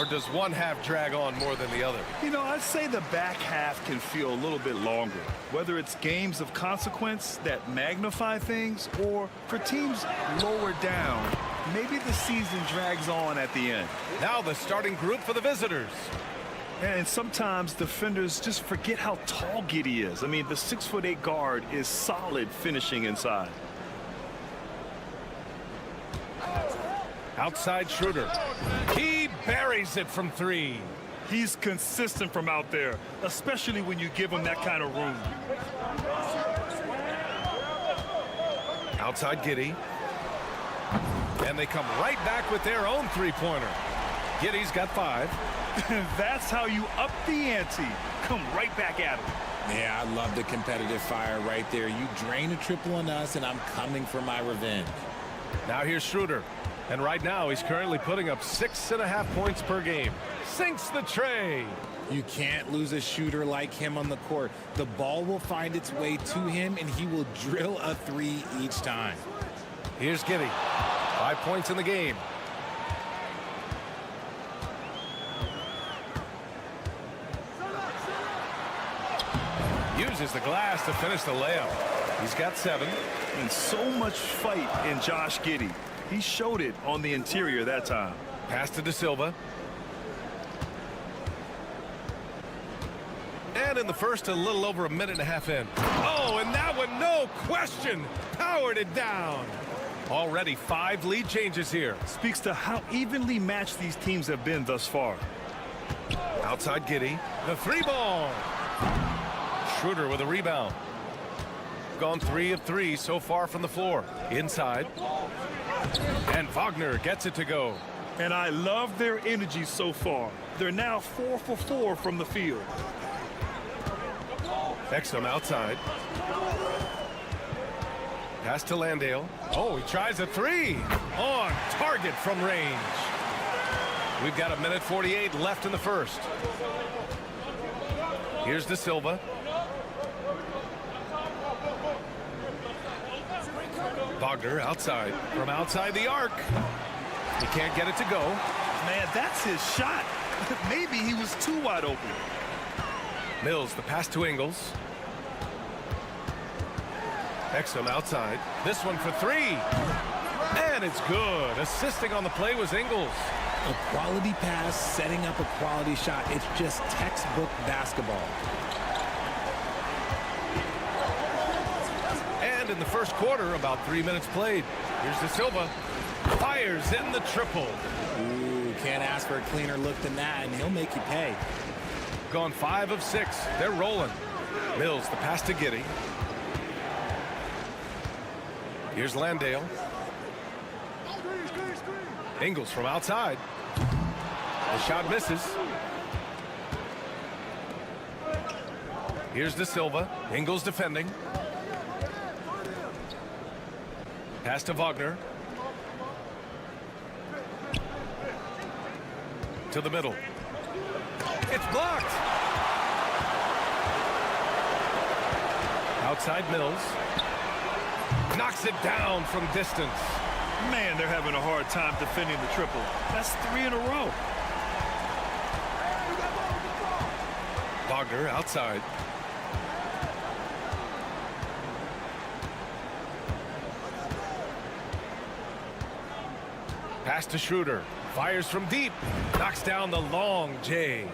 Or does one half drag on more than the other? You know, I'd say the back half can feel a little bit longer, whether it's games of consequence that magnify things or for teams lower down, maybe the season drags on at the end. Now the starting group for the visitors. And sometimes defenders just forget how tall Giddey is. I mean, the 6'8" guard is solid finishing inside. Outside Schroeder. He buries it from three. He's consistent from out there, especially when you give him that kind of room. Outside Giddey. And they come right back with their own three-pointer. Giddey's got 5. That's how you up the ante. Come right back at him. Yeah, I love the competitive fire right there. You drain a triple on us, and I'm coming for my revenge. Now here's Schroeder. And right now, he's currently putting up 6.5 points per game. Sinks the tray. You can't lose a shooter like him on the court. The ball will find its way to him, and he will drill a 3 each time. Here's Giddey. 5 points in the game. Uses the glass to finish the layup. He's got 7. And so much fight in Josh Giddey. He showed it on the interior that time. Pass to De Silva. And in the first, a little over a minute and a half in. Oh, and that one, no question, powered it down. Already 5 lead changes here. Speaks to how evenly matched these teams have been thus far. Outside Giddey. The 3 ball. Schroeder with a rebound. Gone 3 of 3 so far from the floor. Inside. And Wagner gets it to go. And I love their energy so far. They're now 4 for 4 from the field. Exum outside. Pass to Landale. Oh, he tries a 3. On target from range. We've got 1:48 left in the first. Here's De Silva. Wagner outside. From outside the arc. He can't get it to go. Man, that's his shot. Maybe he was too wide open. Mills, the pass to Ingles. Exum outside. This one for 3. And it's good. Assisting on the play was Ingles. A quality pass, setting up a quality shot. It's just textbook basketball. And in the first quarter, about 3 minutes played. Here's De Silva. Fires in the triple. Ooh, can't ask for a cleaner look than that, and he'll make you pay. Gone 5 of 6. They're rolling. Mills, the pass to Giddey. Here's Landale. Ingles from outside. The shot misses. Here's De Silva. Ingles defending. Pass to Wagner. To the middle. It's blocked. Outside Mills. Knocks it down from distance. Man, they're having a hard time defending the triple. That's 3 in a row. Wagner outside. Pass to Schroeder. Fires from deep. Knocks down the long J.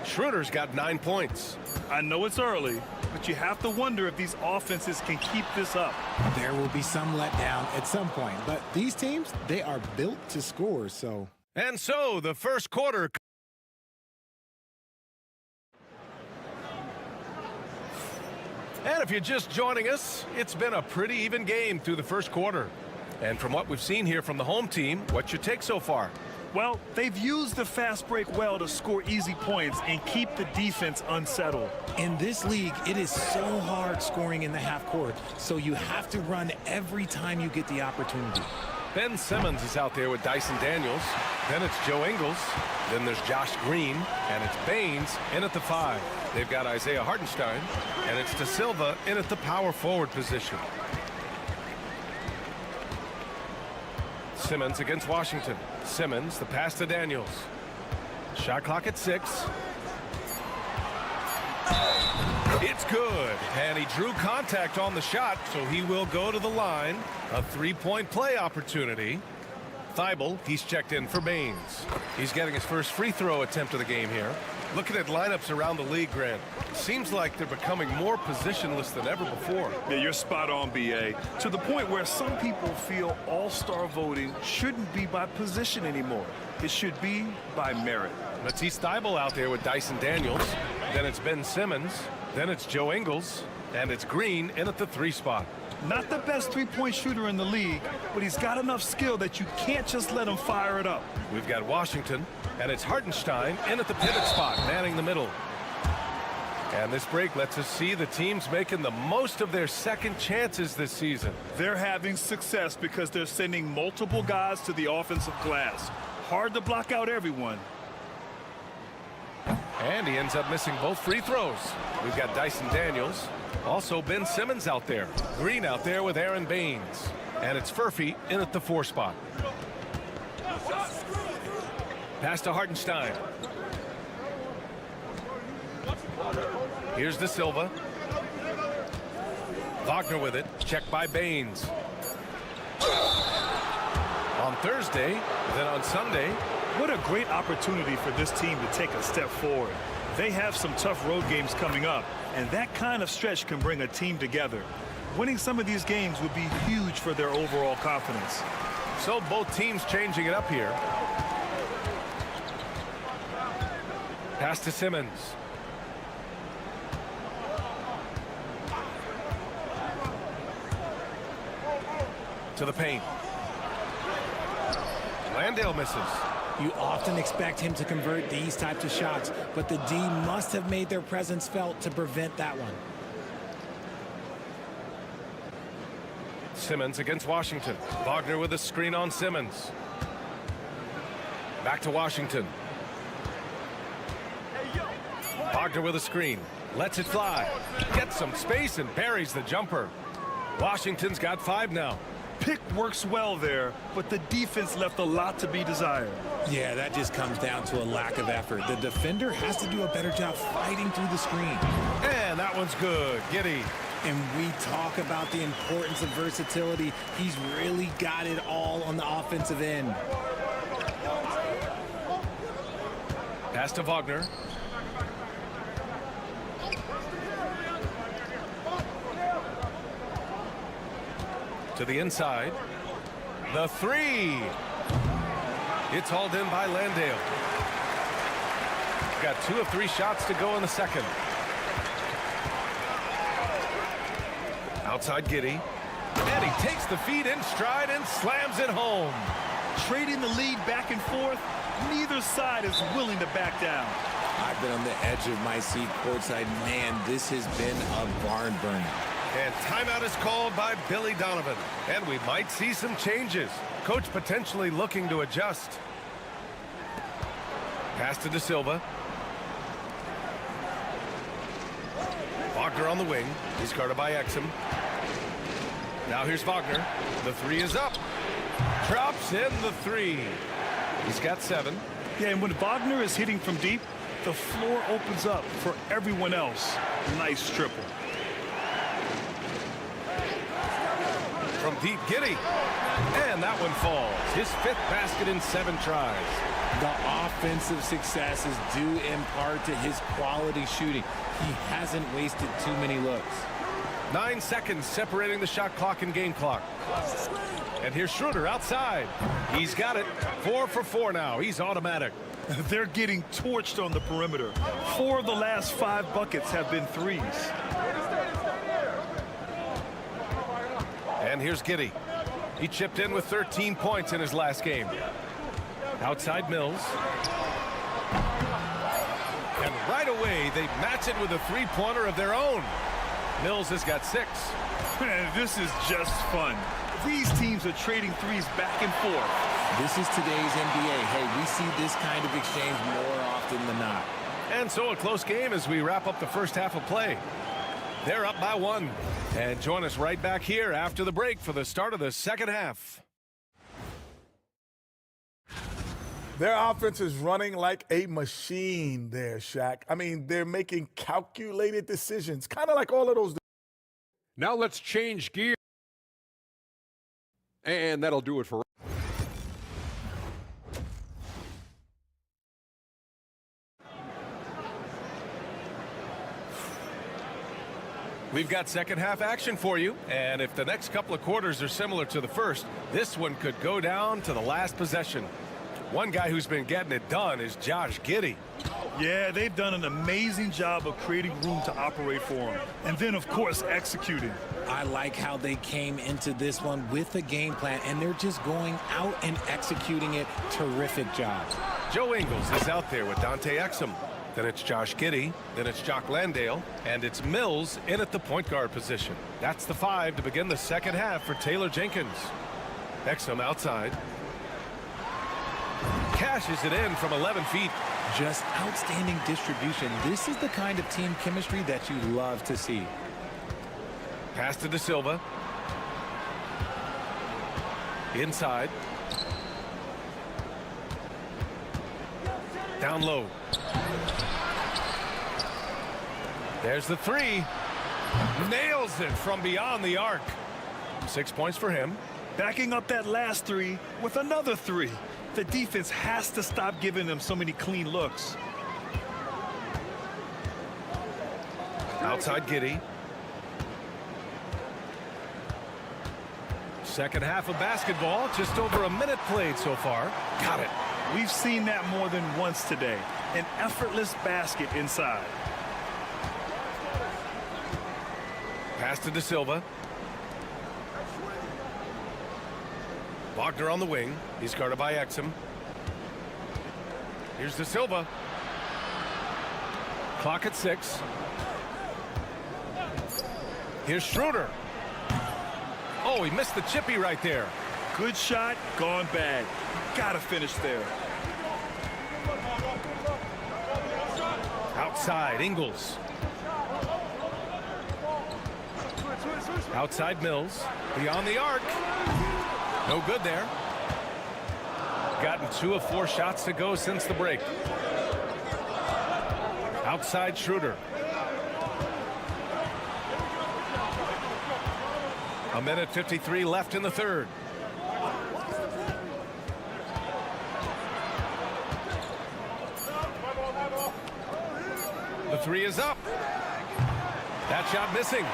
Schroeder's got 9 points. I know it's early, but you have to wonder if these offenses can keep this up. There will be some letdown at some point, but these teams, they are built to score, so. And so the first quarter. And if you're just joining us, it's been a pretty even game through the first quarter. And from what we've seen here from the home team, what's your take so far? Well, they've used the fast break well to score easy points and keep the defense unsettled. In this league, it is so hard scoring in the half court, so you have to run every time you get the opportunity. Ben Simmons is out there with Dyson Daniels. Then it's Joe Ingles. Then there's Josh Green. And it's Baines in at the 5. They've got Isaiah Hartenstein. And it's De Silva in at the power forward position. Simmons against Washington. Simmons, the pass to Daniels. Shot clock at 6. It's good, and he drew contact on the shot, so he will go to the line. A three-point play opportunity. Thibault, he's checked in for Baines. He's getting his first free throw attempt of the game here. Looking at lineups around the league, Grant, seems like they're becoming more positionless than ever before. Yeah, you're spot on, B.A. To the point where some people feel all-star voting shouldn't be by position anymore. It should be by merit. Matisse Thybulle out there with Dyson Daniels. Then it's Ben Simmons. Then it's Joe Ingles. And it's Green in at the 3 spot. Not the best three-point shooter in the league, but he's got enough skill that you can't just let him fire it up. We've got Washington, and it's Hartenstein in at the pivot spot, manning the middle. And this break lets us see the teams making the most of their second chances this season. They're having success because they're sending multiple guys to the offensive glass. Hard to block out everyone. And he ends up missing both free throws. We've got Dyson Daniels. Also Ben Simmons out there. Green out there with Aaron Baines. And it's Furphy in at the 4 spot. Pass to Hartenstein. Here's De Silva. Wagner with it. Checked by Baines. On Thursday, then on Sunday. What a great opportunity for this team to take a step forward. They have some tough road games coming up, and that kind of stretch can bring a team together. Winning some of these games would be huge for their overall confidence. So both teams changing it up here. Pass to Simmons. To the paint. Landale misses. You often expect him to convert these types of shots, but the D must have made their presence felt to prevent that one. Simmons against Washington. Wagner with a screen on Simmons. Back to Washington. Wagner with a screen. Lets it fly. Gets some space and buries the jumper. Washington's got 5 now. Pick works well there, but the defense left a lot to be desired. Yeah, that just comes down to a lack of effort. The defender has to do a better job fighting through the screen. And that one's good. Giddey. And we talk about the importance of versatility. He's really got it all on the offensive end. Pass to Wagner. To the inside. The 3. It's hauled in by Landale. Got 2 of 3 shots to go in the second. Outside Giddey. And he takes the feed in stride and slams it home. Trading the lead back and forth, neither side is willing to back down. I've been on the edge of my seat courtside. Man, this has been a barn burner. And timeout is called by Billy Donovan. And we might see some changes. Coach potentially looking to adjust. Pass to De Silva. Wagner on the wing. He's guarded by Exum. Now here's Wagner. The 3 is up. Drops in the 3. He's got 7. Yeah, and when Wagner is hitting from deep, the floor opens up for everyone else. Nice triple. From deep, Giddey. And that one falls. His 5th basket in 7 tries. The offensive success is due in part to his quality shooting. He hasn't wasted too many looks. 9 seconds separating the shot clock and game clock. And here's Schroeder outside. He's got it. 4 for 4 now. He's automatic. They're getting torched on the perimeter. 4 of the last 5 buckets have been threes. And here's Giddey. He chipped in with 13 points in his last game. Outside Mills. And right away, they match it with a 3-pointer of their own. Mills has got 6. Man, this is just fun. These teams are trading threes back and forth. This is today's NBA. Hey, we see this kind of exchange more often than not. And so a close game as we wrap up the first half of play. They're up by 1. And join us right back here after the break for the start of the second half. Their offense is running like a machine there, Shaq. I mean, they're making calculated decisions, kind of like all of those. Now let's change gear. And that'll do it for We've got second half action for you, and if the next couple of quarters are similar to the first, this one could go down to the last possession. One guy who's been getting it done is Josh Giddey. Yeah, they've done an amazing job of creating room to operate for him. And then, of course, executing. I like how they came into this one with a game plan, and they're just going out and executing it. Terrific job. Joe Ingles is out there with Dante Exum. Then it's Josh Giddey. Then it's Jock Landale. And it's Mills in at the point guard position. That's the 5 to begin the second half for Taylor Jenkins. Exum outside. Cashes it in from 11 feet. Just outstanding distribution. This is the kind of team chemistry that you love to see. Pass to De Silva. Inside. Down low. There's the 3. Nails it from beyond the arc. 6 points for him. Backing up that last 3 with another 3. The defense has to stop giving them so many clean looks. Outside Giddey. Second half of basketball, just over a minute played so far. Got it. We've seen that more than once today. An effortless basket inside. Pass to De Silva. Wagner on the wing. He's guarded by Exum. Here's De Silva. Clock at 6. Here's Schroeder. Oh, he missed the chippy right there. Good shot, gone bad. Gotta finish there. Outside, Ingles. Outside Mills. Beyond the arc. No good there. Gotten 2 of 4 shots to go since the break. Outside Schroeder. A minute 53 left in the third. The 3 is up. That shot missing.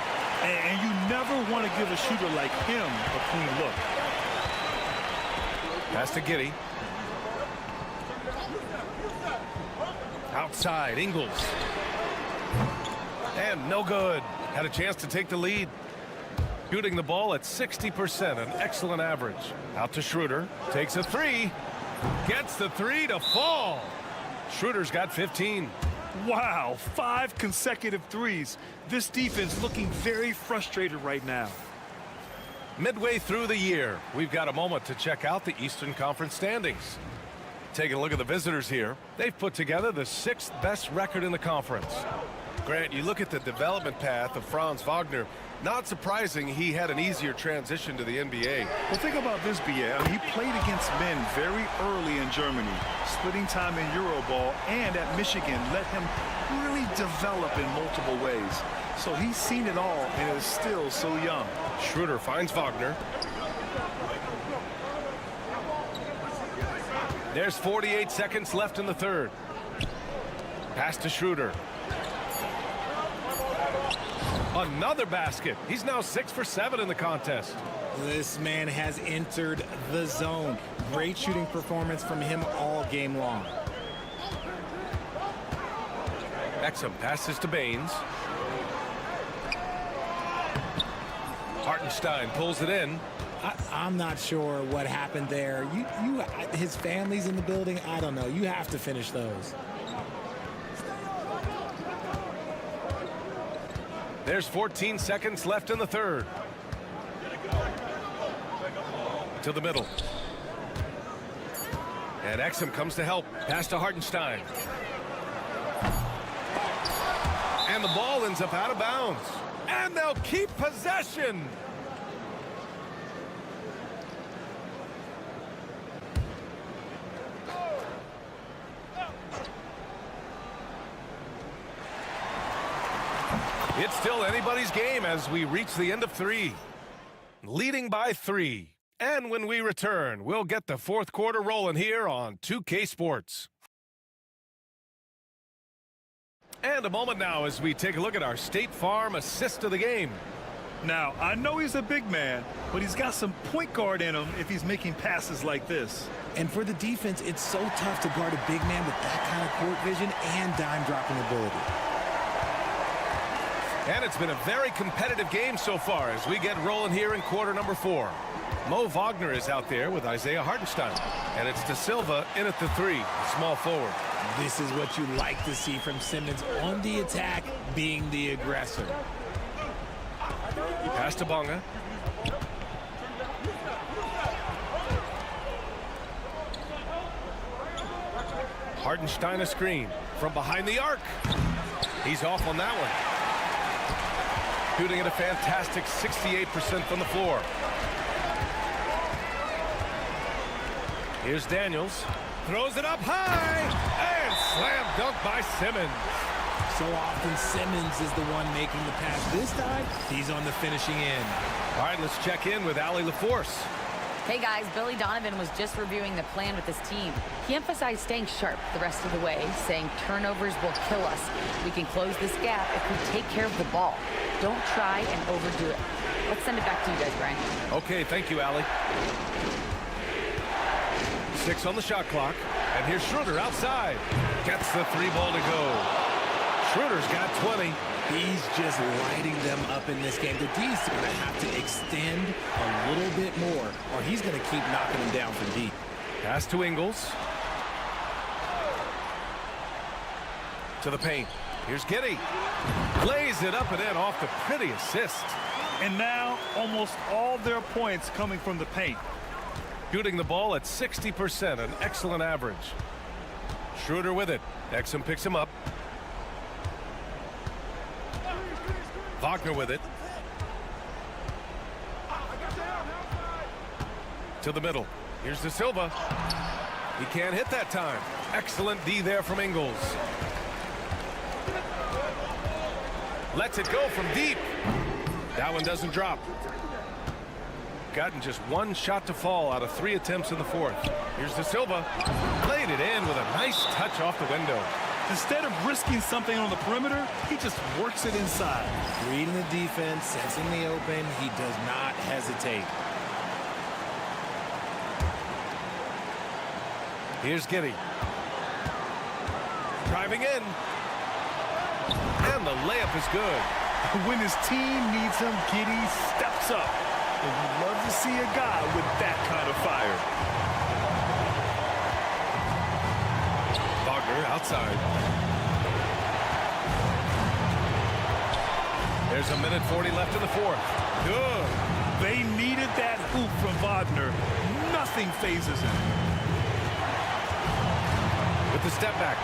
And you never want to give a shooter like him a clean look. Pass to Giddey. Outside, Ingles. And no good. Had a chance to take the lead. Shooting the ball at 60%, an excellent average. Out to Schroeder. Takes a 3. Gets the 3 to fall. Schroeder's got 15. Wow, 5 consecutive threes. This defense looking very frustrated right now. Midway through the year, we've got a moment to check out the Eastern Conference standings. Taking a look at the visitors here, they've put together the 6th best record in the conference. Grant, you look at the development path of Franz Wagner. Not surprising he had an easier transition to the NBA. Well, think about this, BA. I mean, he played against men very early in Germany, splitting time in Euroball, and at Michigan let him really develop in multiple ways. So he's seen it all and is still so young. Schroeder finds Wagner. There's 48 seconds left in the third. Pass to Schroeder. Another basket. He's now 6 for 7 in the contest. This man has entered the zone. Great shooting performance from him all game long. Exum passes to Baines. Hartenstein pulls it in. I'm not sure what happened there. His family's in the building. I don't know. You have to finish those. There's 14 seconds left in the third. To the middle. And Exum comes to help. Pass to Hartenstein. And the ball ends up out of bounds. And they'll keep possession. It's still anybody's game as we reach the end of 3. Leading by 3. And when we return, we'll get the fourth quarter rolling here on 2K Sports. And a moment now as we take a look at our State Farm assist of the game. Now, I know he's a big man, but he's got some point guard in him if he's making passes like this. And for the defense, it's so tough to guard a big man with that kind of court vision and dime dropping ability. And it's been a very competitive game so far as we get rolling here in quarter number 4. Mo Wagner is out there with Isaiah Hartenstein. And it's De Silva in at the 3, small forward. This is what you like to see from Simmons on the attack, being the aggressor. Pass to Bonga. Hartenstein a screen from behind the arc. He's off on that one. Shooting at a fantastic 68% from the floor. Here's Daniels. Throws it up high. And slam dunk by Simmons. So often Simmons is the one making the pass. This time, he's on the finishing end. All right, let's check in with Allie LaForce. Hey guys, Billy Donovan was just reviewing the plan with his team. He emphasized staying sharp the rest of the way, saying turnovers will kill us. We can close this gap if we take care of the ball. Don't try and overdo it. Let's send it back to you guys, Brian. Okay, thank you, Allie. 6 on the shot clock. And here's Schroeder outside. Gets the 3 ball to go. Schroeder's got 20. He's just lighting them up in this game. The D's going to have to extend a little bit more, or he's going to keep knocking them down from deep. Pass to Ingles. To the paint. Here's Giddey. Lays it up and in off the pretty assist. And now almost all their points coming from the paint. Shooting the ball at 60%, an excellent average. Schroeder with it. Exum picks him up. Wagner with it. To the middle. Here's De Silva. He can't hit that time. Excellent D there from Ingles. Lets it go from deep. That one doesn't drop. Gotten just 1 shot to fall out of 3 attempts in the fourth. Here's De Silva. Played it in with a nice touch off the window. Instead of risking something on the perimeter, he just works it inside. Reading the defense, sensing the open, he does not hesitate. Here's Giddey. Driving in. And the layup is good. When his team needs him, Giddey steps up. And you love to see a guy with that kind of fire. Wagner outside. There's a minute 40 left in the fourth. Good. They needed that hoop from Wagner. Nothing phases him. With the step back.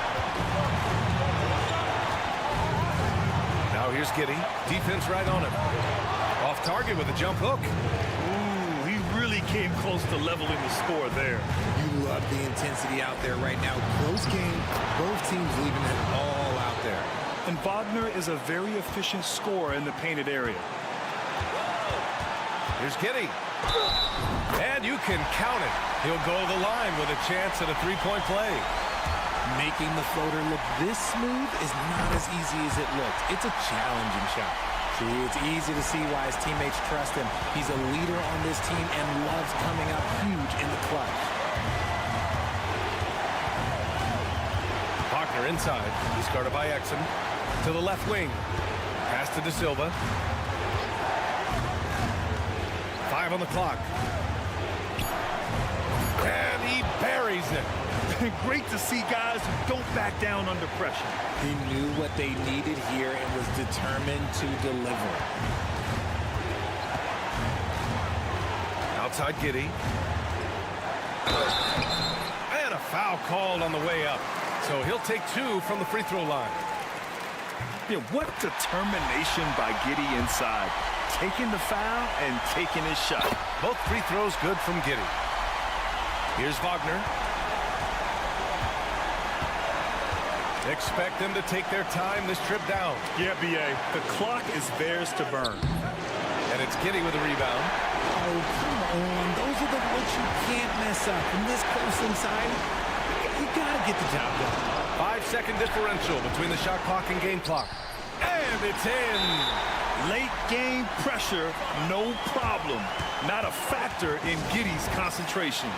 Now here's Giddey. Defense right on him. Off target with a jump hook. Ooh, he really came close to leveling the score there. You love the intensity out there right now. Close game, both teams leaving it all out there. And Wagner is a very efficient scorer in the painted area. Here's Giddey. And you can count it. He'll go to the line with a chance at a 3-point play. Making the floater look this smooth is not as easy as it looks. It's a challenging shot. See, it's easy to see why his teammates trust him. He's a leader on this team and loves coming up huge in the clutch. Wagner inside. He's guarded by Exum. To the left wing. Pass to De Silva. 5 on the clock. And he buries it. Great to see guys who don't back down under pressure. He knew what they needed here and was determined to deliver. Outside Giddey. And a foul called on the way up. So he'll take 2 from the free throw line. Yeah, what determination by Giddey inside. Taking the foul and taking his shot. Both free throws good from Giddey. Here's Wagner. Expect them to take their time this trip down. Yeah, B.A., the clock is theirs to burn. And it's Giddy with the rebound. Oh, come on. Those are the looks you can't mess up. From this close inside, you got to get the job done. 5-second differential between the shot clock and game clock. And it's in. Late game pressure, no problem. Not a factor in Giddy's concentration.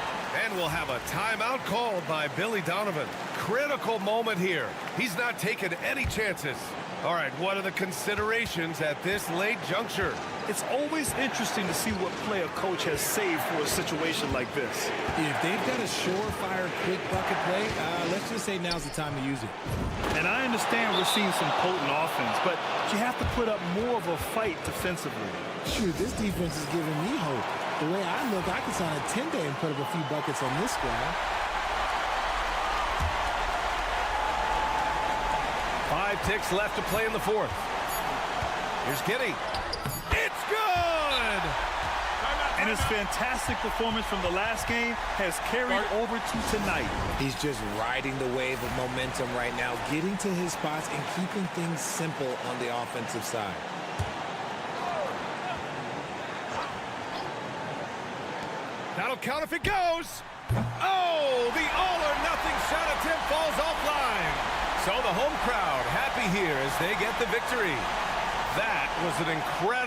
And we'll have a timeout called by Billy Donovan. Critical moment here. He's not taking any chances. All right, what are the considerations at this late juncture? It's always interesting to see what play a coach has saved for a situation like this. If they've got a surefire, quick bucket play, let's just say now's the time to use it. And I understand we're seeing some potent offense, but you have to put up more of a fight defensively. Shoot, this defense is giving me hope. The way I look, I can sign a 10-day and put up a few buckets on this squad. 5 ticks left to play in the fourth. Here's Giddy. It's good! And his fantastic performance from the last game has carried over to tonight. He's just riding the wave of momentum right now, getting to his spots and keeping things simple on the offensive side. That'll count if it goes. Oh, the all-or-nothing shot attempt falls offline. So the home crowd happy here as they get the victory. That was an incredible...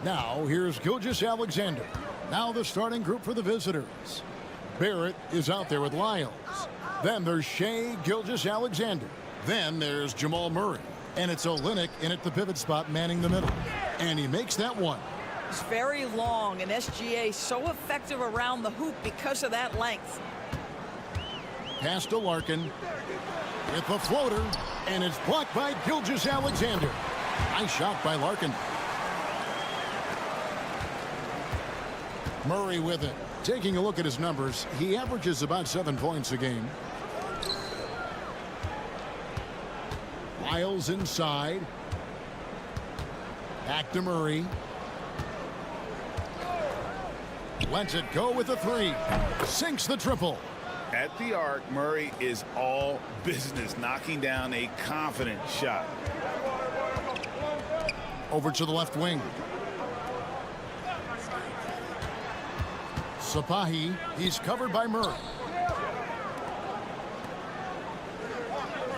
Now, here's Gilgeous-Alexander. Now the starting group for the visitors. Barrett is out there with Lyles. Then there's Shea Gilgeous-Alexander. Then there's Jamal Murray. And it's Olynyk in at the pivot spot manning the middle. And he makes that one. It's very long, and SGA so effective around the hoop because of that length. Pass to Larkin. With the floater. And it's blocked by Gilgeous-Alexander. Nice shot by Larkin. Murray with it. Taking a look at his numbers, he averages about 7 points a game. Lyles inside. Back to Murray. Lets it go with a three. Sinks the triple. At the arc, Murray is all business, knocking down a confident shot. Over to the left wing. Sapahi, he's covered by Murray.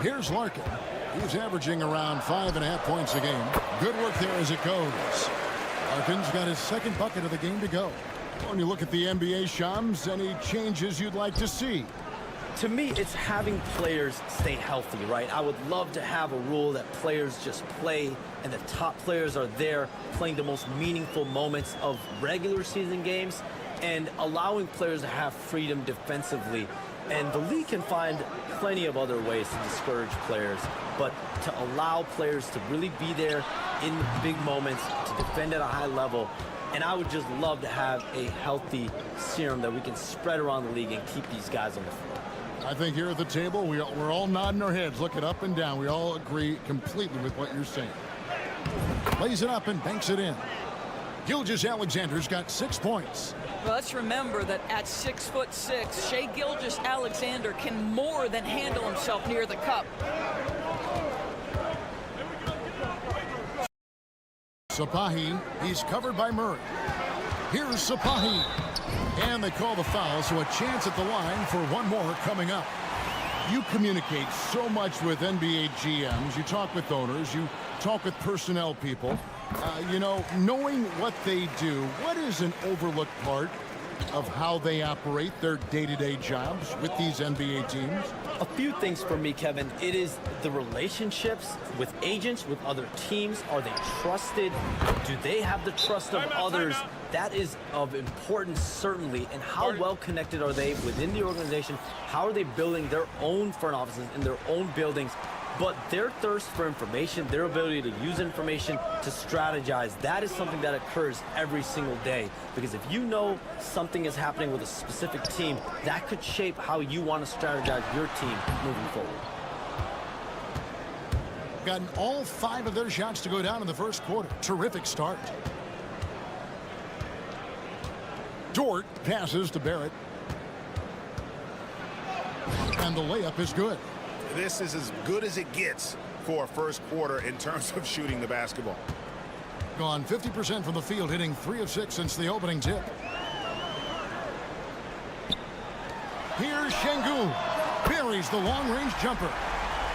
Here's Larkin. He's averaging around 5.5 points a game. Good work there as it goes. Larkin's got his second bucket of the game to go. When you look at the NBA, Shams, any changes you'd like to see? To me, it's having players stay healthy, right? I would love to have a rule that players just play and the top players are there playing the most meaningful moments of regular season games and allowing players to have freedom defensively. And the league can find plenty of other ways to discourage players, but to allow players to really be there in the big moments, to defend at a high level. And I would just love to have a healthy serum that we can spread around the league and keep these guys on the floor. I think here at the table, we're all nodding our heads, looking up and down. We all agree completely with what you're saying. Plays it up and banks it in. Gilgeous-Alexander's got 6 points. Well, let's remember that at 6'6", Shea Gilgeous-Alexander can more than handle himself near the cup. Sapahi, he's covered by Murray. Here's Sapahi. And they call the foul, so a chance at the line for one more coming up. You communicate so much with NBA GMs. You talk with owners. You talk with personnel people. You know, knowing what they do, what is an overlooked part of how they operate their day-to-day jobs with these NBA teams? A few things for me, Kevin. It is the relationships with agents, with other teams. Are they trusted? Do they have the trust of others? That is of importance, certainly. And how well connected are they within the organization? How are they building their own front offices in their own buildings? But their thirst for information, their ability to use information to strategize, that is something that occurs every single day. Because if you know something is happening with a specific team, that could shape how you want to strategize your team moving forward. Gotten all 5 of their shots to go down in the first quarter. Terrific start. Dort passes to Barrett. And the layup is good. This is as good as it gets for a first quarter in terms of shooting the basketball. Gone 50% from the field, hitting 3 of 6 since the opening tip. Here's Şengün. Buries the long-range jumper.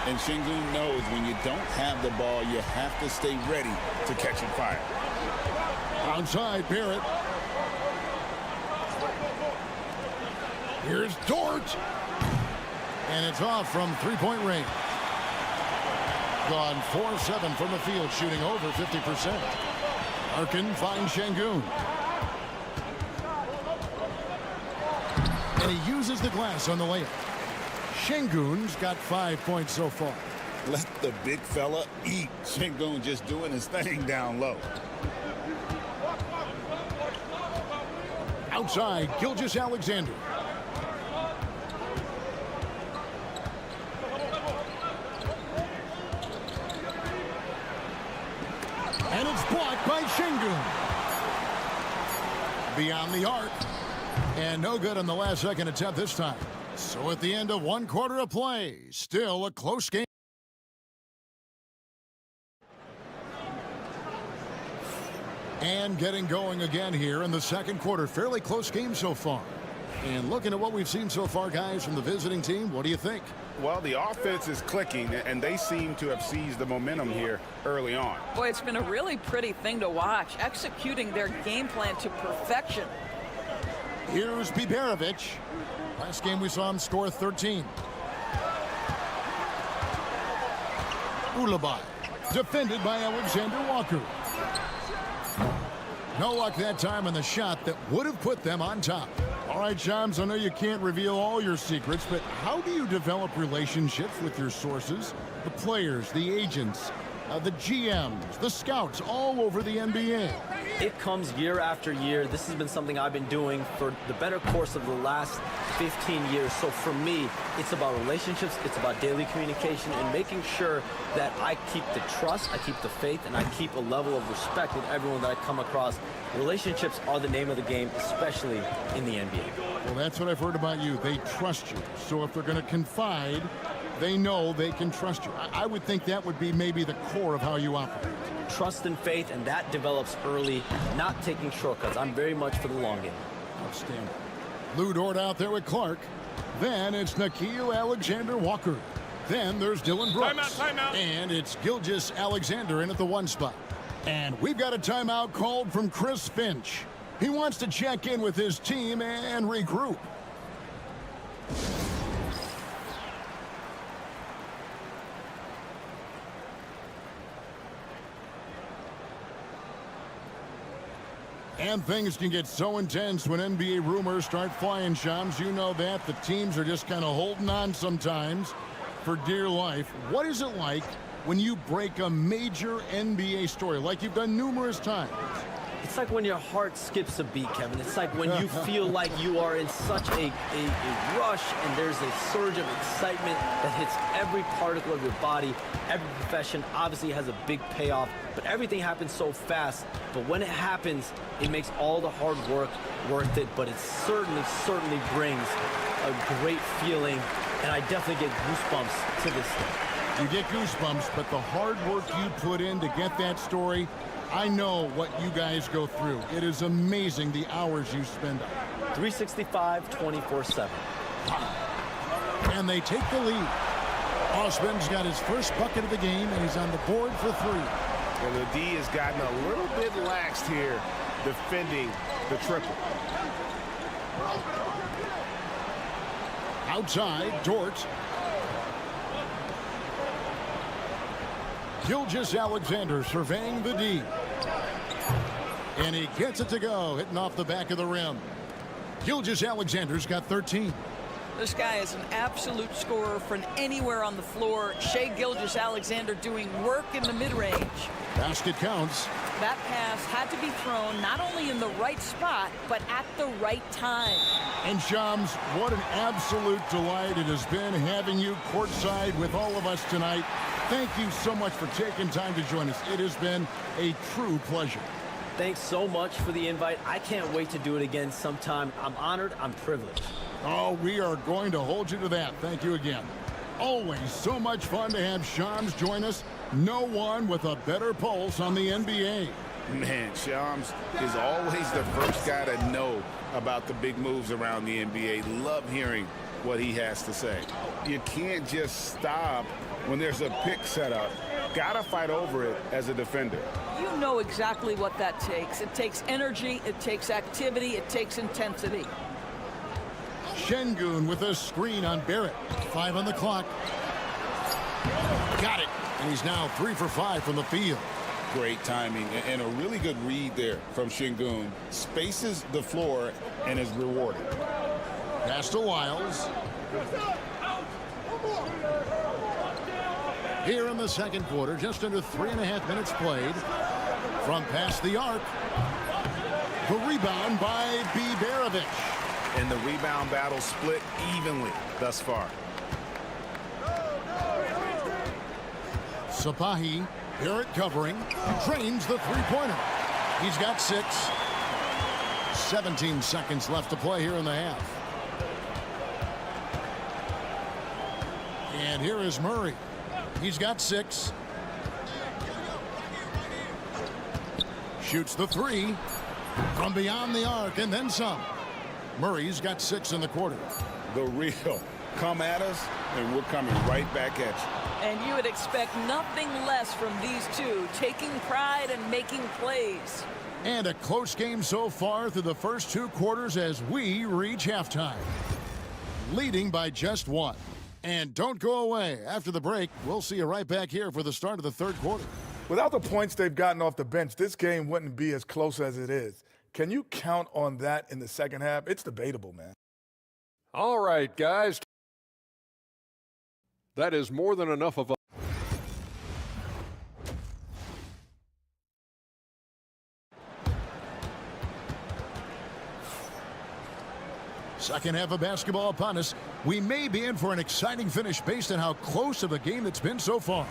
And Şengün knows when you don't have the ball, you have to stay ready to catch and fire. Outside, Barrett. Here's Dort. And it's off from three-point range. Gone 4 of 7 from the field, shooting over 50%. Arkin finds Şengün. And he uses the glass on the layup. Şengün's got 5 points so far. Let the big fella eat. Şengün just doing his thing down low. Outside, Gilgeous-Alexander. And it's blocked by Şengün. Beyond the arc. And no good on the last second attempt this time. So at the end of 1 quarter of play, still a close game. And getting going again here in the second quarter. Fairly close game so far. And looking at what we've seen so far, guys, from the visiting team, what do you think? Well, the offense is clicking, and they seem to have seized the momentum here early on. Boy, it's been a really pretty thing to watch, executing their game plan to perfection. Here's Biberovic. Last game we saw him score 13. Ulabai, defended by Alexander Walker. No luck that time on the shot that would have put them on top. All right, Shams, I know you can't reveal all your secrets, but how do you develop relationships with your sources, the players, the agents, the GMs, the scouts all over the NBA? It comes year after year. This has been something I've been doing for the better course of the last 15 years. So for me, it's about relationships, it's about daily communication, and making sure that I keep the trust, I keep the faith, and I keep a level of respect with everyone that I come across. Relationships are the name of the game, especially in the NBA. Well, that's what I've heard about you. They trust you. So if they're going to confide, they know they can trust you. I would think that would be maybe the core of how you operate. Trust and faith, and that develops early, not taking shortcuts. I'm very much for the long game. Outstanding. Lou Dort out there with Clark. Then it's Nickeil Alexander-Walker. Then there's Dylan Brooks. Timeout. And it's Gilgeous-Alexander in at the 1 spot. And we've got a timeout called from Chris Finch. He wants to check in with his team and regroup. And things can get so intense when NBA rumors start flying, Shams. You know that. The teams are just kind of holding on sometimes for dear life. What is it like when you break a major NBA story, like you've done numerous times? It's like when your heart skips a beat, Kevin. It's like when you feel like you are in such a rush, and there's a surge of excitement that hits every particle of your body. Every profession obviously has a big payoff, but everything happens so fast. But when it happens, it makes all the hard work worth it. But it certainly brings a great feeling, and I definitely get goosebumps to this day. You get goosebumps, but the hard work you put in to get that story, I know what you guys go through. It is amazing the hours you spend on it. 365, 24/7. And they take the lead. Osman's got his first bucket of the game, and he's on the board for 3. And the D has gotten a little bit laxed here defending the triple. Outside, Dort. Gilgeous-Alexander surveying the D. And he gets it to go, hitting off the back of the rim. Gilgeous-Alexander's got 13. This guy is an absolute scorer from anywhere on the floor. Shai Gilgeous-Alexander doing work in the mid-range. Basket counts. That pass had to be thrown not only in the right spot, but at the right time. And Shams, what an absolute delight it has been having you courtside with all of us tonight. Thank you so much for taking time to join us. It has been a true pleasure. Thanks so much for the invite. I can't wait to do it again sometime. I'm honored. I'm privileged. Oh, we are going to hold you to that. Thank you again. Always so much fun to have Shams join us. No one with a better pulse on the NBA. Man, Shams is always the first guy to know about the big moves around the NBA. Love hearing what he has to say. You can't just stop when there's a pick set up. Gotta fight over it as a defender. You know exactly what that takes. It takes energy, it takes activity, it takes intensity. Şengün with a screen on Barrett. 5 on the clock. Got it. And he's now 3 for 5 from the field. Great timing and a really good read there from Şengün. Spaces the floor and is rewarded. Pass to Wiles. Here in the second quarter, just under 3.5 minutes played. From past the arc. The rebound by Biberovic. And the rebound battle split evenly thus far. Sapahi, Barrett covering, drains the three-pointer. He's got 6. 17 seconds left to play here in the half. And here is Murray. He's got 6. Shoots the 3 from beyond the arc and then some. Murray's got 6 in the quarter. The real come at us, and we're coming right back at you. And you would expect nothing less from these two, taking pride and making plays. And a close game so far through the first 2 quarters as we reach halftime. Leading by just 1. And don't go away. After the break, we'll see you right back here for the start of the third quarter. Without the points they've gotten off the bench, this game wouldn't be as close as it is. Can you count on that in the second half? It's debatable, man. All right, guys. That is more than enough of a... Second half of basketball upon us. We may be in for an exciting finish based on how close of a game it's been so far.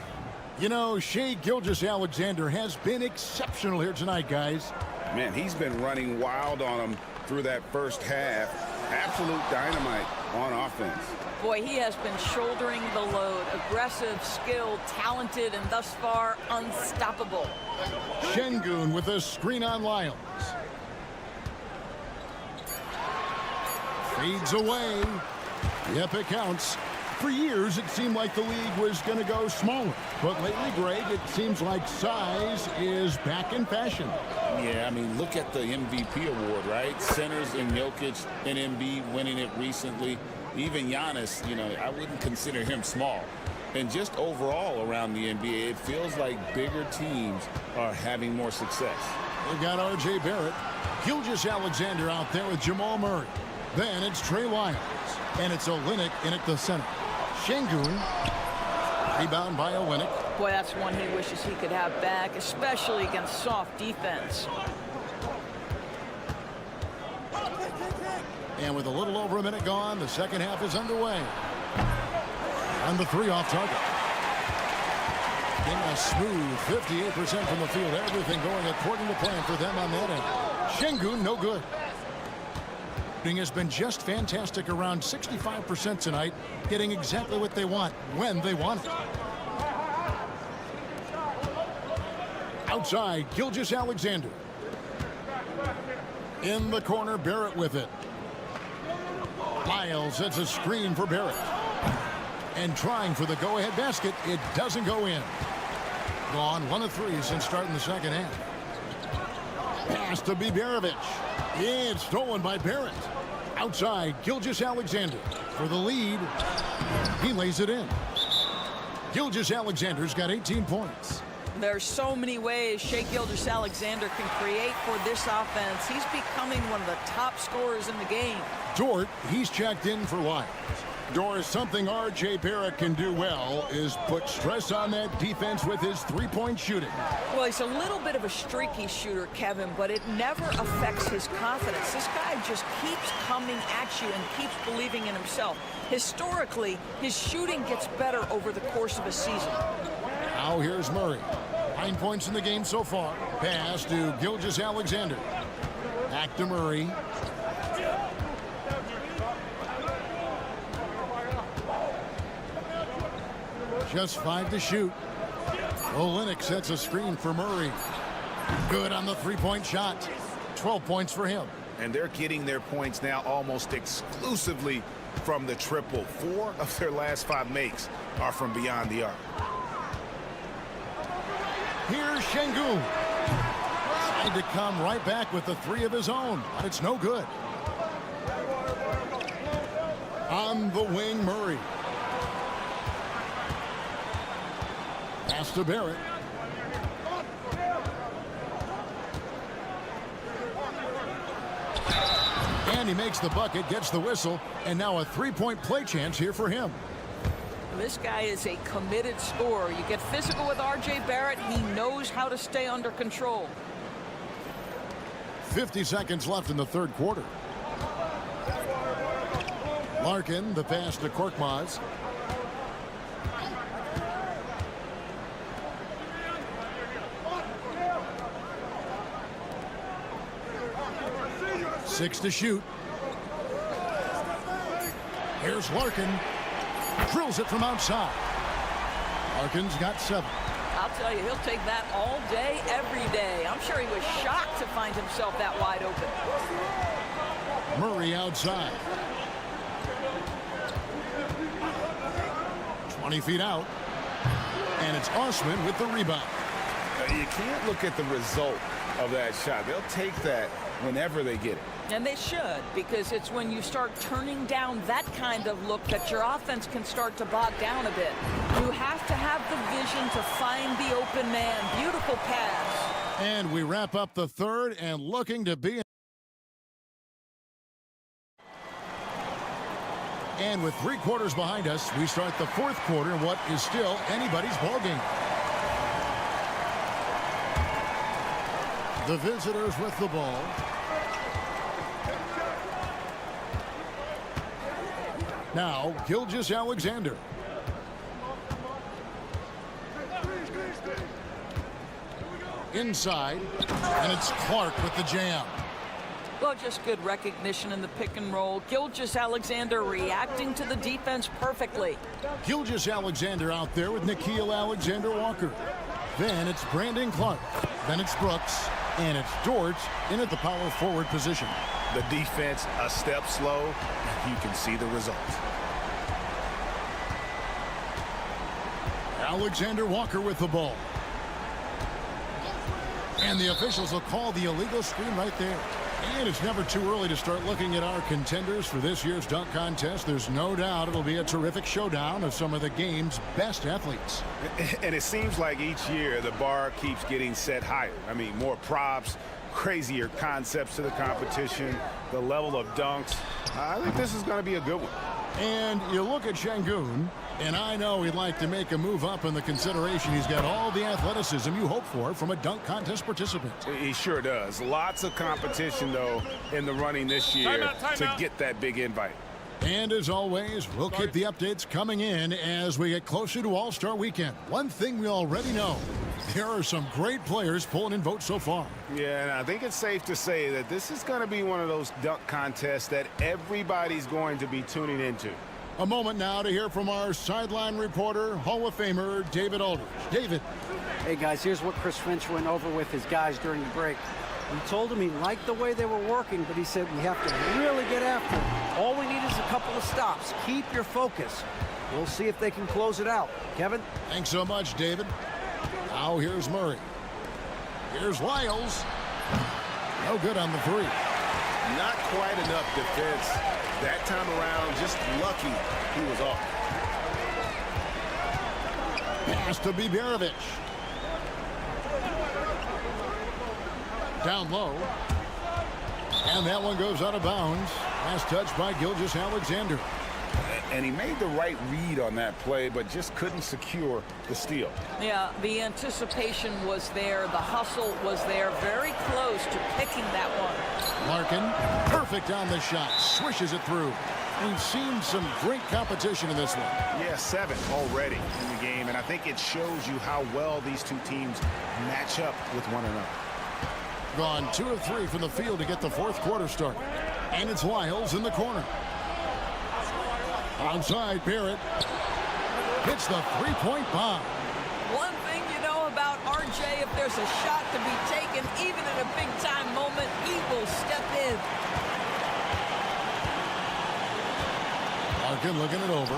You know, Shai Gilgeous-Alexander has been exceptional here tonight, guys. Man, he's been running wild on him through that first half. Absolute dynamite on offense. Boy, he has been shouldering the load. Aggressive, skilled, talented, and thus far unstoppable. Şengün with a screen on Lyles. Fades away. Yep, it counts. For years, it seemed like the league was going to go smaller. But lately, Greg, it seems like size is back in fashion. Yeah, I mean, look at the MVP award, right? Centers and Jokic and Embiid winning it recently. Even Giannis, you know, I wouldn't consider him small. And just overall around the NBA, it feels like bigger teams are having more success. They've got R.J. Barrett. Gilgeous-Alexander out there with Jamal Murray. Then it's Trey Lyles. And it's Olynyk in at the center. Şengün. Rebound by Olynyk. Boy, that's one he wishes he could have back, especially against soft defense. And with a little over a minute gone, the second half is underway. And the 3 off target. In a smooth 58% from the field. Everything going according to plan for them on that end. Şengün, no good. Has been just fantastic, around 65% tonight, getting exactly what they want when they want it. Outside, Gilgeous-Alexander. In the corner, Barrett with it. Lyles sets a screen for Barrett. And trying for the go-ahead basket, it doesn't go in. Gone 1 of 3 since starting the second half. Pass to Biberovic. It's stolen by Barrett. Outside, Gilgeous-Alexander for the lead. He lays it in. Gilgeous-Alexander's got 18 points. There's so many ways Shai Gilgeous-Alexander can create for this offense. He's becoming one of the top scorers in the game. Dort, he's checked in for Lyles. Doris, something R.J. Barrett can do well is put stress on that defense with his three-point shooting. Well, he's a little bit of a streaky shooter, Kevin, but it never affects his confidence. This guy just keeps coming at you and keeps believing in himself. Historically, his shooting gets better over the course of a season. Now here's Murray. 9 points in the game so far. Pass to Gilgeous-Alexander. Back to Murray. Just 5 to shoot. Olynyk sets a screen for Murray. Good on the three-point shot. 12 points for him. And they're getting their points now almost exclusively from the triple. 4 of their last 5 makes are from beyond the arc. Here's Şengün. Tried to come right back with the 3 of his own, but it's no good. On the wing, Murray. Pass to Barrett. And he makes the bucket, gets the whistle, and now a three-point play chance here for him. This guy is a committed scorer. You get physical with R.J. Barrett, he knows how to stay under control. 50 seconds left in the third quarter. Larkin, the pass to Korkmaz. Six to shoot. Here's Larkin. Drills it from outside. Larkin's got 7. I'll tell you, he'll take that all day, every day. I'm sure he was shocked to find himself that wide open. Murray outside. 20 feet out. And it's Osman with the rebound. You can't look at the result of that shot. They'll take that whenever they get it. And they should, because it's when you start turning down that kind of look that your offense can start to bog down a bit. You have to have the vision to find the open man. Beautiful pass. And we wrap up the third and looking to be. And with 3 quarters behind us, we start the fourth quarter in what is still anybody's ballgame. The visitors with the ball. Now, Gilgeous-Alexander. Inside, and it's Clark with the jam. Well, just good recognition in the pick and roll. Gilgeous-Alexander reacting to the defense perfectly. Gilgeous-Alexander out there with Nickeil Alexander-Walker. Then it's Brandon Clark. Then it's Brooks. And it's Dort in at the power forward position. The defense a step slow. You can see the result. Alexander Walker with the ball. And the officials will call the illegal screen right there. And it's never too early to start looking at our contenders for this year's dunk contest. There's no doubt it'll be a terrific showdown of some of the game's best athletes. And it seems like each year the bar keeps getting set higher. I mean, more props, crazier concepts to the competition, the level of dunks. I think this is going to be a good one. And you look at Şengün, and I know he'd like to make a move up in the consideration. He's got all the athleticism you hope for from a dunk contest participant. He sure does. Lots of competition, though, in the running this year to get that big invite. And as always, we'll keep the updates coming in as we get closer to All-Star Weekend. One thing we already know, there are some great players pulling in votes so far. Yeah, and I think it's safe to say that this is going to be one of those dunk contests that everybody's going to be tuning into. A moment now to hear from our sideline reporter, Hall of Famer David Aldridge. David. Hey, guys, here's what Chris Finch went over with his guys during the break. We told him he liked the way they were working, but he said we have to really get after it. All we need is a couple of stops. Keep your focus. We'll see if they can close it out. Kevin? Thanks so much, David. Now here's Murray. Here's Lyles. No good on the three. Not quite enough defense. That time around, just lucky he was off. Pass to Biberovic. Down low. And that one goes out of bounds. Last touch by Gilgeous-Alexander. And he made the right read on that play, but just couldn't secure the steal. Yeah, the anticipation was there. The hustle was there. Very close to picking that one. Larkin, perfect on the shot. Swishes it through. We've seen some great competition in this one. Yeah, 7 already in the game, and I think it shows you how well these two teams match up with one another. Gone 2 of 3 from the field to get the fourth quarter started. And it's Lyles in the corner. Onside, Barrett hits the three-point bomb. One thing you know about RJ, if there's a shot to be taken, even in a big-time moment, he will step in. Larkin looking it over.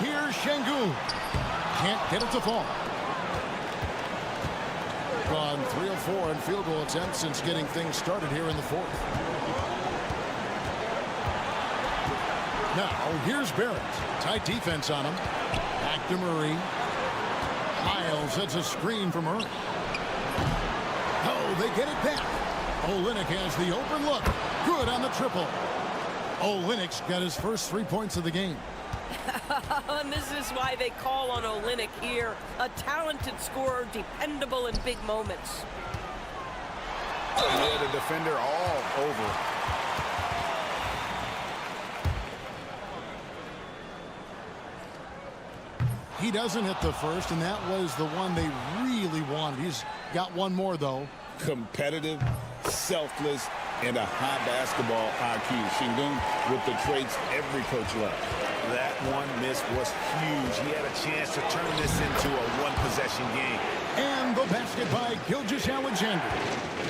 Here's Şengün. Can't get it to fall. Gone 3 of 4 in field goal attempts since getting things started here in the fourth. Now, here's Barrett. Tight defense on him. Back to Murray. Lyles sets a screen for Murray. Oh, they get it back. Olynyk has the open look. Good on the triple. Olynyk's got his first 3 points of the game. And this is why they call on Olynyk here. A talented scorer, dependable in big moments. Yeah, the defender all over. He doesn't hit the first, and that was the one they really wanted. He's got one more, though. Competitive, selfless, and a high basketball IQ. Şengün with the traits every coach loves. That one miss was huge. He had a chance to turn this into a one-possession game. And the basket by Gilgeous-Alexander.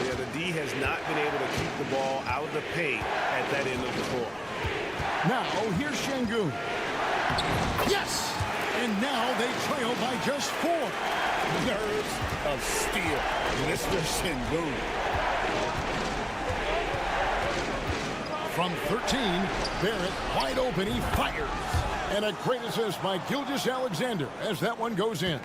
Yeah, the D has not been able to keep the ball out of the paint at that end of the court. Now, here's Şengün. Yes! And now they trail by just 4. Nerves of steel. Mr. Şengün. From 13, Barrett wide open. He fires. And a great assist by Gilgeous-Alexander as that one goes in.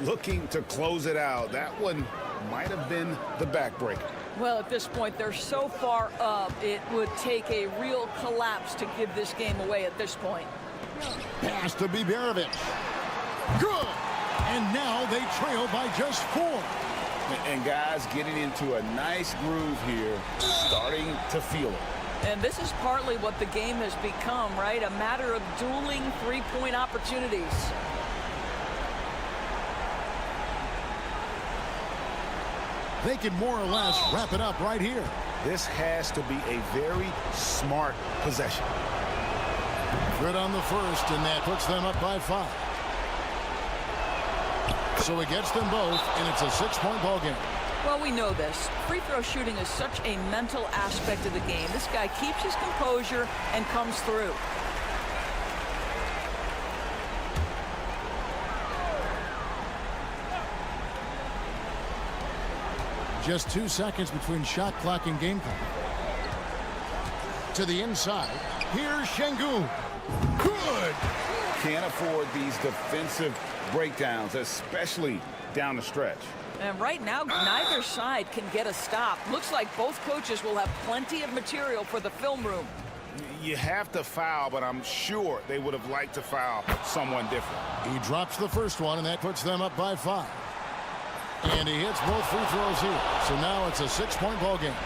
Looking to close it out. That one might have been the backbreaker. Well, at this point, they're so far up, it would take a real collapse to give this game away at this point. Pass to Biberovic. Good! And now they trail by just 4. And guys getting into a nice groove here, starting to feel it. And this is partly what the game has become, right? A matter of dueling three-point opportunities. They can more or less wrap it up right here. This has to be a very smart possession. Good on the first, and that puts them up by 5. So he gets them both, and it's a 6-point ball game. Well, we know this. Free throw shooting is such a mental aspect of the game. This guy keeps his composure and comes through. Just 2 seconds between shot clock and game clock. To the inside. Here's Şengün. Good! Can't afford these defensive breakdowns, especially down the stretch. And right now, neither side can get a stop. Looks like both coaches will have plenty of material for the film room. You have to foul, but I'm sure they would have liked to foul someone different. He drops the first one, and that puts them up by 5. And he hits both free throws here. So now it's a 6-point ball game.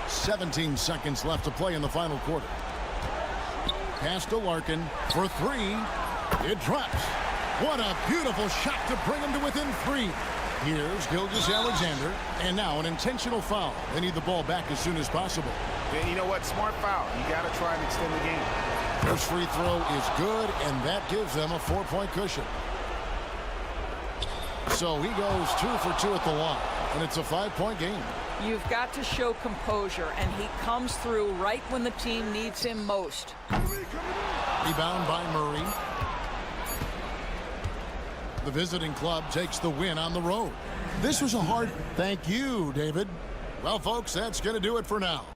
17 seconds left to play in the final quarter. Pass to Larkin for 3. It drops. What a beautiful shot to bring him to within 3. Here's Gilgeous-Alexander, and now an intentional foul. They need the ball back as soon as possible. And you know what? Smart foul. You got to try and extend the game. First free throw is good, and that gives them a 4-point cushion. So he goes 2 for 2 at the line, and it's a 5-point game. You've got to show composure, and he comes through right when the team needs him most. Rebound by Murray. The visiting club takes the win on the road. This was a hard... Thank you, David. Well, folks, that's going to do it for now.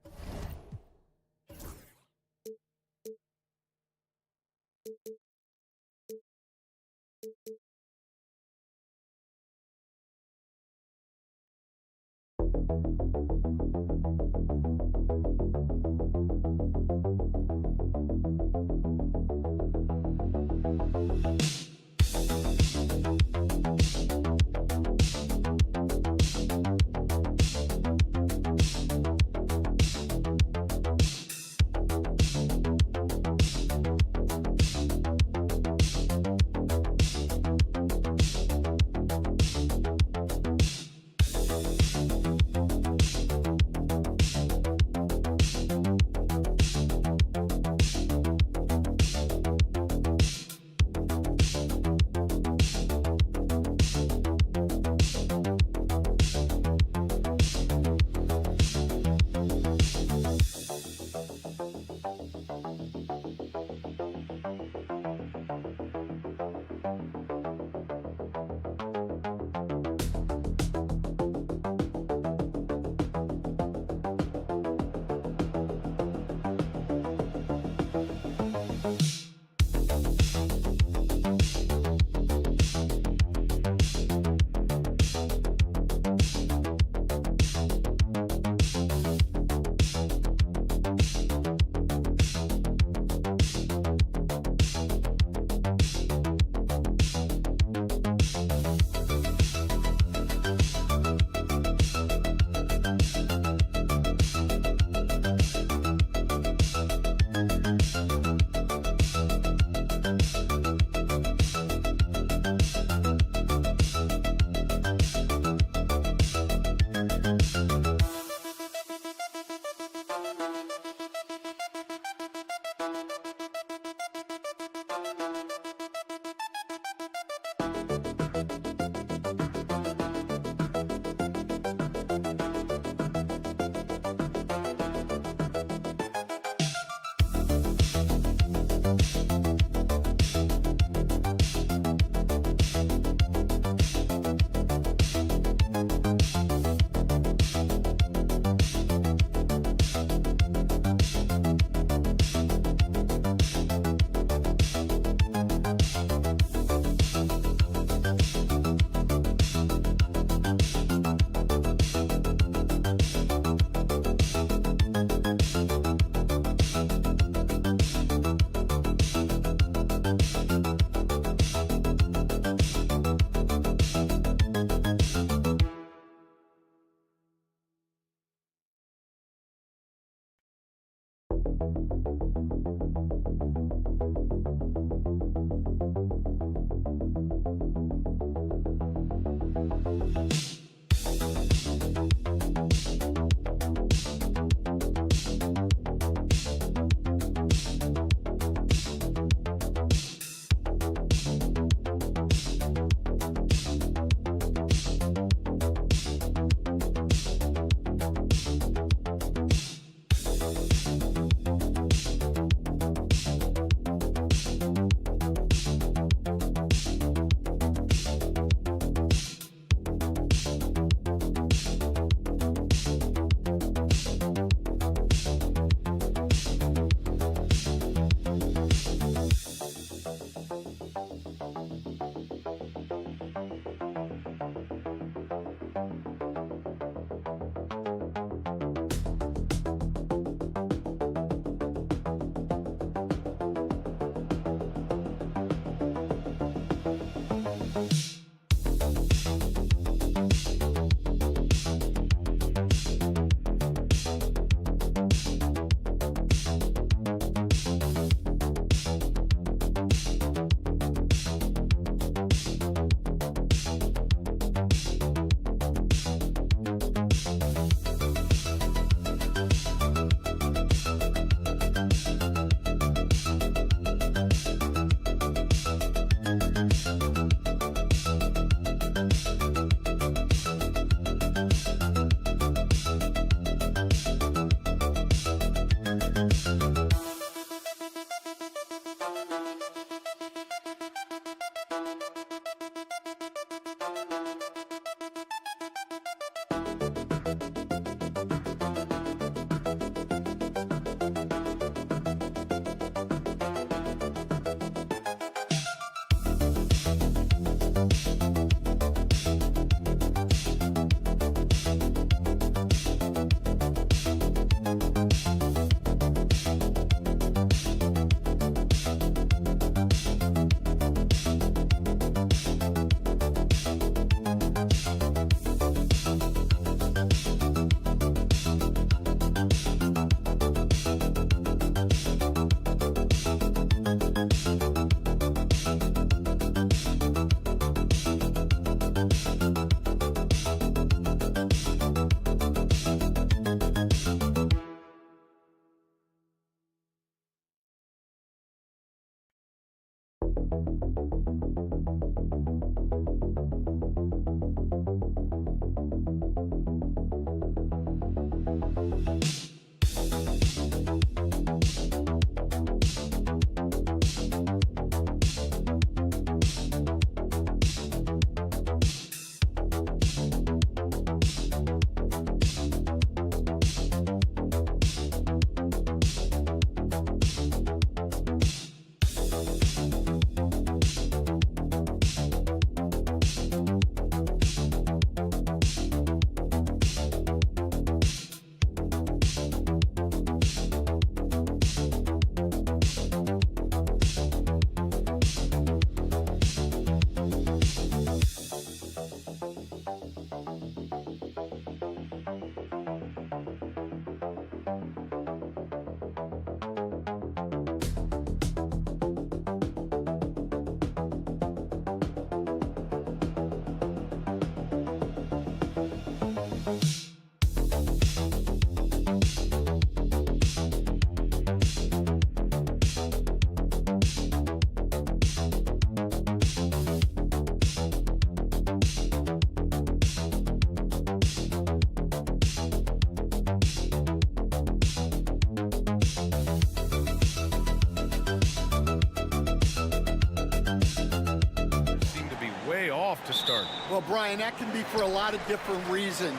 To start. Well, Brian, that can be for a lot of different reasons.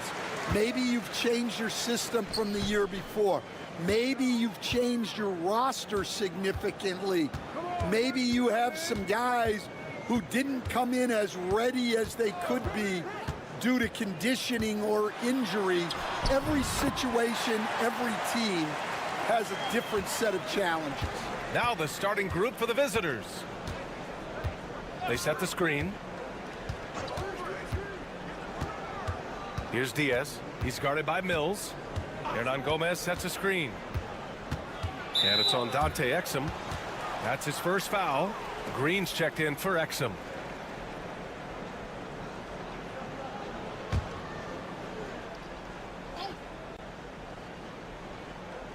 Maybe you've changed your system from the year before. Maybe you've changed your roster significantly. Maybe you have some guys who didn't come in as ready as they could be due to conditioning or injury. Every situation, every team has a different set of challenges. Now the starting group for the visitors. They set the screen. Here's Diaz. He's guarded by Mills. Hernan Gomez sets a screen. And it's on Dante Exum. That's his first foul. Green's checked in for Exum.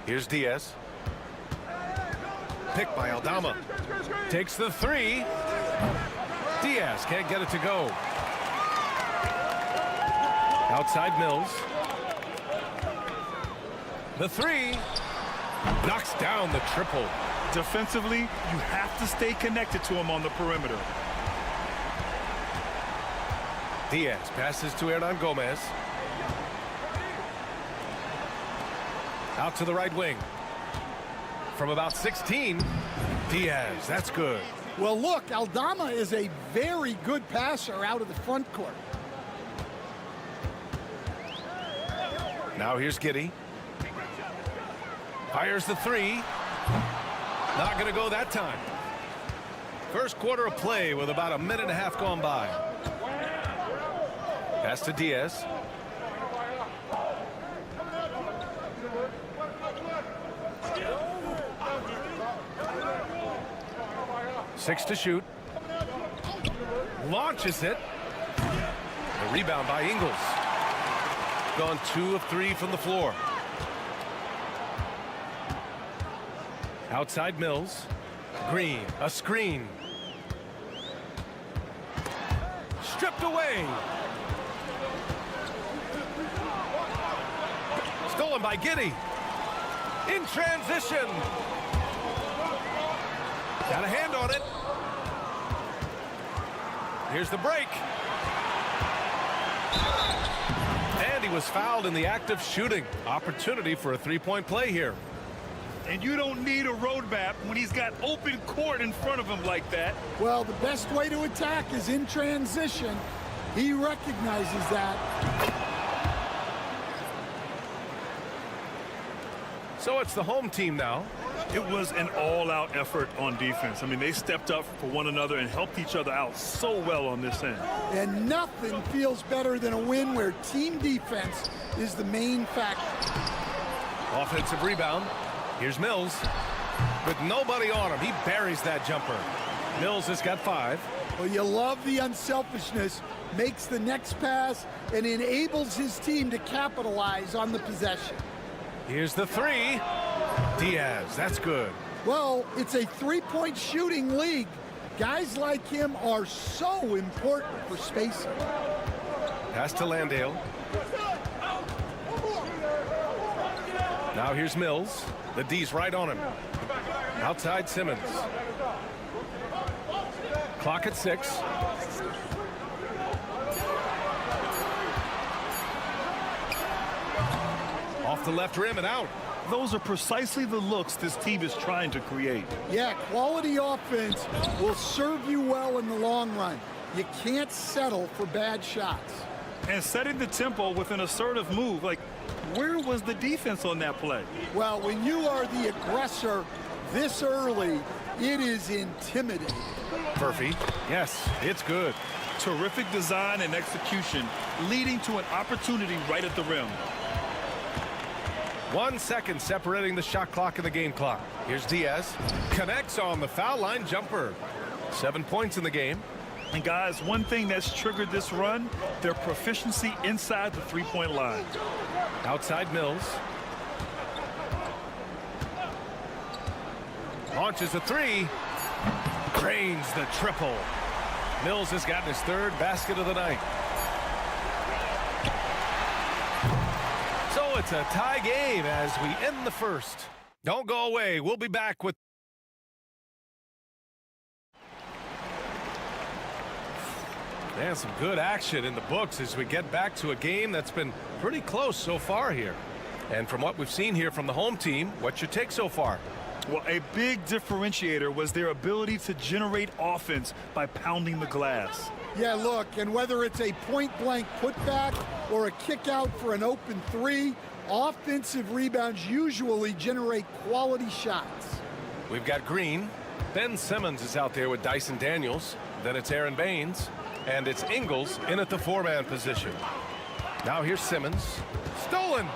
Here's Diaz. Picked by Aldama. Takes the three. Diaz can't get it to go. Outside Mills. The three. Knocks down the triple. Defensively, you have to stay connected to him on the perimeter. Diaz passes to Hernan Gomez. Out to the right wing. From about 16, Diaz, that's good. Well, look, Aldama is a very good passer out of the front court. Now here's Giddey. Fires the three. Not going to go that time. First quarter of play with about a minute and a half gone by. Pass to Diaz. Six to shoot. Launches it. A rebound by Ingles. Gone 2 of 3 from the floor. Outside Mills. Green, a screen. Stripped away. Stolen by Giddey. In transition. Got a hand on it. Here's the break. And he was fouled in the act of shooting. Opportunity for a three-point play here. And you don't need a roadmap when he's got open court in front of him like that. Well, the best way to attack is in transition. He recognizes that. So it's the home team now. It was an all-out effort on defense. I mean, they stepped up for one another and helped each other out so well on this end. And nothing feels better than a win where team defense is the main factor. Offensive rebound. Here's Mills. With nobody on him, he buries that jumper. Mills has got 5. Well, you love the unselfishness, makes the next pass, and enables his team to capitalize on the possession. Here's the 3. Diaz, that's good. Well, it's a three-point shooting league. Guys like him are so important for spacing. Pass to Landale. Now here's Mills. The D's right on him. Outside Simmons. Clock at 6. Off the left rim and out. Those are precisely the looks this team is trying to create. Yeah, quality offense will serve you well in the long run. You can't settle for bad shots. And setting the tempo with an assertive move, like, where was the defense on that play? Well, when you are the aggressor this early, it is intimidating. Murphy, yes, it's good. Terrific design and execution, leading to an opportunity right at the rim. 1 second separating the shot clock and the game clock. Here's Diaz. Connects on the foul line jumper. 7 points in the game. And guys, one thing that's triggered this run, their proficiency inside the three-point line. Outside Mills. Launches a 3. Drains the triple. Mills has gotten his 3rd basket of the night. So it's a tie game as we end the first. Don't go away. We'll be back with and some good action in the books as we get back to a game that's been pretty close so far here. And from what we've seen here from the home team, what's your take so far? Well, a big differentiator was their ability to generate offense by pounding the glass. Yeah, look, and whether it's a point-blank putback or a kick out for an open 3, offensive rebounds usually generate quality shots. We've got Green. Ben Simmons is out there with Dyson Daniels. Then it's Aaron Baines. And it's Ingles in at the 4-man position. Now here's Simmons. Stolen.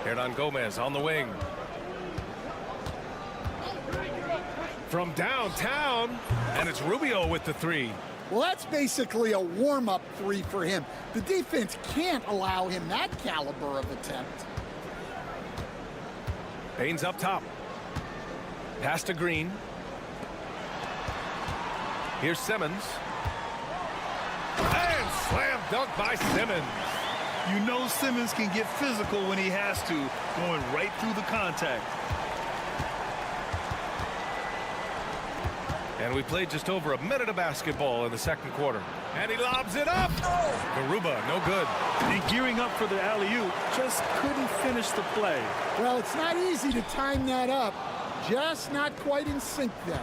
Hernan Gomez on the wing. From downtown, and it's Rubio with the 3. Well, that's basically a warm-up 3 for him. The defense can't allow him that caliber of attempt. Baines up top. Pass to Green. Here's Simmons. And slam dunk by Simmons. You know Simmons can get physical when he has to, going right through the contact. And we played just over a minute of basketball in the second quarter. And he lobs it up. Garuba, no good. And gearing up for the alley-oop, just couldn't finish the play. Well, it's not easy to time that up. Just not quite in sync there.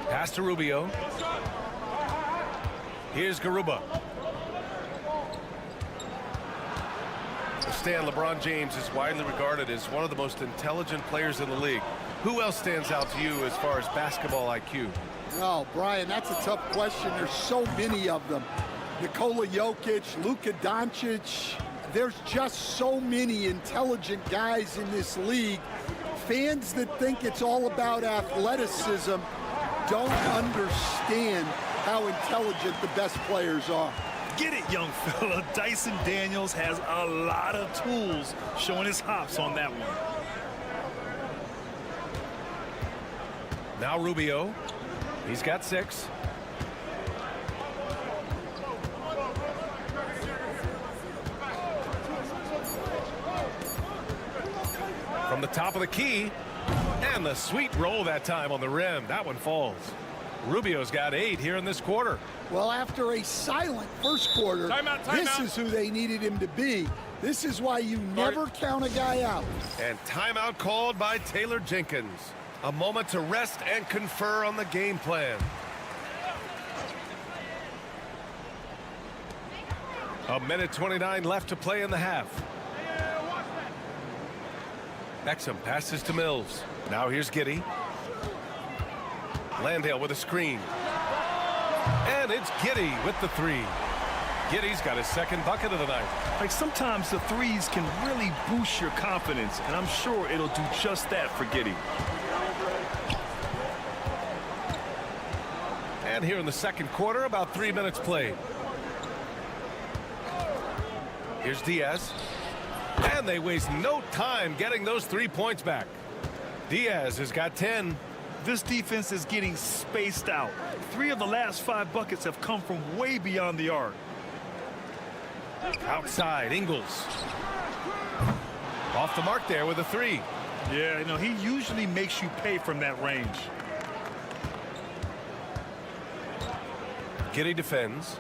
Pass to Rubio. Here's Garuba. Stan, LeBron James is widely regarded as one of the most intelligent players in the league. Who else stands out to you as far as basketball IQ? Oh, Brian, that's a tough question. There's so many of them. Nikola Jokic, Luka Doncic. There's just so many intelligent guys in this league. Fans that think it's all about athleticism don't understand how intelligent the best players are. Get it, young fella. Dyson Daniels has a lot of tools, showing his hops on that one. Now Rubio. He's got 6. From the top of the key. And the sweet roll that time on the rim. That one falls. Rubio's got 8 here in this quarter. Well, after a silent first quarter, this is who they needed him to be. This is why you never count a guy out. And timeout called by Taylor Jenkins. A moment to rest and confer on the game plan. A minute 29 left to play in the half. Exum passes to Mills. Now here's Giddey. Landale with a screen. And it's Giddey with the 3. Giddey's got his second bucket of the night. Like, sometimes the threes can really boost your confidence, and I'm sure it'll do just that for Giddey. And here in the second quarter, about 3 minutes played. Here's Diaz. And they waste no time getting those 3 points back. Diaz has got 10. This defense is getting spaced out. 3 of the last 5 buckets have come from way beyond the arc. Outside, Ingles. Off the mark there with a 3. Yeah, you know, he usually makes you pay from that range. Giddey defends.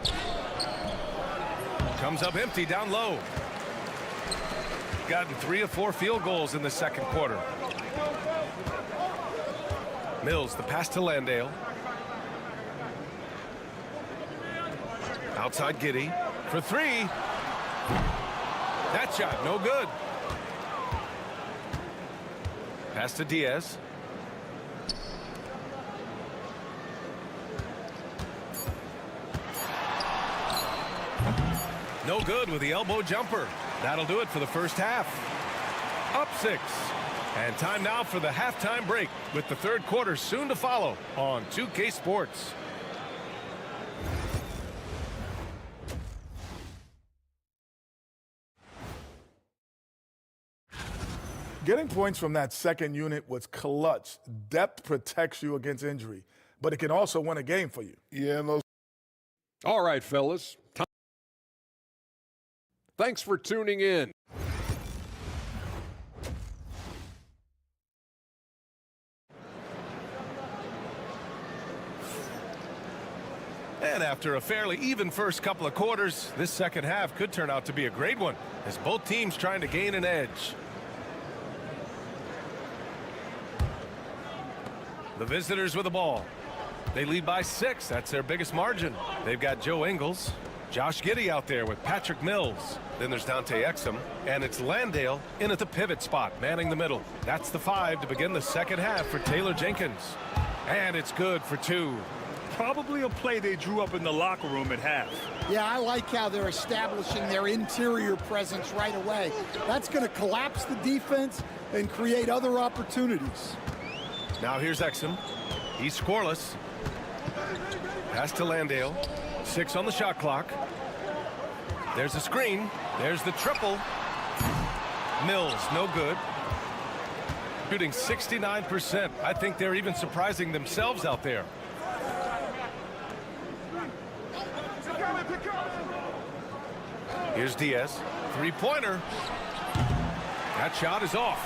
Comes up empty down low. Gotten 3 of 4 field goals in the second quarter. Mills, the pass to Landale. Outside Giddey for 3. That shot, no good. Pass to Diaz. No good with the elbow jumper. That'll do it for the first half. Up 6. And time now for the halftime break, with the third quarter soon to follow on 2K Sports. Getting points from that second unit was clutch. Depth protects you against injury, but it can also win a game for you. Yeah, all right, fellas. Thanks for tuning in. And after a fairly even first couple of quarters, this second half could turn out to be a great one, as both teams trying to gain an edge. The visitors with the ball. They lead by 6. That's their biggest margin. They've got Joe Ingles, Josh Giddey out there with Patrick Mills. Then there's Dante Exum, and it's Landale in at the pivot spot, manning the middle. That's the 5 to begin the second half for Taylor Jenkins. And it's good for 2. Probably a play they drew up in the locker room at half. Yeah, I like how they're establishing their interior presence right away. That's going to collapse the defense and create other opportunities. Now here's Exum. He's scoreless. Pass to Landale. 6 on the shot clock. There's a screen. There's the triple. Mills, no good. Shooting 69%. I think they're even surprising themselves out there. Here's Diaz. 3-pointer. That shot is off.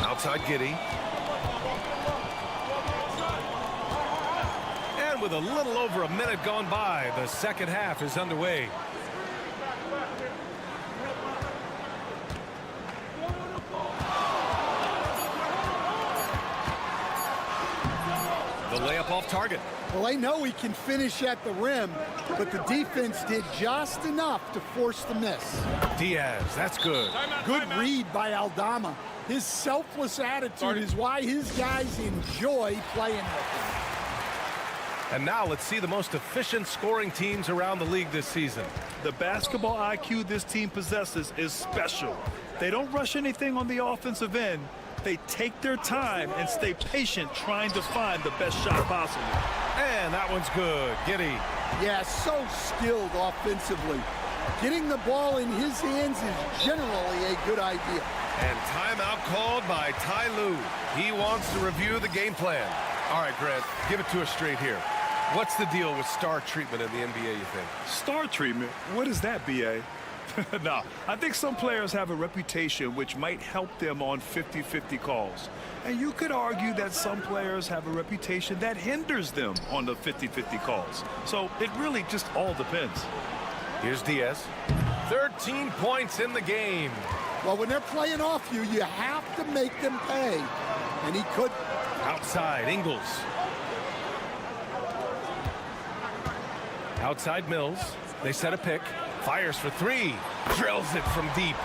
Outside Giddey. And with a little over a minute gone by, the second half is underway. The layup off target. Well, they know he can finish at the rim, but the defense did just enough to force the miss. Diaz, that's good. Good read by Aldama. His selfless attitude is why his guys enjoy playing with him. And now let's see the most efficient scoring teams around the league this season. The basketball IQ this team possesses is special. They don't rush anything on the offensive end. They take their time and stay patient trying to find the best shot possible. And that one's good. Giddey. Yeah, so skilled offensively. Getting the ball in his hands is generally a good idea. And timeout called by Ty Lue. He wants to review the game plan. All right, Grant, give it to us straight here. What's the deal with star treatment in the NBA, you think? Star treatment? What is that, B.A.? No, I think some players have a reputation which might help them on 50-50 calls. And you could argue that some players have a reputation that hinders them on the 50-50 calls. So it really just all depends. Here's Diaz. 13 points in the game. Well, when they're playing off you, you have to make them pay. And he could. Outside, Ingles. Outside Mills. They set a pick. Fires for three. Drills it from deep.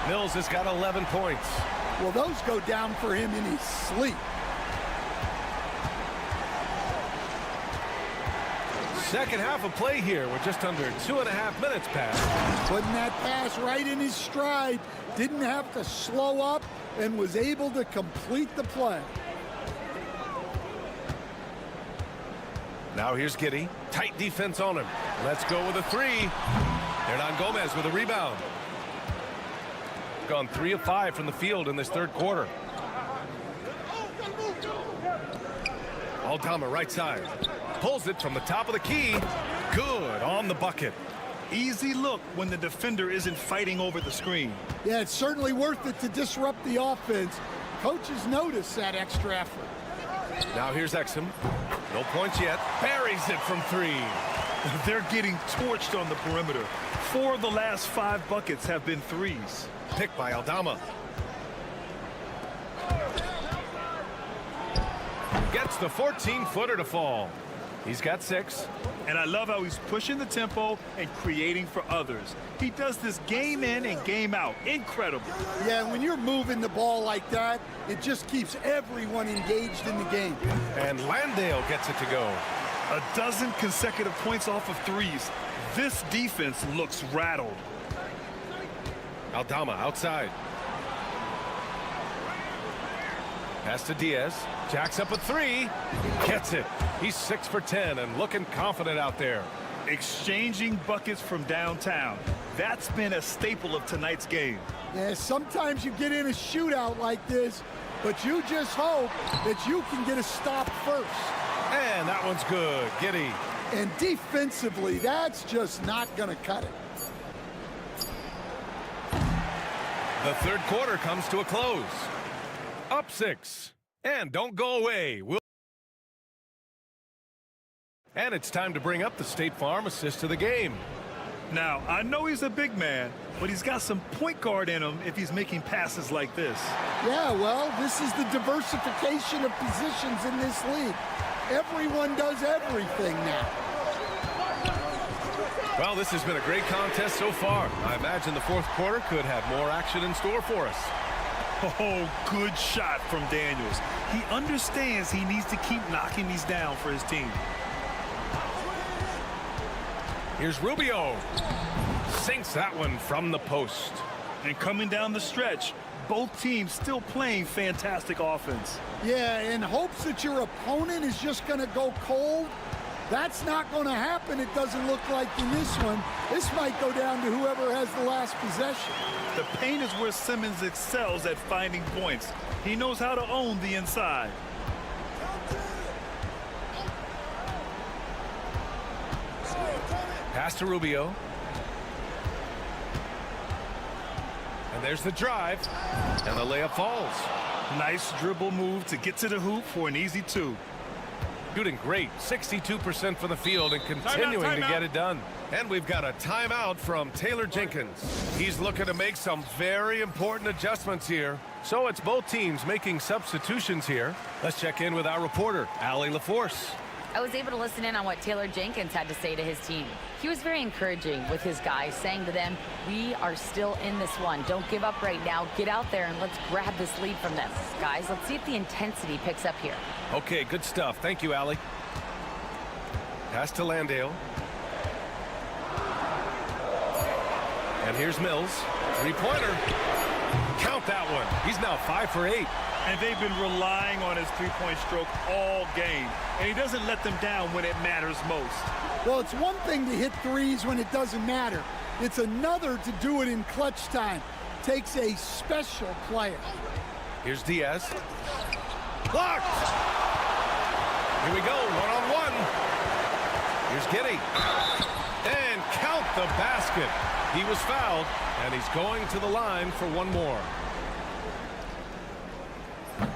Mills has got 11 points. Well, those go down for him in his sleep. Second half of play here with just under 2.5 minutes passed. Putting that pass right in his stride. Didn't have to slow up and was able to complete the play. Now here's Giddey. Tight defense on him. Let's go with a three. Hernan Gomez with a rebound. Gone 3 of 5 from the field in this third quarter. Aldama right side. Pulls it from the top of the key. Good on the bucket. Easy look when the defender isn't fighting over the screen. Yeah, it's certainly worth it to disrupt the offense. Coaches notice that extra effort. Now here's Exum. No points yet. Buries it from three. They're getting torched on the perimeter. 4 of the last 5 buckets have been threes. Picked by Aldama. Gets the 14-footer to fall. He's got 6. And I love how he's pushing the tempo and creating for others. He does this game in and game out. Incredible. Yeah, when you're moving the ball like that, it just keeps everyone engaged in the game. And Landale gets it to go. 12 consecutive points off of threes. This defense looks rattled. Aldama outside. Pass to Diaz. Jacks up a 3. Gets it. He's 6 for 10 and looking confident out there. Exchanging buckets from downtown. That's been a staple of tonight's game. Yeah, sometimes you get in a shootout like this, but you just hope that you can get a stop first. And that one's good. Giddey. And defensively, that's just not going to cut it. The third quarter comes to a close. Up 6. And don't go away. And it's time to bring up the State Farm assist of the game. Now, I know he's a big man, but he's got some point guard in him if he's making passes like this. Yeah, well, this is the diversification of positions in this league. Everyone does everything now. Well, this has been a great contest so far. I imagine the fourth quarter could have more action in store for us. Oh, good shot from Daniels. He understands he needs to keep knocking these down for his team. Here's Rubio. Sinks that one from the post. And coming down the stretch, both teams still playing fantastic offense. Yeah, in hopes that your opponent is just going to go cold. That's not going to happen, it doesn't look like in this one. This might go down to whoever has the last possession. The paint is where Simmons excels at finding points. He knows how to own the inside. Pass to Rubio. And there's the drive. And the layup falls. Nice dribble move to get to the hoop for an easy 2. Shooting great. 62% from the field and continuing to get it done. And we've got a timeout from Taylor Jenkins. He's looking to make some very important adjustments here. So it's both teams making substitutions here. Let's check in with our reporter, Allie LaForce. I was able to listen in on what Taylor Jenkins had to say to his team. He was very encouraging with his guys, saying to them, we are still in this one. Don't give up right now. Get out there and let's grab this lead from them. Guys, let's see if the intensity picks up here. Okay, good stuff. Thank you, Allie. Pass to Landale. And here's Mills. Three-pointer. Count that one. He's now 5 for 8. And they've been relying on his three-point stroke all game. And he doesn't let them down when it matters most. Well, it's one thing to hit threes when it doesn't matter. It's another to do it in clutch time. Takes a special player. Here's Diaz. Blocked! Here we go, one-on-one. Here's Giddey. And count the basket. He was fouled, and he's going to the line for one more.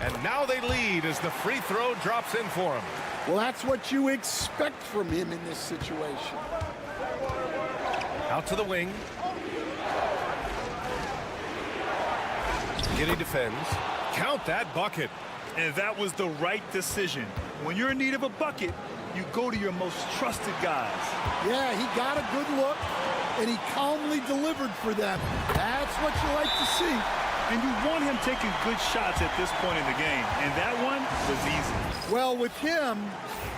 And now they lead as the free throw drops in for him. Well, that's what you expect from him in this situation. Out to the wing. Giddey defends. Count that bucket. And that was the right decision. When you're in need of a bucket, you go to your most trusted guys. Yeah, he got a good look, and he calmly delivered for them. That's what you like to see. And you want him taking good shots at this point in the game. And that one was easy. Well, with him,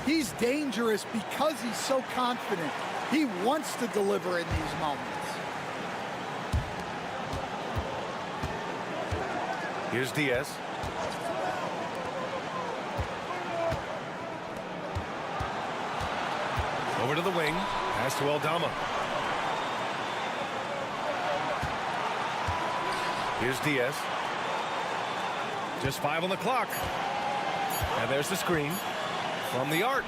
he's dangerous because he's so confident. He wants to deliver in these moments. Here's Diaz. Over to the wing. Pass to Aldama. Here's Diaz. Just 5 on the clock. And there's the screen from the arc.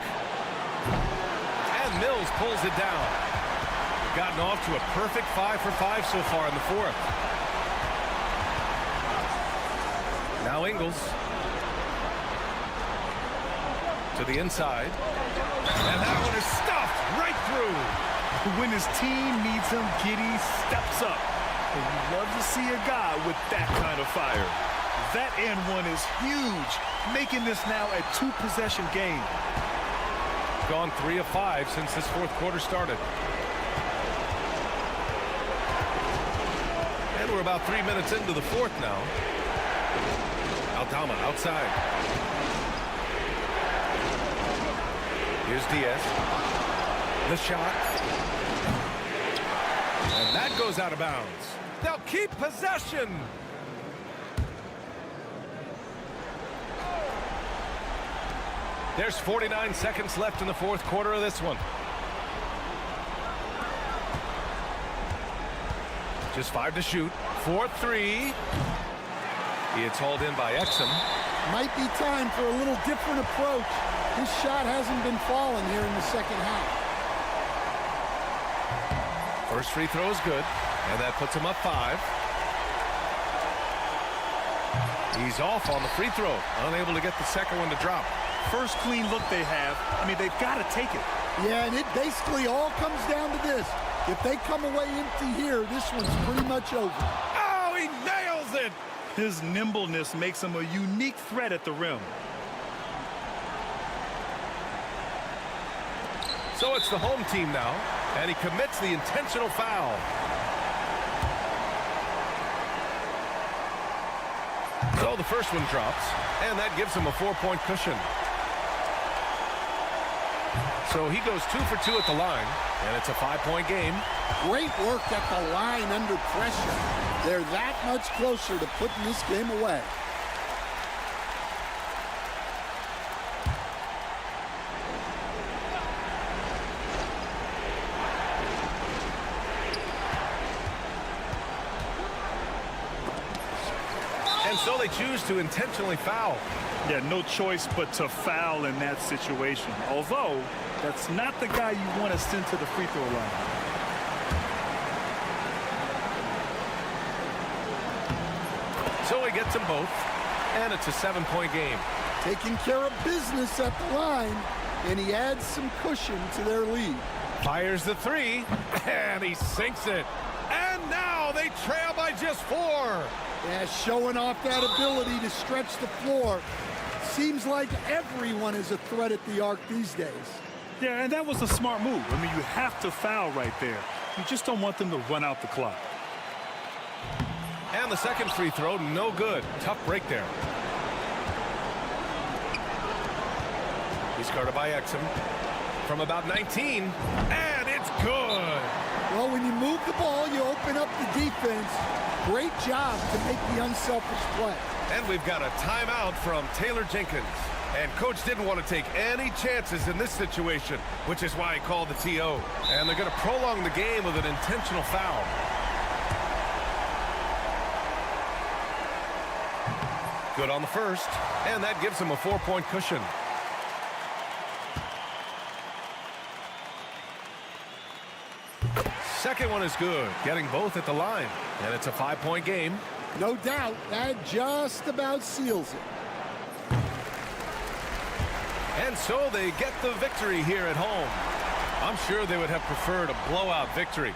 And Mills pulls it down. We've gotten off to a perfect 5 for 5 so far in the fourth. Now Ingles. To the inside. And that one is stuffed right through. When his team needs him, Giddey steps up. And you love to see a guy with that kind of fire. That and one is huge, making this now a 2-possession game. Gone 3 of 5 since this fourth quarter started. And we're about 3 minutes into the fourth now. Aldama outside. Here's Diaz. The shot. And that goes out of bounds. They'll keep possession. There's 49 seconds left in the fourth quarter of this one. Just 5 to shoot. 4-3. It's hauled in by Exum. Might be time for a little different approach. His shot hasn't been falling here in the second half. First free throw is good, and that puts him up 5. He's off on the free throw, unable to get the second one to drop. First clean look they have. I mean, they've got to take it. Yeah, and it basically all comes down to this. If they come away empty here, this one's pretty much over. Oh, he nails it! His nimbleness makes him a unique threat at the rim. So it's the home team now, and he commits the intentional foul. So the first one drops, and that gives him a 4-point cushion. So he goes 2 for 2 at the line, and it's a 5-point game. Great work at the line under pressure. They're that much closer to putting this game away. And so they choose to intentionally foul. Yeah, no choice but to foul in that situation. Although, that's not the guy you want to send to the free throw line. So he gets them both, and it's a 7-point game. Taking care of business at the line, and he adds some cushion to their lead. Fires the 3, and he sinks it. And now they trail by just 4. Yeah, showing off that ability to stretch the floor. Seems like everyone is a threat at the arc these days. Yeah, and that was a smart move. I mean, you have to foul right there. You just don't want them to run out the clock. And the second free throw, no good. Tough break there. He's guarded by Exum from about 19, and it's good. Well, when you move the ball, you open up the defense. Great job to make the unselfish play. And we've got a timeout from Taylor Jenkins. And coach didn't want to take any chances in this situation, which is why he called the TO. And they're going to prolong the game with an intentional foul. Good on the first, and that gives him a 4-point cushion. second one is good, getting both at the line. And it's a 5-point game. No doubt, that just about seals it. And so they get the victory here at home. I'm sure they would have preferred a blowout victory.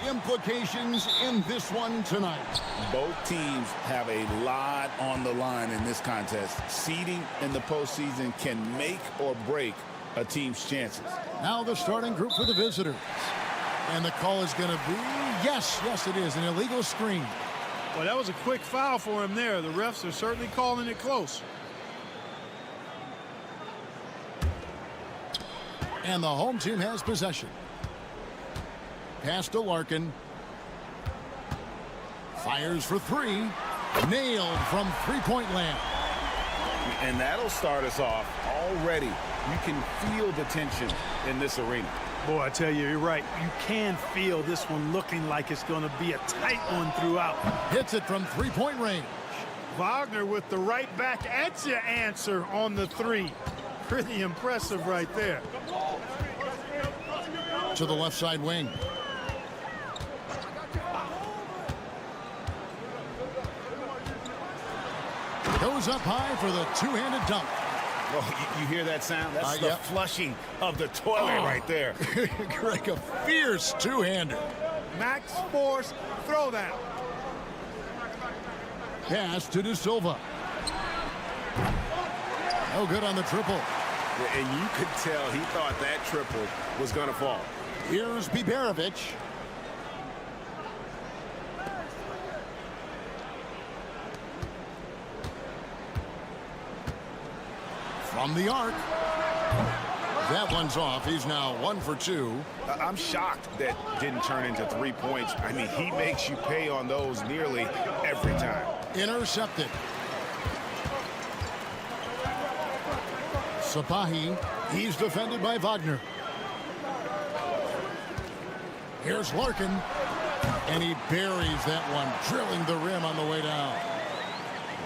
Implications in this one tonight. Both teams have a lot on the line in this contest. Seeding in the postseason can make or break a team's chances. Now the starting group for the visitors. And the call is going to be, yes, it is, an illegal screen. Well, that was a quick foul for him there. The refs are certainly calling it close. And the home team has possession. Pass to Larkin. Fires for three. Nailed from three-point land. And that'll start us off already. You can feel the tension in this arena. Boy, I tell you, you're right. You can feel this one looking like it's going to be a tight one throughout. Hits it from three-point range. Wagner with the right back at you answer on the three. Pretty impressive right there. To the left side wing. Goes up high for the two-handed dunk. Oh, you hear that sound? That's the flushing of the toilet right there. Greg, a fierce two-hander. Max Force throwdown. Pass to De Silva. No good on the triple. And you could tell he thought that triple was going to fall. Here's Biberovic. From the arc. That one's off. He's now 1 for 2. I'm shocked that didn't turn into 3 points. I mean, he makes you pay on those nearly every time. Intercepted. Sapahi. He's defended by Wagner. Here's Larkin. And he buries that one, drilling the rim on the way down.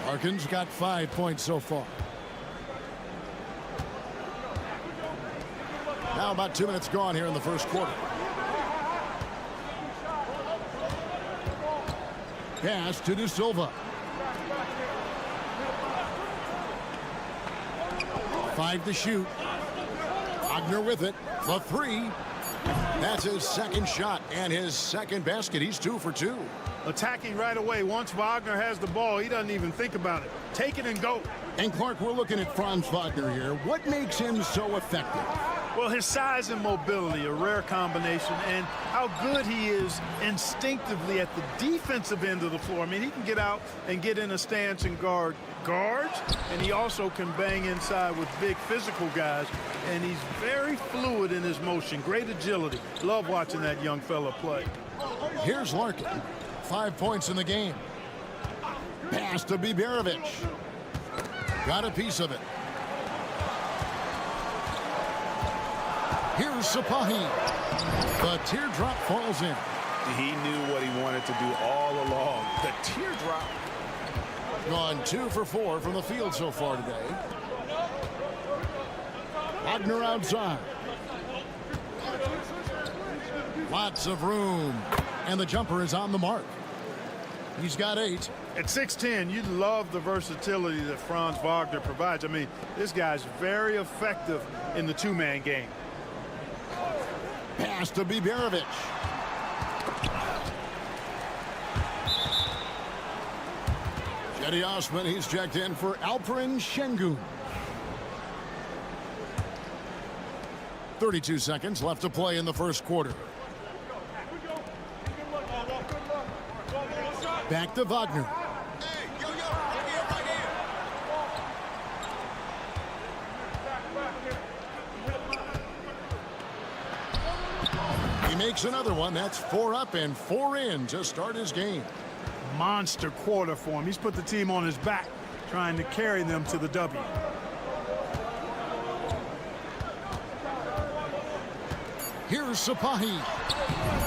Larkin's got 5 points so far. Now about 2 minutes gone here in the first quarter. Pass to De Silva. 5 to shoot. Wagner with it. The three. That's his second shot and his second basket. He's 2 for 2. Attacking right away. Once Wagner has the ball, he doesn't even think about it. Take it and go. And Clark, we're looking at Franz Wagner here. What makes him so effective? Well, his size and mobility, a rare combination, and how good he is instinctively at the defensive end of the floor. I mean, he can get out and get in a stance and guard guards, and he also can bang inside with big physical guys, and he's very fluid in his motion. Great agility. Love watching that young fella play. Here's Larkin. 5 points in the game. Pass to Biberovic. Got a piece of it. Here's Sapahi. The teardrop falls in. He knew what he wanted to do all along. The teardrop. Gone 2 for 4 from the field so far today. Wagner outside. Lots of room. And the jumper is on the mark. He's got 8. At 6'10", you love the versatility that Franz Wagner provides. I mean, this guy's very effective in the two-man game. Pass to Biberovic. Jetty Osman, he's checked in for Alperen Şengün. 32 seconds left to play in the first quarter. Back to Wagner. He makes another one. That's 4 up and 4 in to start his game. Monster quarter for him. He's put the team on his back, trying to carry them to the W. Here's Sapahi.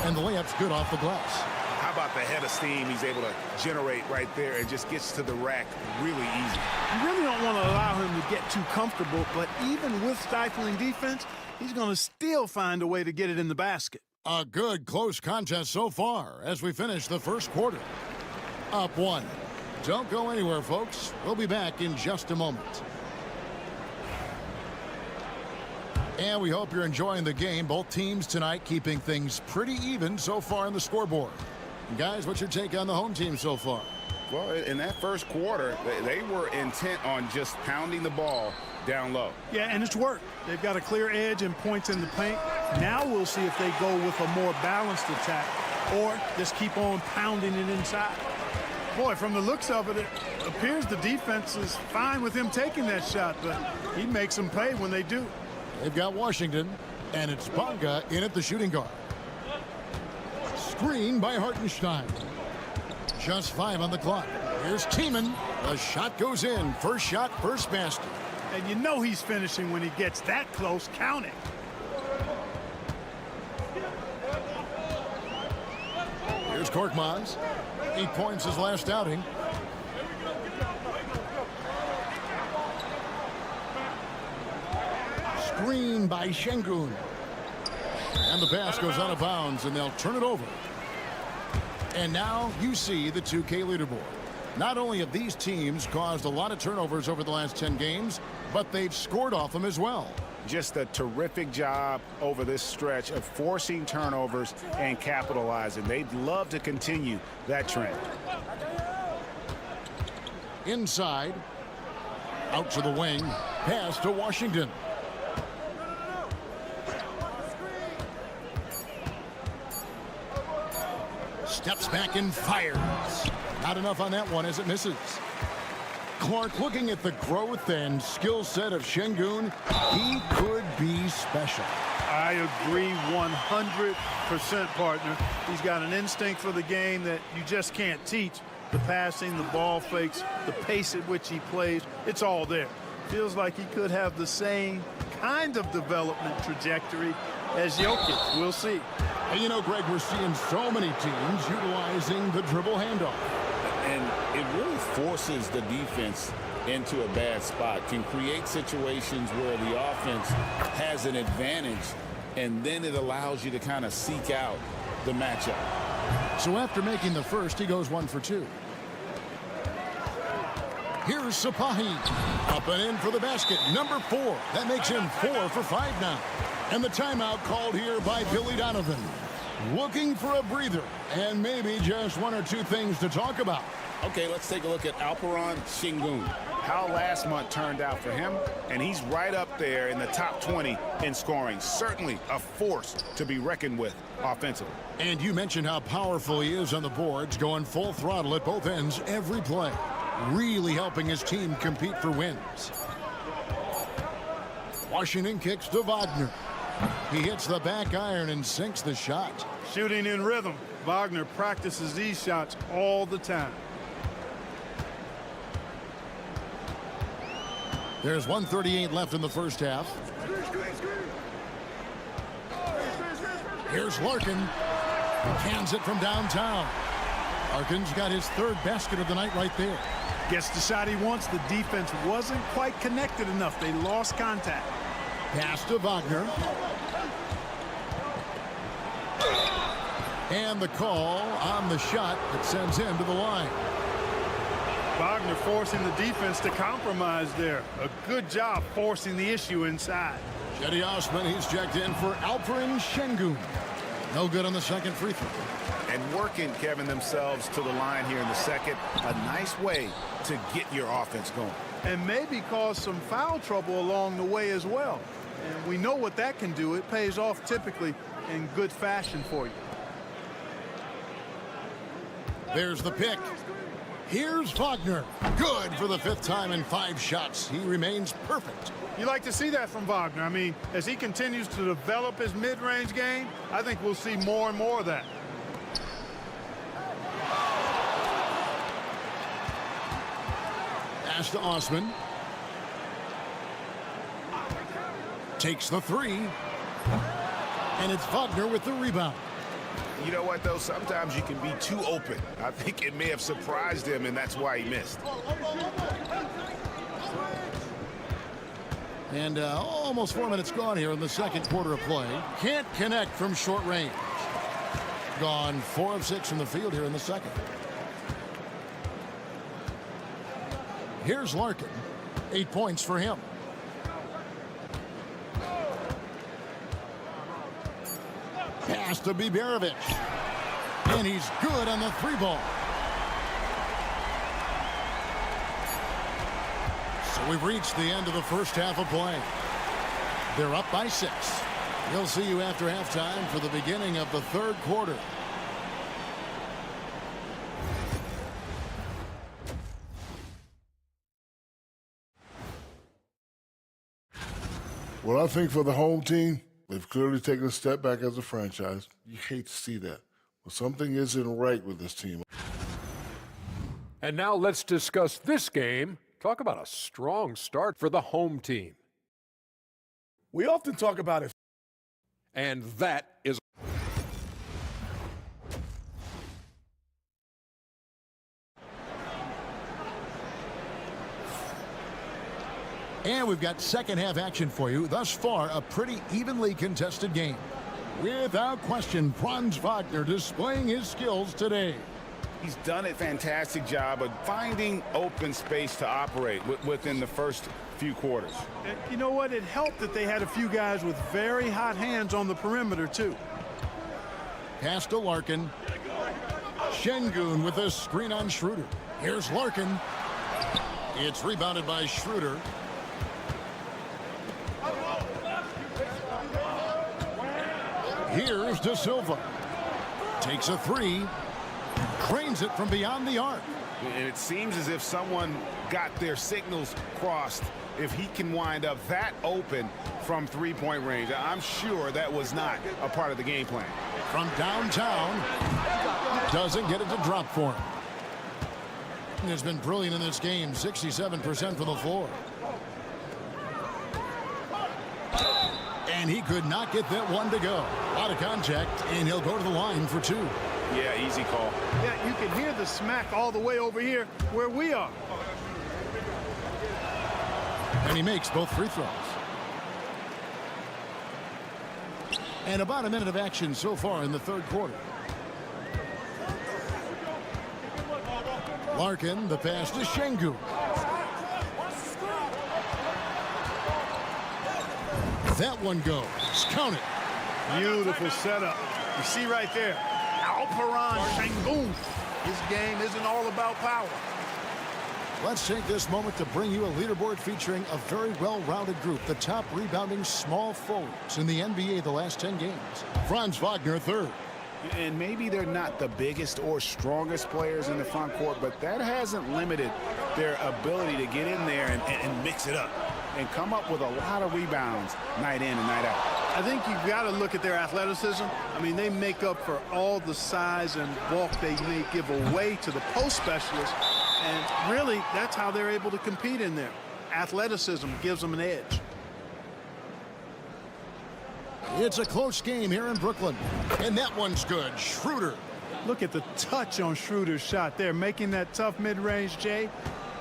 And the layup's good off the glass. How about the head of steam he's able to generate right there and just gets to the rack really easy. You really don't want to allow him to get too comfortable, but even with stifling defense, he's going to still find a way to get it in the basket. A good close contest so far as we finish the first quarter. Up one. Don't go anywhere, folks. We'll be back in just a moment. And we hope you're enjoying the game. Both teams tonight keeping things pretty even so far on the scoreboard. Guys, what's your take on the home team so far? Well, in that first quarter, they were intent on just pounding the ball down low. Yeah, and it's worked. They've got a clear edge and points in the paint. Now we'll see if they go with a more balanced attack or just keep on pounding it inside. Boy, from the looks of it, it appears the defense is fine with him taking that shot, but he makes them pay when they do. They've got Washington, and it's Bonga in at the shooting guard. Screen by Hartenstein. Just 5 on the clock. Here's Tiemann. The shot goes in. First shot, first basket. And you know he's finishing when he gets that close. Count it. Here's Korkmaz. 8 points his last outing. Screen by Şengün. And the pass goes out of bounds, and they'll turn it over. And now you see the 2K leaderboard. Not only have these teams caused a lot of turnovers over the last 10 games, but they've scored off them as well. Just a terrific job over this stretch of forcing turnovers and capitalizing. They'd love to continue that trend. Inside. Out to the wing. Pass to Washington. Steps back and fires. Not enough on that one as it misses. Clark looking at the growth and skill set of Şengün. He could be special. I agree 100%, partner. He's got an instinct for the game that you just can't teach. The passing, the ball fakes, the pace at which he plays, it's all there. Feels like he could have the same kind of development trajectory as Jokic. We'll see. And you know, Greg, we're seeing so many teams utilizing the dribble handoff. And it really forces the defense into a bad spot, can create situations where the offense has an advantage, and then it allows you to kind of seek out the matchup. So after making the first, he goes 1 for 2. Here's Sapahi. Up and in for the basket. Number 4. That makes him 4 for 5 now. And the timeout called here by Billy Donovan. Looking for a breather and maybe just 1 or 2 things to talk about. Okay, let's take a look at Alperen Şengün. How last month turned out for him, and he's right up there in the top 20 in scoring. Certainly a force to be reckoned with offensively. And you mentioned how powerful he is on the boards, going full throttle at both ends every play. Really helping his team compete for wins. Washington kicks to Wagner. He hits the back iron and sinks the shot. Shooting in rhythm. Wagner practices these shots all the time. There's 1:38 left in the first half. Here's Larkin. Cans it from downtown. Larkin's got his 3rd basket of the night right there. Gets the shot he wants. The defense wasn't quite connected enough. They lost contact. Pass to Wagner. And the call on the shot that sends him to the line. Wagner forcing the defense to compromise there. A good job forcing the issue inside. Cedi Osman, he's checked in for Alperen Şengün. No good on the second free throw. And working, Kevin, themselves to the line here in the second. A nice way to get your offense going. And maybe cause some foul trouble along the way as well. And we know what that can do. It pays off typically in good fashion for you. There's the pick. Here's Wagner. Good for the 5th time in 5 shots. He remains perfect. You like to see that from Wagner. I mean, as he continues to develop his mid-range game, I think we'll see more and more of that. Pass to Osman. Takes the 3. And it's Wagner with the rebound. You know what, though? Sometimes you can be too open. I think it may have surprised him, and that's why he missed. And almost 4 minutes gone here in the second quarter of play. Can't connect from short range. Gone 4 of 6 from the field here in the second. Here's Larkin. 8 points for him. Pass to Biberovic. And he's good on the 3-ball. So we've reached the end of the first half of play. They're up by 6. We'll see you after halftime for the beginning of the third quarter. Well, I think for the home team, they've clearly taken a step back as a franchise. You hate to see that. But something isn't right with this team. And now let's discuss this game. Talk about a strong start for the home team. We often talk about it. And that is... And we've got second half action for you. Thus far, a pretty evenly contested game. Without question, Franz Wagner displaying his skills today. He's done a fantastic job of finding open space to operate within the first few quarters. You know what? It helped that they had a few guys with very hot hands on the perimeter, too. Pass to Larkin. Şengün with a screen on Schroeder. Here's Larkin. It's rebounded by Schroeder. Here's De Silva. Takes a 3. Cranes it from beyond the arc. And it seems as if someone got their signals crossed. If he can wind up that open from three-point range, I'm sure that was not a part of the game plan. From downtown, doesn't get it to drop for him. He has been brilliant in this game, 67% from the floor. And he could not get that one to go. Out of contact, and he'll go to the line for 2. Yeah, easy call. Yeah, you can hear the smack all the way over here where we are. And he makes both free throws. And about a minute of action so far in the third quarter. Larkin, the pass to Şengün. That one goes. Count it. Beautiful setup. You see right there. Alperen Şengün. His game isn't all about power. Let's take this moment to bring you a leaderboard featuring a very well-rounded group, the top rebounding small forwards in the NBA the last 10 games. Franz Wagner, third. And maybe they're not the biggest or strongest players in the front court, but that hasn't limited their ability to get in there and mix it up and come up with a lot of rebounds night in and night out. I think you've got to look at their athleticism. I mean, they make up for all the size and bulk they may give away to the post specialists. And really, that's how they're able to compete in there. Athleticism gives them an edge. It's a close game here in Brooklyn. And that one's good. Schroeder. Look at the touch on Schroeder's shot there, making that tough mid-range, Jay.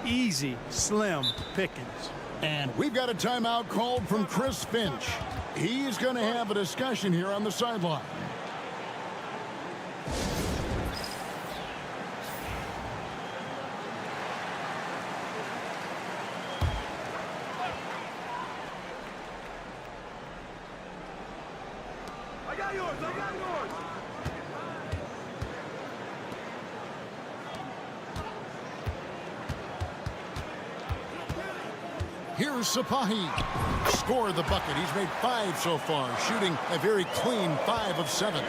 Easy, slim pickings. And we've got a timeout called from Chris Finch. He's going to have a discussion here on the sideline. I got yours. Here's Sapahi. Scored the bucket. He's made 5 so far, shooting a very clean 5 of 7.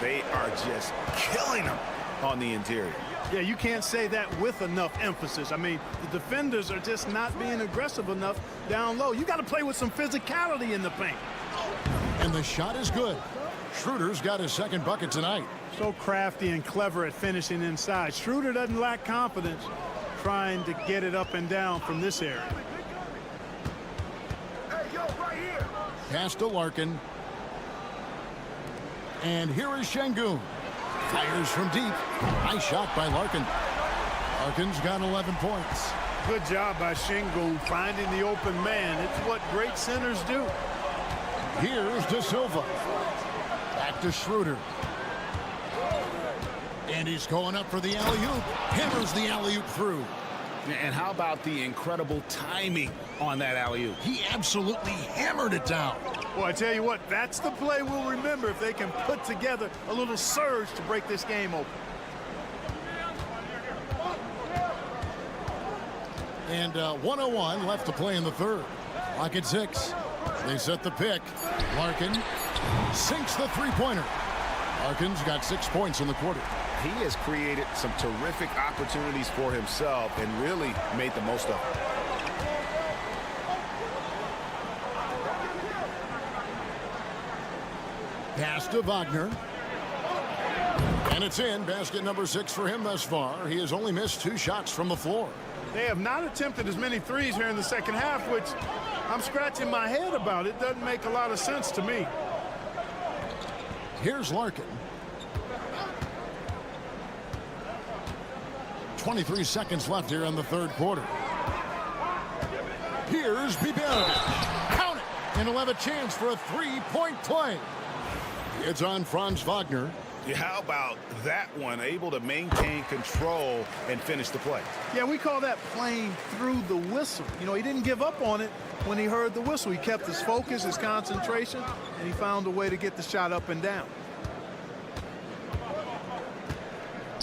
They are just killing them on the interior. Yeah, you can't say that with enough emphasis. I mean, the defenders are just not being aggressive enough down low. You got to play with some physicality in the paint. And the shot is good. Schroeder's got his second bucket tonight. So crafty and clever at finishing inside. Schroeder doesn't lack confidence trying to get it up and down from this area. Pass to Larkin. And here is Şengün. Fires from deep. Nice shot by Larkin. Larkin's got 11 points. Good job by Şengün finding the open man. It's what great centers do. Here's De Silva. Back to Schroeder. And he's going up for the alley-oop. Hammers the alley-oop through. And how about the incredible timing on that alley-oop? He absolutely hammered it down. Well, I tell you what, that's the play we'll remember if they can put together a little surge to break this game open. And 1:01 left to play in the third. Clock at 6. They set the pick. Larkin sinks the three-pointer. Larkin's got 6 points in the quarter. He has created some terrific opportunities for himself and really made the most of it. Pass to Wagner. And it's in. Basket number 6 for him thus far. He has only missed 2 shots from the floor. They have not attempted as many threes here in the second half, which I'm scratching my head about. It doesn't make a lot of sense to me. Here's Larkin. 23 seconds left here in the third quarter. Here's Biberovic. Count it! And he'll have a chance for a three-point play. It's on Franz Wagner. Yeah, how about that one? Able to maintain control and finish the play. Yeah, we call that playing through the whistle. You know, he didn't give up on it when he heard the whistle. He kept his focus, his concentration, and he found a way to get the shot up and down.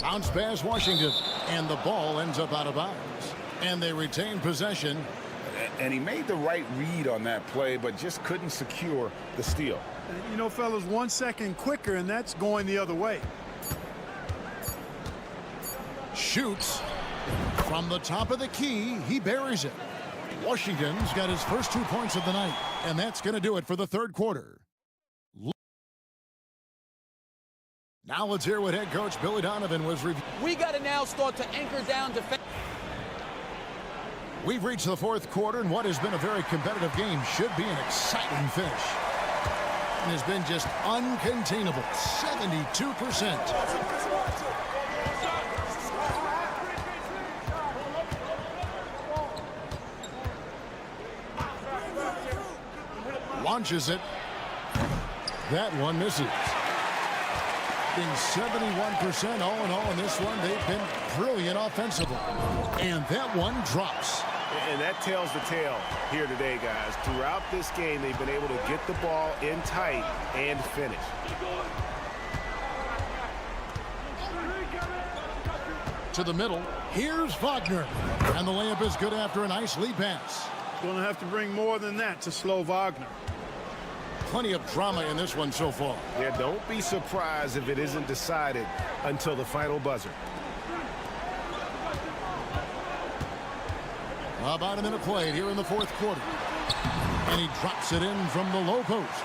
Bounce pass Washington, and the ball ends up out of bounds. And they retain possession. And he made the right read on that play, but just couldn't secure the steal. You know, fellas, 1 second quicker, and that's going the other way. Shoots. From the top of the key, he buries it. Washington's got his first 2 points of the night, and that's going to do it for the third quarter. Now let's hear what head coach Billy Donovan was reviewing. We got to now start to anchor down defense. We've reached the fourth quarter, and what has been a very competitive game should be an exciting finish. And has been just uncontainable, 72%. Launches it. That one misses. Being 71% all in all in this one. They've been brilliant offensively. And that one drops. And that tells the tale here today, guys. Throughout this game, they've been able to get the ball in tight and finish. To the middle. Here's Wagner. And the layup is good after a nice lead pass. Going to have to bring more than that to slow Wagner. Plenty of drama in this one so far. Yeah, don't be surprised if it isn't decided until the final buzzer. About a minute played here in the fourth quarter. And he drops it in from the low post.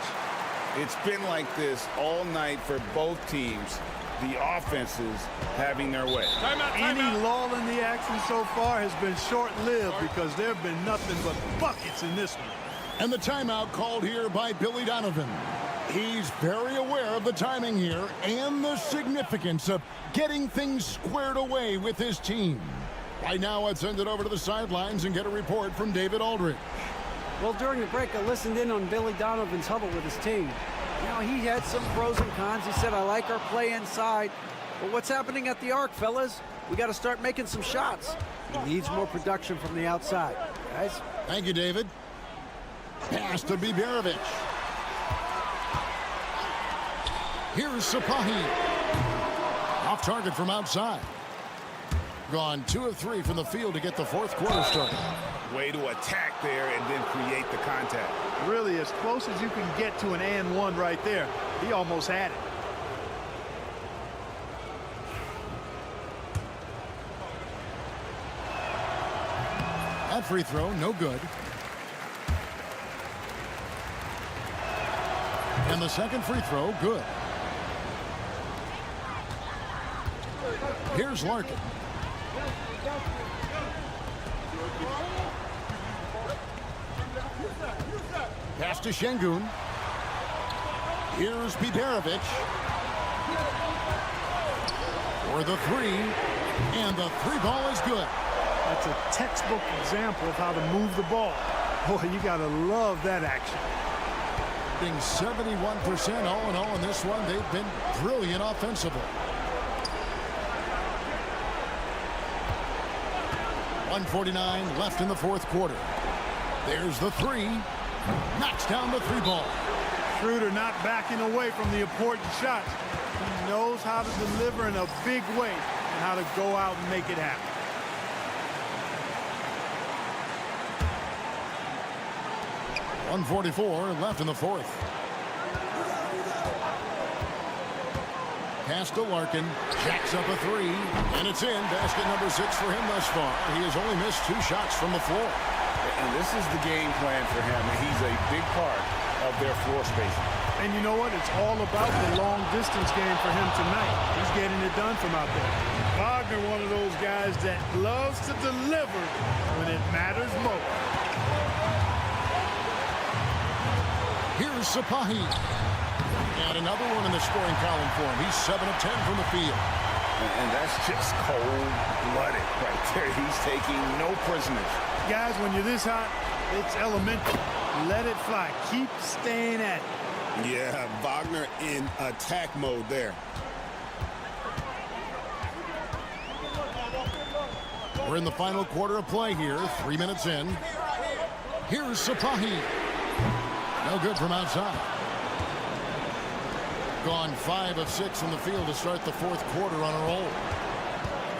It's been like this all night for both teams. The offenses having their way. Any lull in the action so far has been short-lived because there have been nothing but buckets in this one. And the timeout called here by Billy Donovan. He's very aware of the timing here and the significance of getting things squared away with his team. Right now, let's send it over to the sidelines and get a report from David Aldridge. Well, during the break, I listened in on Billy Donovan's huddle with his team. You know, he had some pros and cons. He said, I like our play inside. But what's happening at the arc, fellas? We got to start making some shots. He needs more production from the outside. Guys? Thank you, David. Pass to Biberovic. Here's Sapahi. Off target from outside. Gone 2 of 3 from the field to get the fourth quarter started. Way to attack there and then create the contact. Really, as close as you can get to an and one right there. He almost had it. That free throw, no good. And the second free throw, good. Here's Larkin. Pass to Şengün. Here's Biberovic. For the three, and the three ball is good. That's a textbook example of how to move the ball. Boy, you got to love that action. Being 71% all in all in this one, they've been brilliant offensively. 1:49 left in the fourth quarter. There's the three. Knocks down the three ball. Schroeder not backing away from the important shots. He knows how to deliver in a big way and how to go out and make it happen. .144 left in the fourth. Pass to Larkin. Jacks up a three. And it's in. Basket number 6 for him thus far. He has only missed 2 shots from the floor. And this is the game plan for him. And he's a big part of their floor spacing. And you know what? It's all about the long-distance game for him tonight. He's getting it done from out there. Wagner, one of those guys that loves to deliver when it matters most. Here's Sapahi. And another one in the scoring column for him. He's 7 of 10 from the field. And that's just cold-blooded right there. He's taking no prisoners. Guys, when you're this hot, it's elemental. Let it fly. Keep staying at it. Yeah, Wagner in attack mode there. We're in the final quarter of play here. 3 minutes in. Here's Sapahi. No good from outside. Gone 5 of 6 from the field to start the fourth quarter on a roll.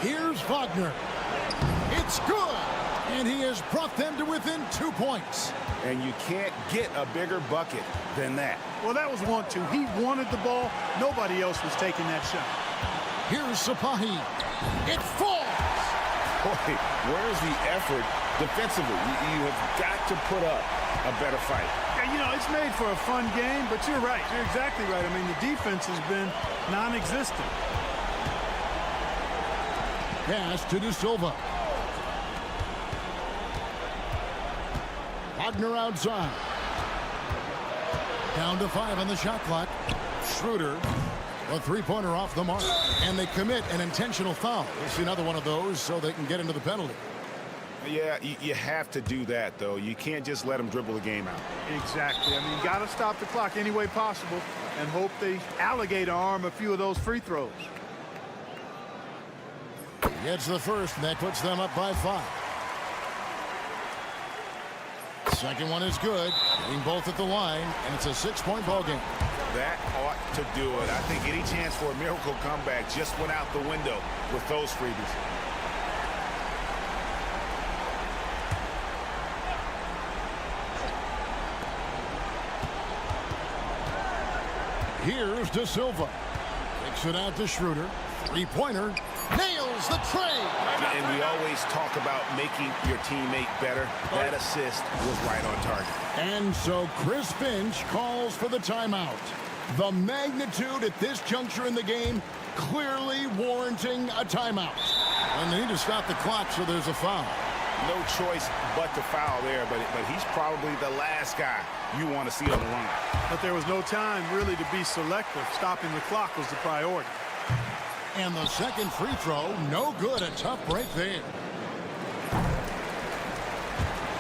Here's Wagner. It's good. And he has brought them to within 2 points. And you can't get a bigger bucket than that. Well, that was 1-2. He wanted the ball. Nobody else was taking that shot. Here's Sapahi. It falls. Boy, where's the effort defensively? You have got to put up a better fight. Yeah, you know, it's made for a fun game, but you're right. You're exactly right. I mean, the defense has been non-existent. Pass to De Silva. Wagner outside. Down to 5 on the shot clock. Schroeder, a three-pointer off the mark. And they commit an intentional foul. We'll see another one of those so they can get into the penalty. Yeah, you have to do that, though. You can't just let them dribble the game out. Exactly. I mean, you got to stop the clock any way possible and hope they alligator arm a few of those free throws. Gets the first, and that puts them up by 5. Second one is good. Getting both at the line, and it's a 6-point ball game. That ought to do it. I think any chance for a miracle comeback just went out the window with those freebies. Here's De Silva. Kicks it out to Schroeder. Three-pointer. Nails the tray. And we always talk about making your teammate better. That assist was right on target. And so Chris Finch calls for the timeout. The magnitude at this juncture in the game clearly warranting a timeout. And they need to stop the clock, so there's a foul. No choice but to foul there, but he's probably the last guy you want to see on the line. But there was no time really to be selective. Stopping the clock was the priority. And the second free throw, no good. A tough break there.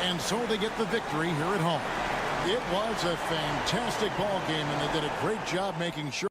And so they get the victory here at home. It was a fantastic ball game, and they did a great job making sure.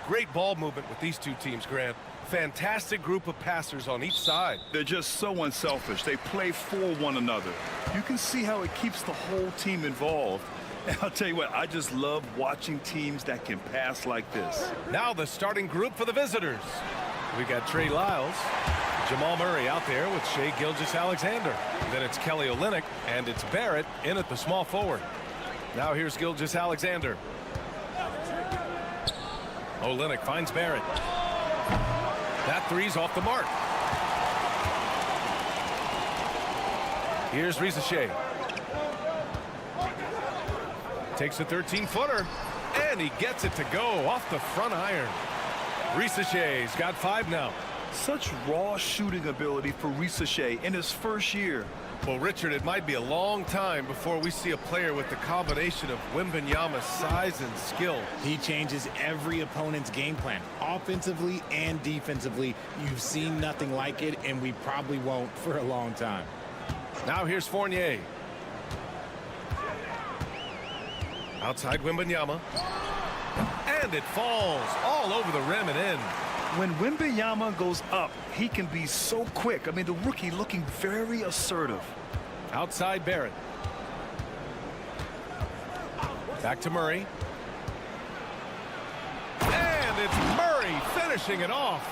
Great ball movement with these two teams, Grant. Fantastic group of passers on each side. They're just so unselfish. They play for one another. You can see how it keeps the whole team involved. And I'll tell you what, I just love watching teams that can pass like this. Now the starting group for the visitors. We got Trey Lyles, Jamal Murray out there with Shai Gilgeous-Alexander. Then it's Kelly Olynyk, and it's Barrett in at the small forward. Now here's Gilgeous-Alexander. Olynyk finds Barrett. That three's off the mark. Here's Shai. Takes a 13-footer, and he gets it to go off the front iron. Shai's got 5 now. Such raw shooting ability for Shai in his first year. Well, Richard, it might be a long time before we see a player with the combination of Wembanyama's size and skill. He changes every opponent's game plan, offensively and defensively. You've seen nothing like it, and we probably won't for a long time. Now here's Fournier. Outside Wembanyama. And it falls all over the rim and in. When Wembanyama goes up, he can be so quick. I mean, the rookie looking very assertive. Outside Barrett. Back to Murray. And it's Murray finishing it off.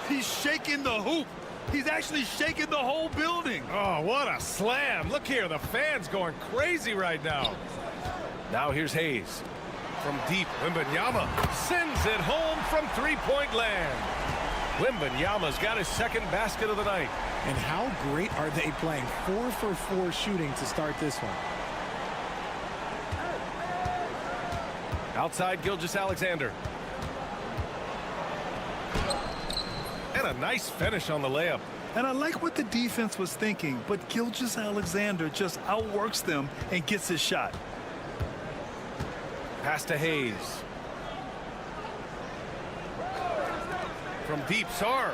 He's shaking the hoop. He's actually shaking the whole building. Oh, what a slam. Look here, the fans going crazy right now. Now here's Hayes. From deep, Wembanyama sends it home from three-point land. Wembanyama's got his second basket of the night. And how great are they playing? 4 for 4 shooting to start this one. Outside Gilgeous-Alexander. And a nice finish on the layup. And I like what the defense was thinking, but Gilgeous-Alexander just outworks them and gets his shot. Pass to Hayes. From deep, Sarr.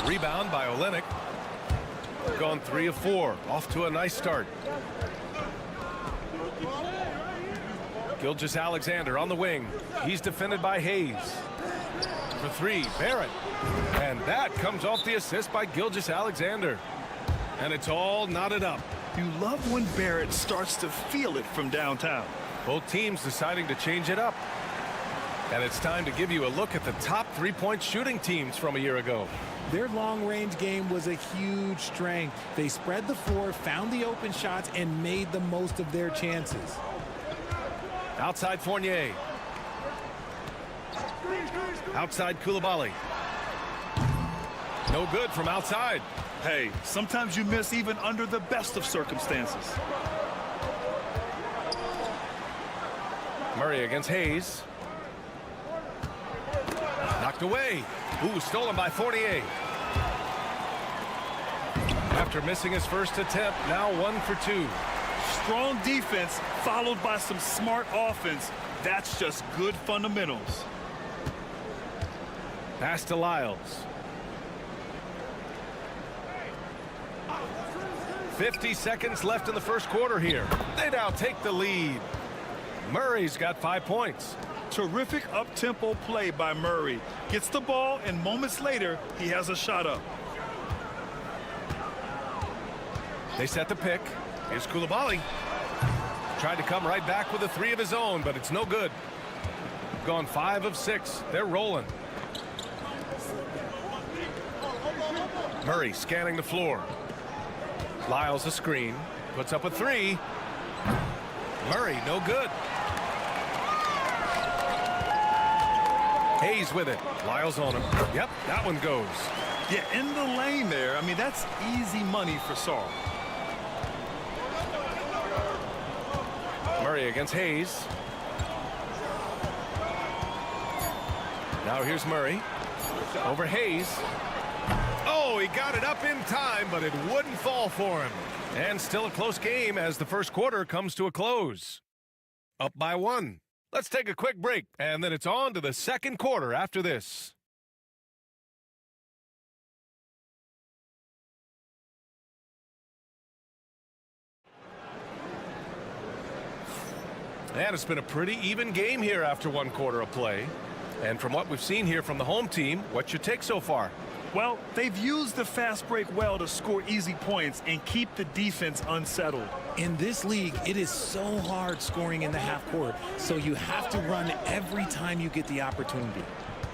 Rebound by Olynyk. Gone 3 of 4. Off to a nice start. Gilgeous-Alexander on the wing. He's defended by Hayes. For 3, Barrett. And that comes off the assist by Gilgeous-Alexander. And it's all knotted up. You love when Barrett starts to feel it from downtown. Both teams deciding to change it up. And it's time to give you a look at the top three-point shooting teams from a year ago. Their long-range game was a huge strength. They spread the floor, found the open shots, and made the most of their chances. Outside Fournier. Outside Koulibaly. No good from outside. Hey, sometimes you miss even under the best of circumstances. Murray against Hayes. Knocked away. Ooh, stolen by Fournier. After missing his first attempt, now 1 for 2. Strong defense followed by some smart offense. That's just good fundamentals. Pass to Lyles. 50 seconds left in the first quarter here. They now take the lead. Murray's got 5 points. Terrific up-tempo play by Murray. Gets the ball, and moments later, he has a shot up. They set the pick. Here's Koulibaly. Tried to come right back with a 3 of his own, but it's no good. Gone 5 of 6. They're rolling. Murray scanning the floor. Lyles a screen. Puts up a 3. Murray, no good. Hayes with it. Lyles on him. Yep, that one goes. Yeah, in the lane there. I mean, that's easy money for Sarr. Murray against Hayes. Now here's Murray. Over Hayes. Oh, he got it up in time, but it wouldn't fall for him. And still a close game as the first quarter comes to a close. Up by 1. Let's take a quick break, and then it's on to the second quarter after this. And it's been a pretty even game here after 1 quarter of play. And from what we've seen here from the home team, what's your take so far? Well, they've used the fast break well to score easy points and keep the defense unsettled. In this league, it is so hard scoring in the half court, so you have to run every time you get the opportunity.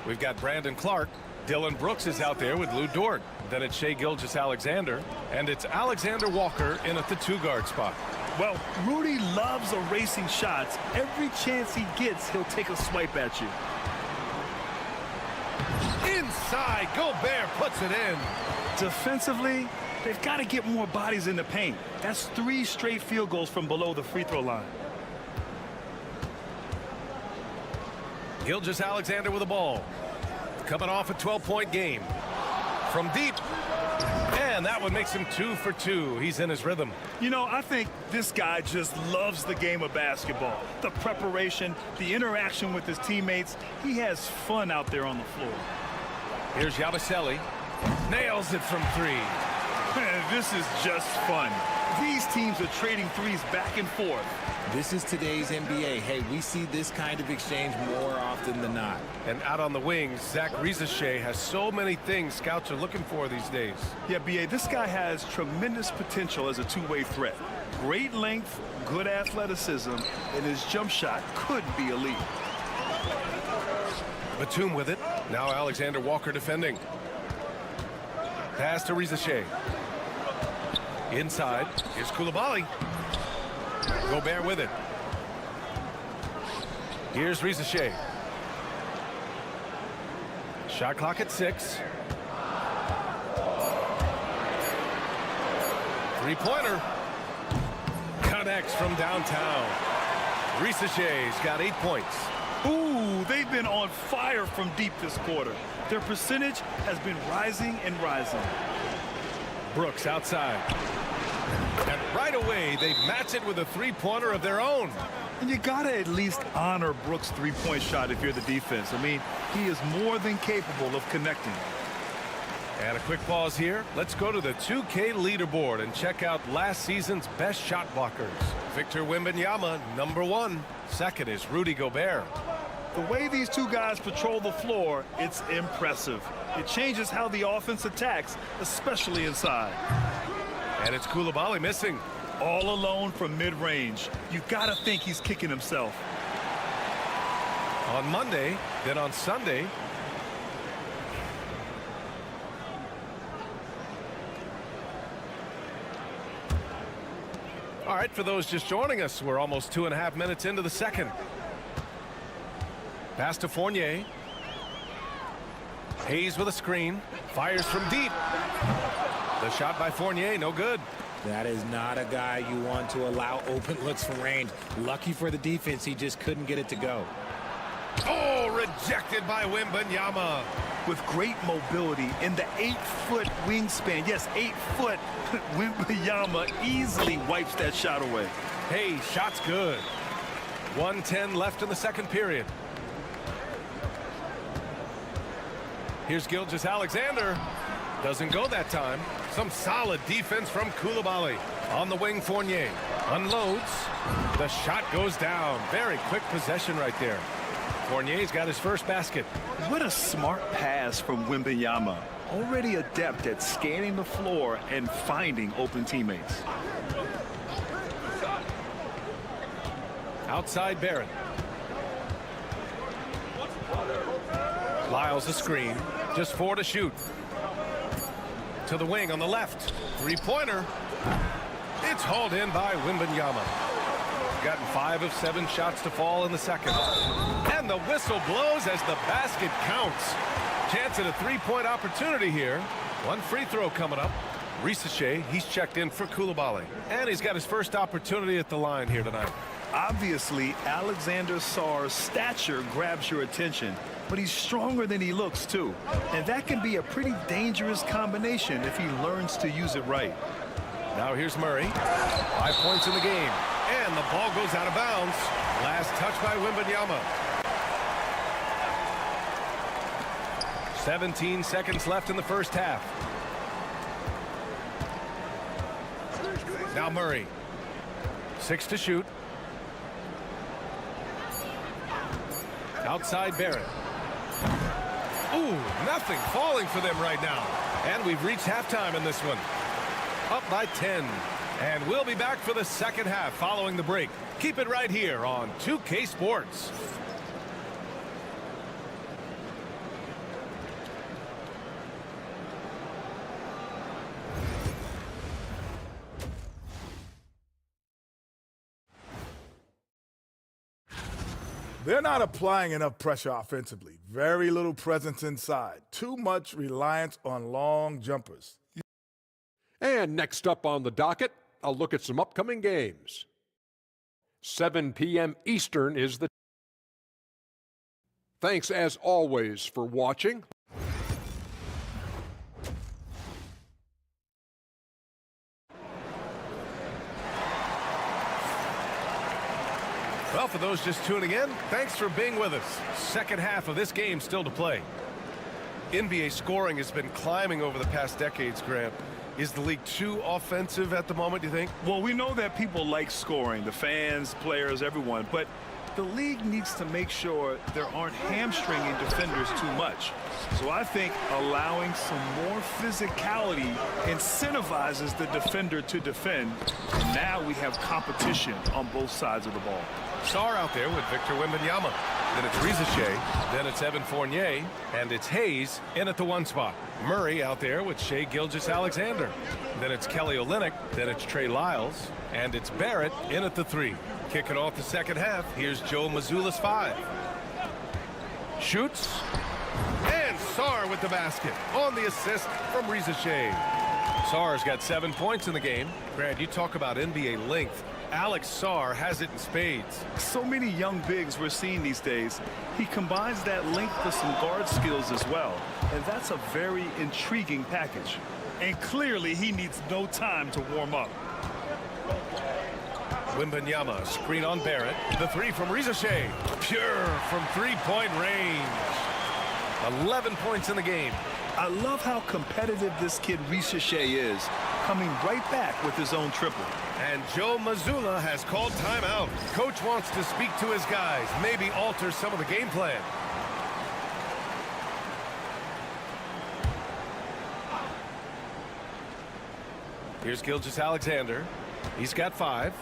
We've got Brandon Clark. Dylan Brooks is out there with Lou Dort. Then it's Shai Gilgeous-Alexander. And it's Alexander Walker in at the 2-guard spot. Well, Rudy loves erasing shots. Every chance he gets, he'll take a swipe at you. Inside, Gobert puts it in. Defensively, they've got to get more bodies in the paint. That's 3 straight field goals from below the free throw line. Gilgeous-Alexander with the ball. Coming off a 12-point game. From deep. And that one makes him 2 for 2. He's in his rhythm. You know, I think this guy just loves the game of basketball. The preparation, the interaction with his teammates. He has fun out there on the floor. Here's Yabusele. Nails it from 3. This is just fun. These teams are trading threes back and forth. This is today's NBA. Hey, we see this kind of exchange more often than not. And out on the wings, Zach Rizachet has so many things scouts are looking for these days. Yeah, B.A., this guy has tremendous potential as a two-way threat. Great length, good athleticism, and his jump shot could be elite. Batum with it. Now Alexander Walker defending. Pass to Rizachet. Inside. Here's Koulibaly. Gobert with it. Here's Rizachet. Shot clock at 6. Three-pointer. Connects from downtown. Rizachet's got 8 points. Ooh, they've been on fire from deep this quarter. Their percentage has been rising and rising. Brooks outside. And right away, they match it with a three-pointer of their own. And you got to at least honor Brooks' three-point shot if you're the defense. I mean, he is more than capable of connecting. And a quick pause here. Let's go to the 2K leaderboard and check out last season's best shot blockers. Victor Wembanyama, #1. Second is Rudy Gobert. The way these two guys patrol the floor, it's impressive. It changes how the offense attacks, especially inside. And it's Koulibaly missing. All alone from mid-range. You've got to think he's kicking himself. On Monday, then on Sunday. All right, for those just joining us, we're almost 2.5 minutes into the second. Pass to Fournier. Hayes with a screen. Fires from deep. The shot by Fournier, no good. That is not a guy you want to allow open looks from range. Lucky for the defense, he just couldn't get it to go. Oh, rejected by Wembanyama. With great mobility in the 8-foot wingspan. Yes, 8 foot. Wembanyama easily wipes that shot away. Hey, shot's good. 1:10 left in the second period. Here's Gilgeous-Alexander. Doesn't go that time. Some solid defense from Koulibaly. On the wing, Fournier unloads. The shot goes down. Very quick possession right there. Fournier's got his first basket. What a smart pass from Wembanyama. Already adept at scanning the floor and finding open teammates. Outside Barrett. Lyles a screen. Just 4 to shoot. To the wing on the left. Three-pointer. It's hauled in by Wembanyama. Gotten 5 of 7 shots to fall in the second. And the whistle blows as the basket counts. Chance at a three-point opportunity here. One free throw coming up. Rizachet, he's checked in for Koulibaly. And he's got his first opportunity at the line here tonight. Obviously, Alexander Sarr's stature grabs your attention, but he's stronger than he looks, too. And that can be a pretty dangerous combination if he learns to use it right. Now here's Murray. 5 points in the game. And the ball goes out of bounds. Last touch by Wembanyama. 17 seconds left in the first half. Now Murray. 6 to shoot. Outside Barrett. Ooh, nothing falling for them right now. And we've reached halftime in this one. Up by 10. And we'll be back for the second half following the break. Keep it right here on 2K Sports. They're not applying enough pressure offensively. Very little presence inside. Too much reliance on long jumpers. And next up on the docket, a look at some upcoming games. 7 p.m. Eastern is the... Thanks as always for watching. Well, for those just tuning in, thanks for being with us. Second half of this game still to play. NBA scoring has been climbing over the past decades, Grant. Is the league too offensive at the moment, do you think? Well, we know that people like scoring, the fans, players, everyone, but the league needs to make sure there aren't hamstringing defenders too much. So I think allowing some more physicality incentivizes the defender to defend. And now we have competition on both sides of the ball. Sarr out there with Victor Wembanyama. Then it's Riza-Shea. Then it's Evan Fournier. And it's Hayes in at the 1 spot. Murray out there with Shai Gilgeous-Alexander. Then it's Kelly Olynyk. Then it's Trey Lyles. And it's Barrett in at the 3. Kicking off the second half, here's Joe Mazzulla's 5. Shoots. And Sarr with the basket on the assist from Riza-Shea. Sarr's got 7 points in the game. Grant, you talk about NBA length. Alex Sarr has it in spades. So many young bigs we're seeing these days. He combines that length with some guard skills as well. And that's a very intriguing package. And clearly he needs no time to warm up. Wembanyama, screen on Barrett. The 3 from Riza-Shea. Pure from 3-point range. 11 points in the game. I love how competitive this kid Riza-Shea is, coming right back with his own triple. And Joe Mazzulla has called timeout. Coach wants to speak to his guys, maybe alter some of the game plan. Here's Gilgeous-Alexander. He's got 5.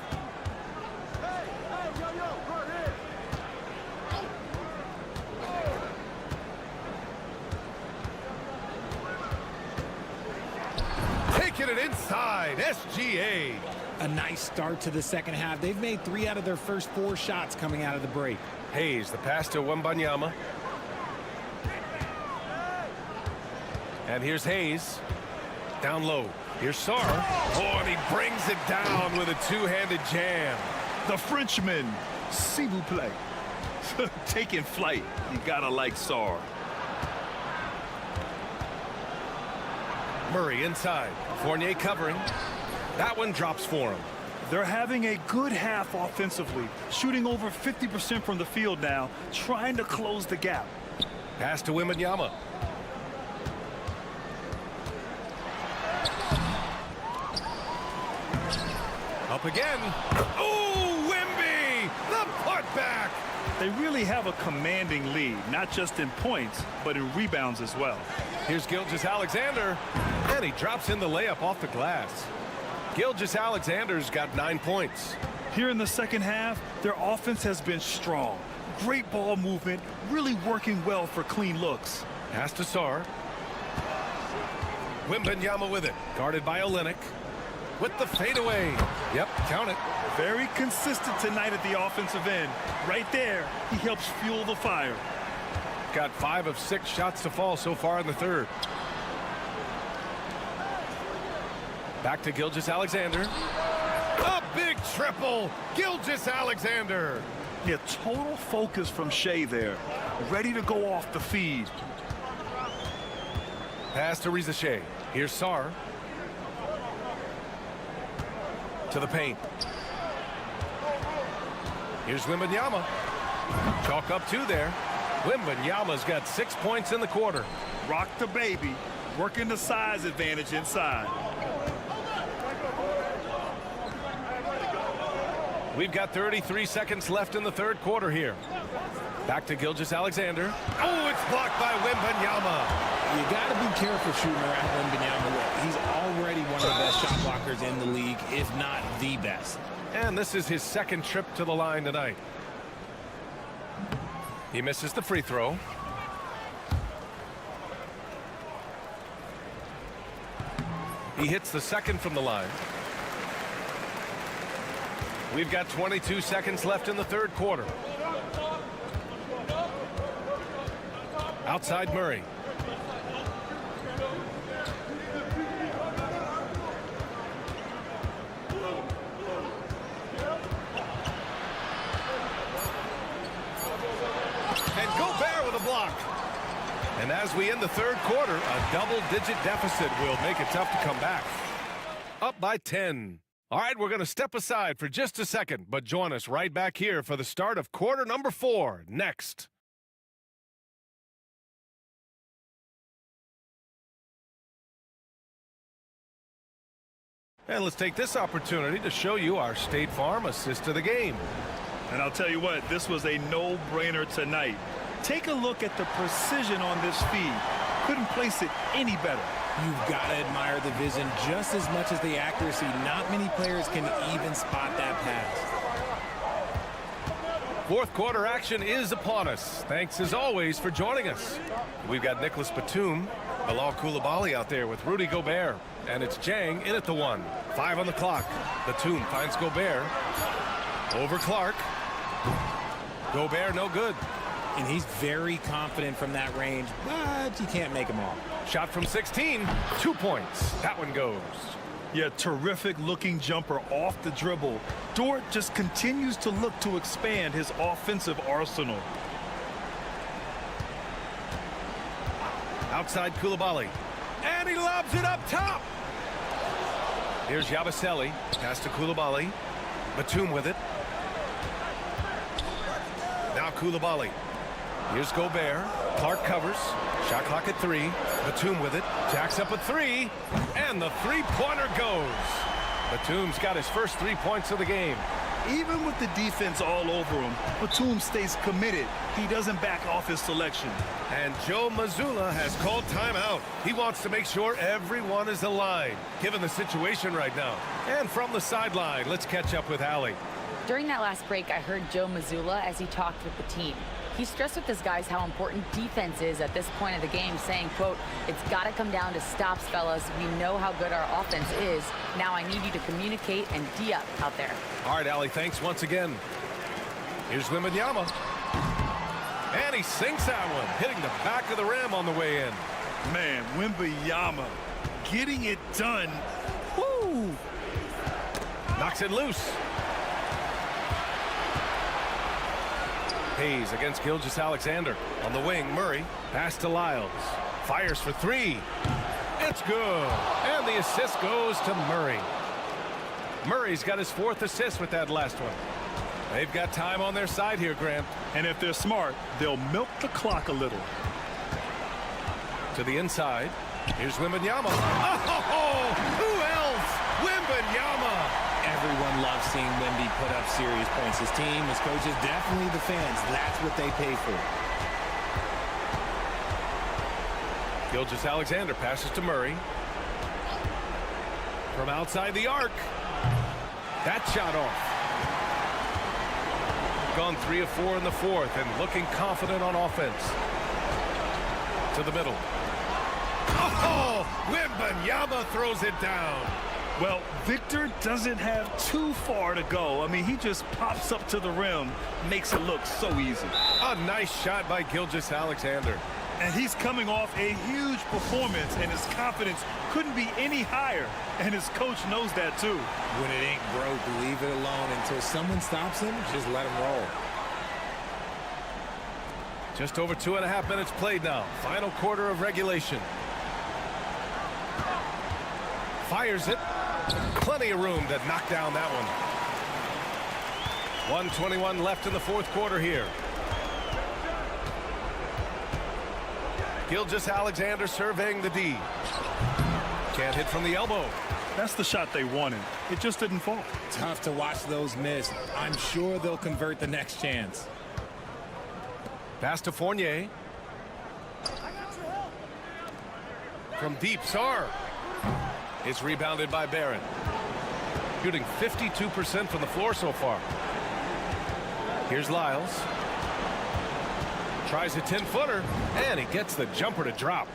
Taking it inside, SGA. A nice start to the second half. They've made 3 out of their first 4 shots coming out of the break. Hayes, the pass to Wembanyama. And here's Hayes. Down low. Here's Sarr. Oh, and he brings it down with a 2-handed jam. The Frenchman, s'il vous plaît. Taking flight. You gotta like Sarr. Murray inside. Fournier covering. That one drops for him. They're having a good half offensively, shooting over 50% from the field now, trying to close the gap. Pass to Wembanyama. Up again. Oh, Wemby! The putback! They really have a commanding lead, not just in points, but in rebounds as well. Here's Gilgeous-Alexander, and he drops in the layup off the glass. Gilgeous-Alexander's got 9 points. Here in the second half, their offense has been strong. Great ball movement, really working well for clean looks. Pass to Sarr. Wembanyama with it, guarded by Olynyk. With the fadeaway. Yep, count it. Very consistent tonight at the offensive end. Right there, he helps fuel the fire. Got 5 of 6 shots to fall so far in the third. Back to Gilgeous-Alexander. A big triple. Gilgeous-Alexander. Yeah, total focus from Shea there. Ready to go off the feed. Pass to Riza-Shea. Here's Sarr. To the paint. Here's Wembanyama. Chalk up 2 there. Wembanyama's got 6 points in the quarter. Rock the baby. Working the size advantage inside. We've got 33 seconds left in the third quarter here. Back to Gilgeous-Alexander. Oh, it's blocked by Wembanyama. You got to be careful shooting around Wembanyama. He's already one of the best shot blockers in the league, if not the best. And this is his second trip to the line tonight. He misses the free throw. He hits the second from the line. We've got 22 seconds left in the third quarter. Outside Murray. And Gobert with a block. And as we end the third quarter, a double-digit deficit will make it tough to come back. Up by 10. All right, we're going to step aside for just a second, but join us right back here for the start of quarter number 4 next. And let's take this opportunity to show you our State Farm assist of the game. And I'll tell you what, this was a no-brainer tonight. Take a look at the precision on this feed. Couldn't place it any better. You've got to admire the vision just as much as the accuracy. Not many players can even spot that pass. Fourth quarter action is upon us. Thanks as always for joining us. We've got Nicholas Batum, Bilal Coulibaly out there with Rudy Gobert. And it's Jang in at the 1. 5 on the clock. Batum finds Gobert. Over Clark. Gobert no good. And he's very confident from that range, but you can't make him all. Shot from 16, 2 points. That one goes. Yeah, terrific looking jumper off the dribble. Dort just continues to look to expand his offensive arsenal. Outside Coulibaly. And he lobs it up top. Here's Yabusele. Pass to Coulibaly. Batum with it. Now Coulibaly. Here's Gobert. Clark covers. Shot clock at 3. Batum with it. Jacks up a 3. And the three-pointer goes. Batum's got his first 3 points of the game. Even with the defense all over him, Batum stays committed. He doesn't back off his selection. And Joe Mazzulla has called timeout. He wants to make sure everyone is aligned, given the situation right now. And from the sideline, let's catch up with Allie. During that last break, I heard Joe Mazzulla as he talked with the team. He stressed with his guys how important defense is at this point of the game, saying, quote, "It's got to come down to stops, fellas. We know how good our offense is. Now I need you to communicate and D-up out there." All right, Allie, thanks once again. Here's Wembanyama. And he sinks that one, hitting the back of the rim on the way in. Man, Wembanyama getting it done. Woo! Knocks it loose. Hayes against Gilgeous-Alexander. On the wing, Murray. Pass to Lyles. Fires for 3. It's good. And the assist goes to Murray. Murray's got his 4th assist with that last one. They've got time on their side here, Grant. And if they're smart, they'll milk the clock a little. To the inside. Here's Wembanyama. Oh, who else? Wembanyama. Everyone loves seeing Wemby put up serious points. His team, his coaches, definitely the fans. That's what they pay for. Gilgeous-Alexander passes to Murray. From outside the arc. That shot off. Gone 3 of 4 in the 4th and looking confident on offense. To the middle. Oh, Wembanyama throws it down. Well, Victor doesn't have too far to go. I mean, he just pops up to the rim, makes it look so easy. A nice shot by Gilgeous-Alexander. And he's coming off a huge performance, and his confidence couldn't be any higher. And his coach knows that, too. When it ain't broke, leave it alone. Until someone stops him, just let him roll. Just over 2.5 minutes played now. Final quarter of regulation. Fires it. Plenty of room to knock down that one. 1:21 left in the 4th quarter here. Gilgeous-Alexander surveying the D. Can't hit from the elbow. That's the shot they wanted. It just didn't fall. Tough to watch those miss. I'm sure they'll convert the next chance. Pass to Fournier. From deep, Sarr. It's rebounded by Barrett. Shooting 52% from the floor so far. Here's Lyles. Tries a 10-footer, and he gets the jumper to drop.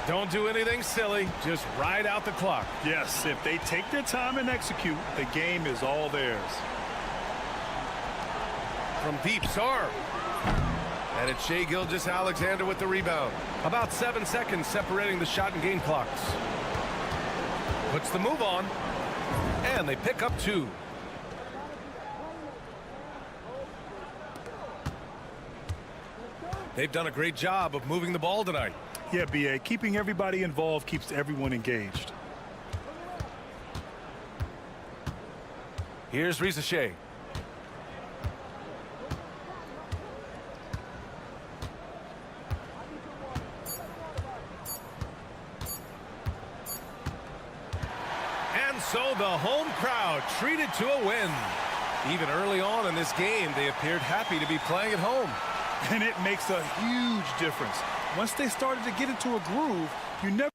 Don't do anything silly. Just ride out the clock. Yes, if they take their time and execute, the game is all theirs. From deep, Sarr. And it's Shai Gilgeous-Alexander with the rebound. About 7 seconds separating the shot and game clocks. Puts the move on. And they pick up 2. They've done a great job of moving the ball tonight. Yeah, B.A. Keeping everybody involved keeps everyone engaged. Here's Risa Shea. And so the home crowd treated to a win. Even early on in this game, they appeared happy to be playing at home. And it makes a huge difference. Once they started to get into a groove, you never...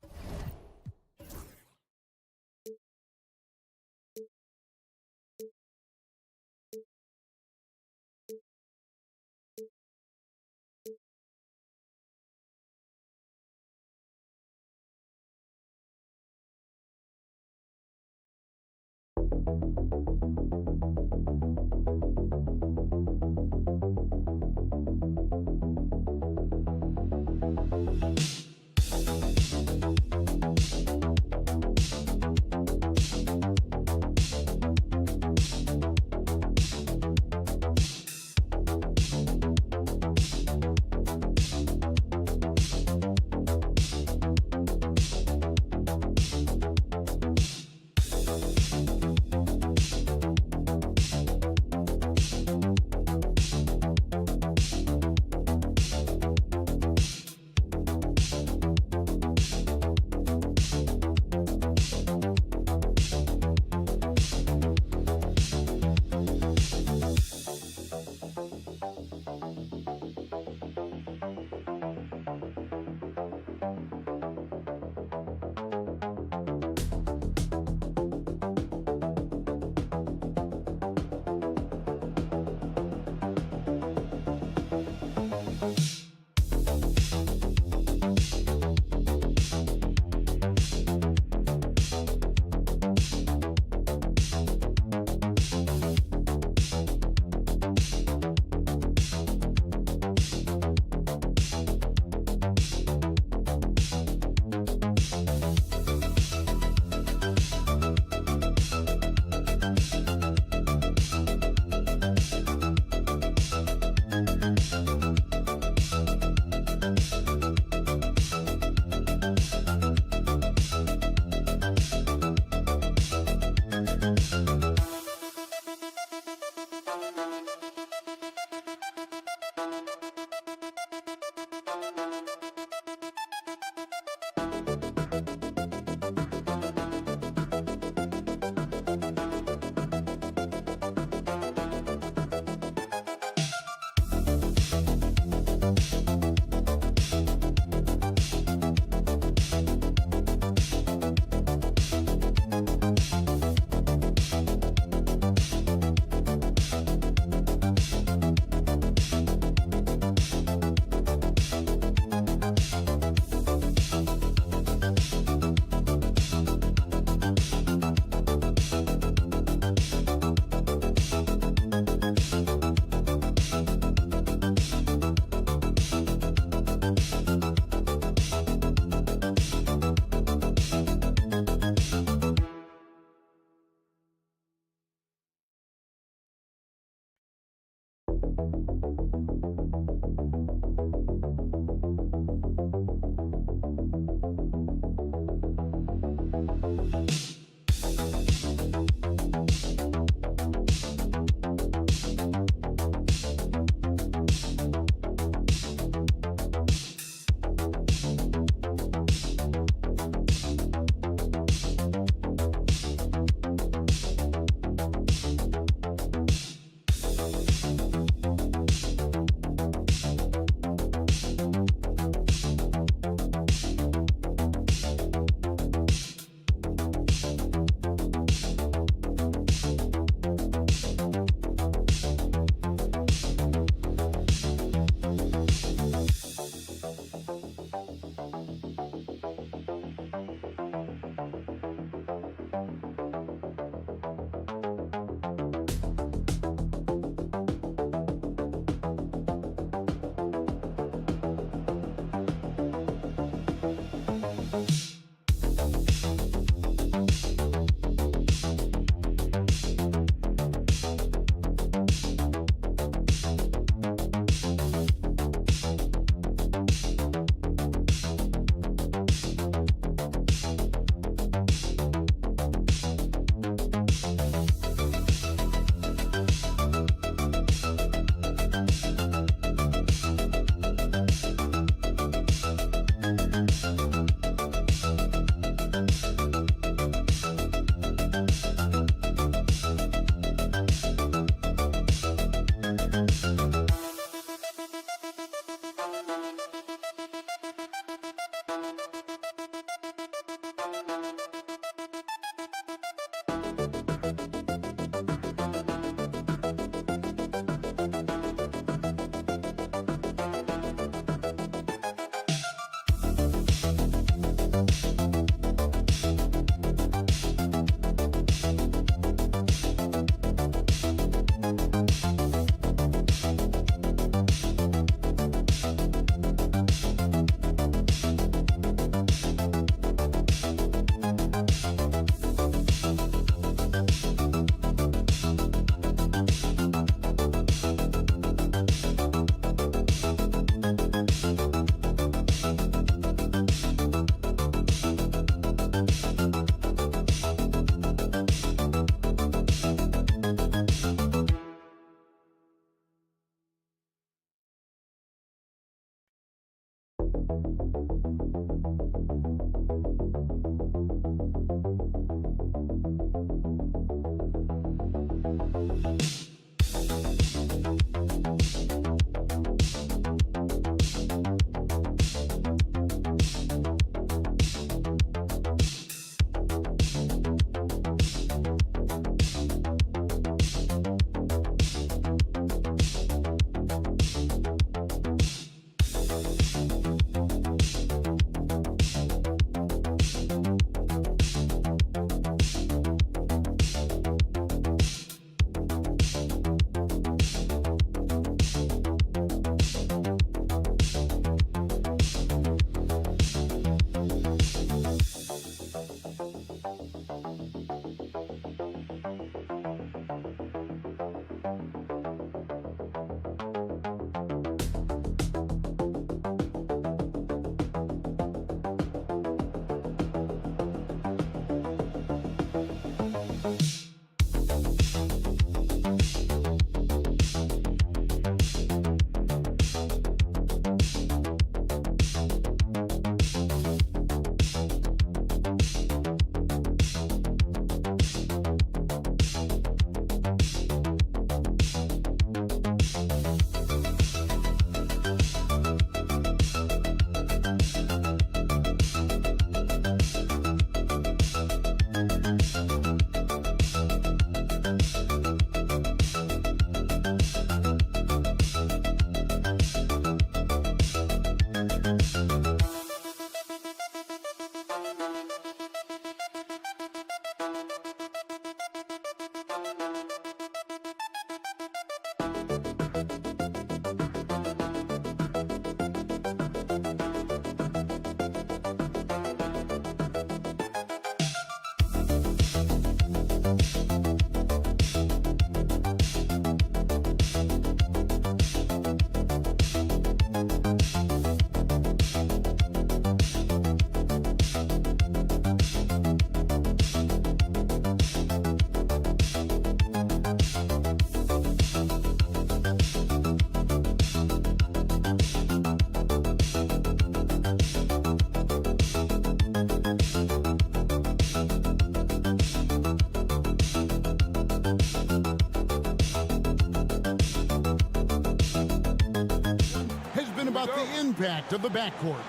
About the impact of the backcourt.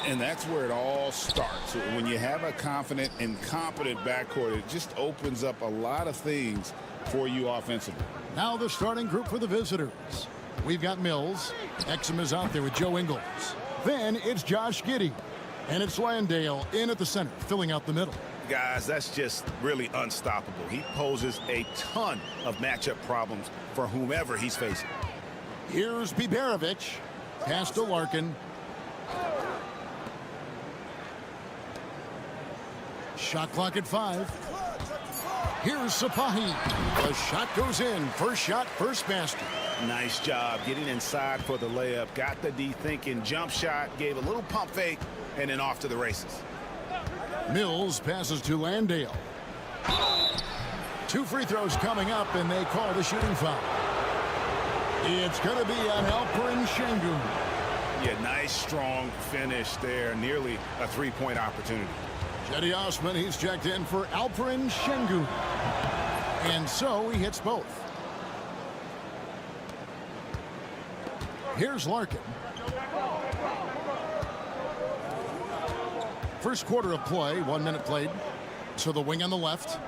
And that's where it all starts. When you have a confident and competent backcourt, it just opens up a lot of things for you offensively. Now the starting group for the visitors. We've got Mills. Exum is out there with Joe Ingles. Then it's Josh Giddey. And it's Landale in at the center, filling out the middle. Guys, that's just really unstoppable. He poses a ton of matchup problems for whomever he's facing. Here's Biberovic. Pass to Larkin. Shot clock at 5. Here's Sapahi. The shot goes in. First shot, first basket. Nice job getting inside for the layup. Got the D thinking. Jump shot. Gave a little pump fake. And then off to the races. Mills passes to Landale. 2 free throws coming up, and they call the shooting foul. It's going to be on Alperen Şengün. Yeah, nice, strong finish there. Nearly a three-point opportunity. Cedi Osman, he's checked in for Alperen Şengün. And so he hits both. Here's Larkin. First quarter of play, 1 minute played. So the wing on the left.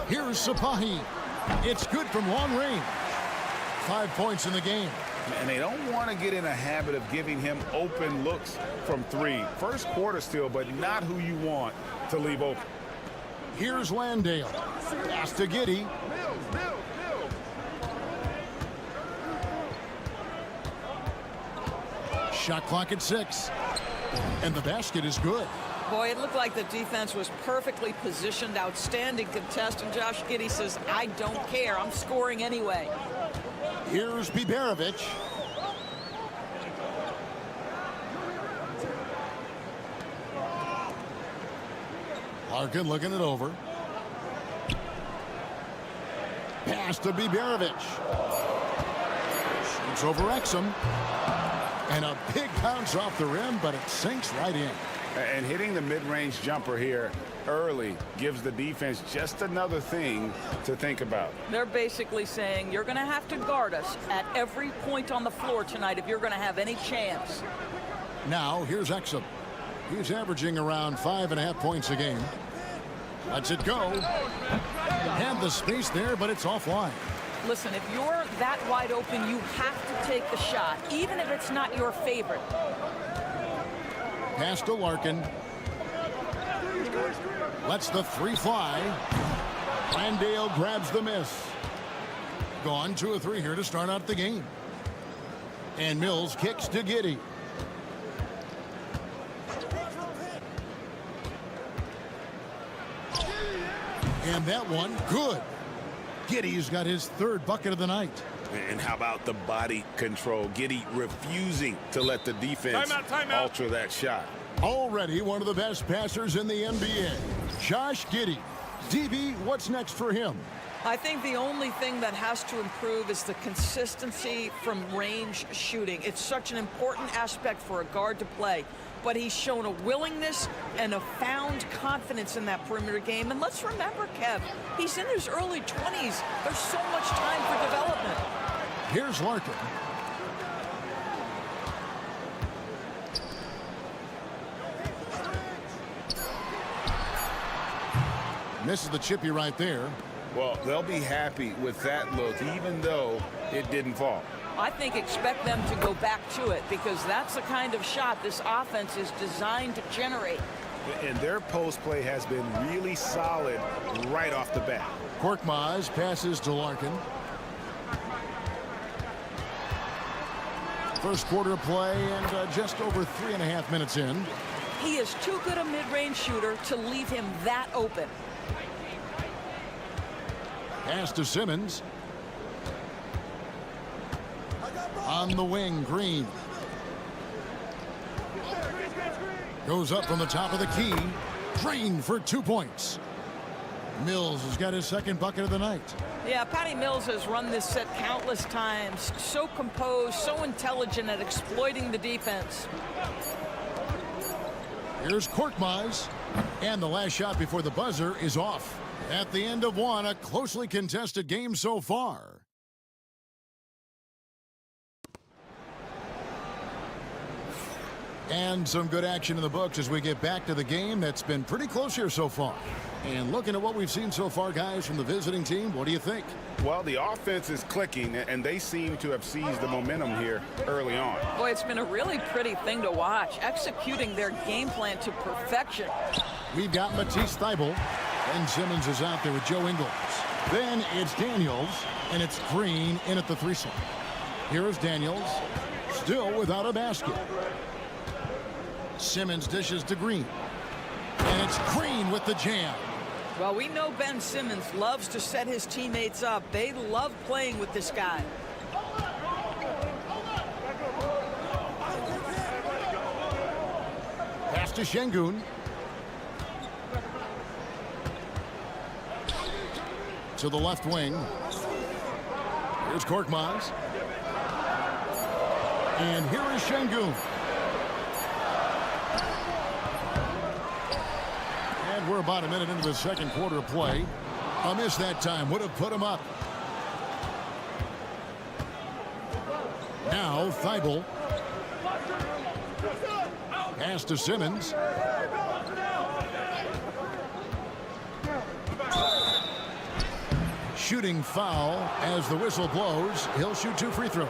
Here's Sapahi. It's good from long range. 5 points in the game. And they don't want to get in a habit of giving him open looks from 3. First quarter still, but not who you want to leave open. Here's Landale. Pass to Giddey. Shot clock at 6. And the basket is good. Boy, it looked like the defense was perfectly positioned. Outstanding contest. And Josh Giddey says, I don't care. I'm scoring anyway. Here's Biberovic. Larkin looking it over. Pass to Biberovic. Shoots over Exum. And a big bounce off the rim, but it sinks right in. And hitting the mid-range jumper here early gives the defense just another thing to think about. They're basically saying you're going to have to guard us at every point on the floor tonight if you're going to have any chance. Now, here's Exum. He's averaging around 5.5 points a game. Lets it go. Had the space there, but it's offline. Listen, if you're that wide open, you have to take the shot, even if it's not your favorite. Pass to Larkin. Lets the three fly. Landale grabs the miss. Gone 2 of 3 here to start out the game. And Mills kicks to Giddey. And that one, good. Giddey's got his 3rd bucket of the night. And how about the body control? Giddey refusing to let the defense alter that shot. Already one of the best passers in the NBA. Josh Giddey. DB, what's next for him? I think the only thing that has to improve is the consistency from range shooting. It's such an important aspect for a guard to play. But he's shown a willingness and a found confidence in that perimeter game. And let's remember, Kev, he's in his early 20s. There's so much time for development. Here's Larkin. Misses the chippy right there. Well, they'll be happy with that look, even though it didn't fall. I think expect them to go back to it because that's the kind of shot this offense is designed to generate. And their post play has been really solid right off the bat. Korkmaz passes to Larkin. First quarter of play and just over 3.5 minutes in. He is too good a mid-range shooter to leave him that open. Pass to Simmons. On the wing, Green. Goes up from the top of the key. Green for 2 points. Mills has got his 2nd bucket of the night. Yeah, Patty Mills has run this set countless times. So composed, so intelligent at exploiting the defense. Here's Korkmaz. And the last shot before the buzzer is off. At the end of one, a closely contested game so far. And some good action in the books as we get back to the game that's been pretty close here so far. And looking at what we've seen so far, guys, from the visiting team, what do you think? Well, the offense is clicking, and they seem to have seized the momentum here early on. Boy, it's been a really pretty thing to watch, executing their game plan to perfection. We've got Matisse Thybulle, and Simmons is out there with Joe Ingles. Then it's Daniels, and it's Green in at the 3 slot. Here is Daniels, still without a basket. Simmons dishes to Green. And it's Green with the jam. Well, we know Ben Simmons loves to set his teammates up. They love playing with this guy. Pass to Şengün. To the left wing. Here's Korkmaz. And here is Şengün. And we're about a minute into the 2nd quarter of play. A miss that time would have put him up. Now Thybulle. Pass to Simmons. Shooting foul as the whistle blows. He'll shoot 2 free throws.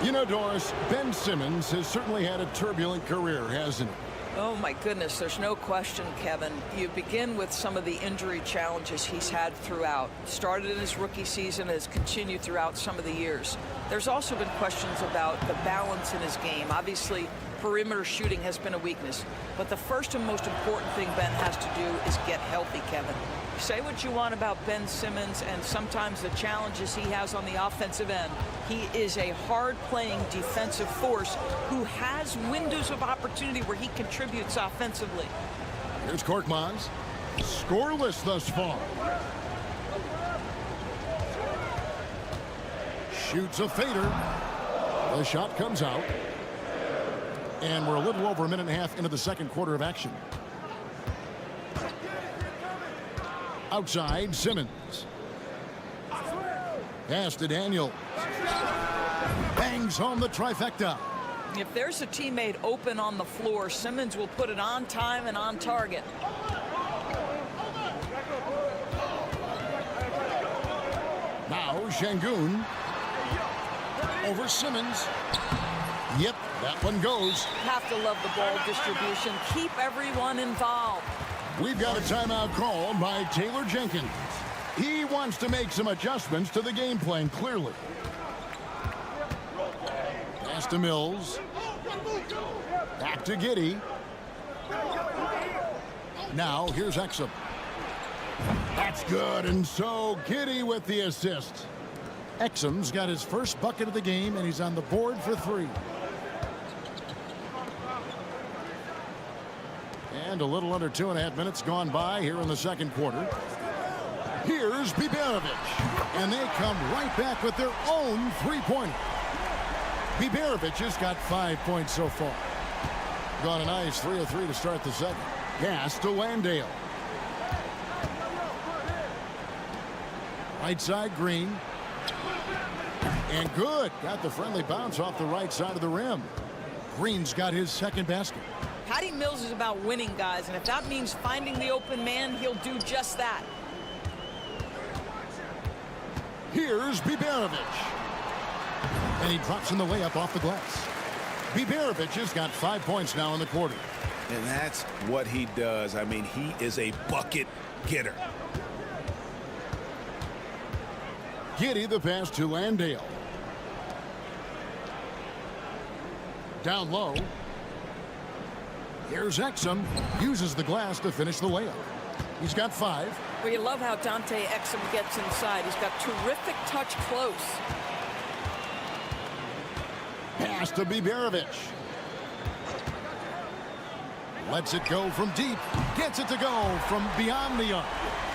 You know, Doris, Ben Simmons has certainly had a turbulent career, hasn't he? Oh, my goodness, there's no question, Kevin. You begin with some of the injury challenges he's had throughout. Started in his rookie season, has continued throughout some of the years. There's also been questions about the balance in his game. Obviously, perimeter shooting has been a weakness. But the first and most important thing Ben has to do is get healthy, Kevin. Say what you want about Ben Simmons and sometimes the challenges he has on the offensive end. He is a hard-playing defensive force who has windows of opportunity where he contributes offensively. Here's Korkmaz. Scoreless thus far. Shoots a fader. The shot comes out. And we're a little over a minute and a half into the second quarter of action. Outside, Simmons. Pass to Daniels. Bangs home the trifecta. If there's a teammate open on the floor, Simmons will put it on time and on target. Now Şengün. Over Simmons. Yep, that one goes. Have to love the ball distribution. Keep everyone involved. We've got a timeout called by Taylor Jenkins. He wants to make some adjustments to the game plan, clearly. Pass to Mills. Back to Giddey. Now here's Exum. That's good, and so Giddey with the assist. Exum's got his first bucket of the game, and he's on the board for 3. And a little under 2.5 minutes gone by here in the second quarter. Here's Biberovic, and they come right back with their own three-pointer. Biberovic has got 5 points so far. Gone a nice 3 of 3 to start the second. Pass to Landale. Right side, Green. And good. Got the friendly bounce off the right side of the rim. Green's got his second basket. Patty Mills is about winning, guys, and if that means finding the open man, he'll do just that. Here's Biberovic. And he drops in the layup off the glass. Biberovic has got 5 points now in the quarter. And that's what he does. I mean, he is a bucket getter. Giddey the pass to Landale. Down low. Here's Exum. Uses the glass to finish the layup. He's got 5. Well, you love how Dante Exum gets inside. He's got terrific touch close. Pass to Biberovic. Lets it go from deep. Gets it to go from beyond the arc.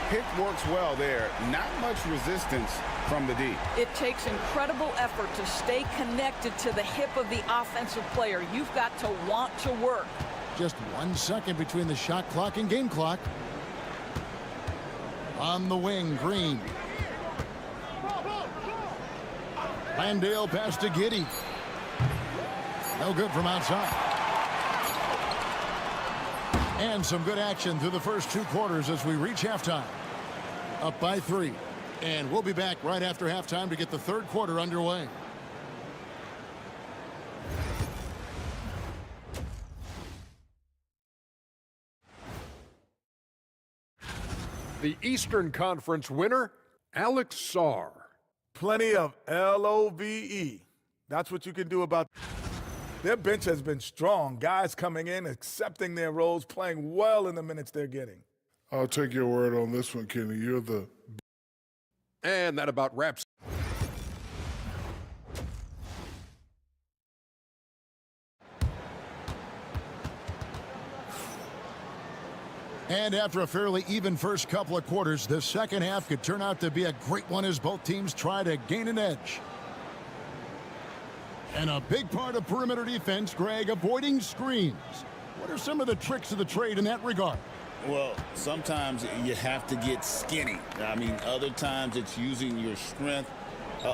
Pick works well there. Not much resistance from the D. It takes incredible effort to stay connected to the hip of the offensive player. You've got to want to work. Just 1 second between the shot clock and game clock. On the wing, Green. Landale pass to Giddey. No good from outside. And some good action through the first 2 quarters as we reach halftime. Up by 3. And we'll be back right after halftime to get the third quarter underway. The Eastern Conference winner, Alex Sarr. Plenty of LOVE. That's what you can do about. Their bench has been strong. Guys coming in, accepting their roles, playing well in the minutes they're getting. I'll take your word on this one, Kenny. You're the... And that about wraps. And after a fairly even first couple of quarters, the second half could turn out to be a great one as both teams try to gain an edge. And a big part of perimeter defense, Greg, avoiding screens. What are some of the tricks of the trade in that regard? Well, sometimes you have to get skinny. I mean, other times it's using your strength.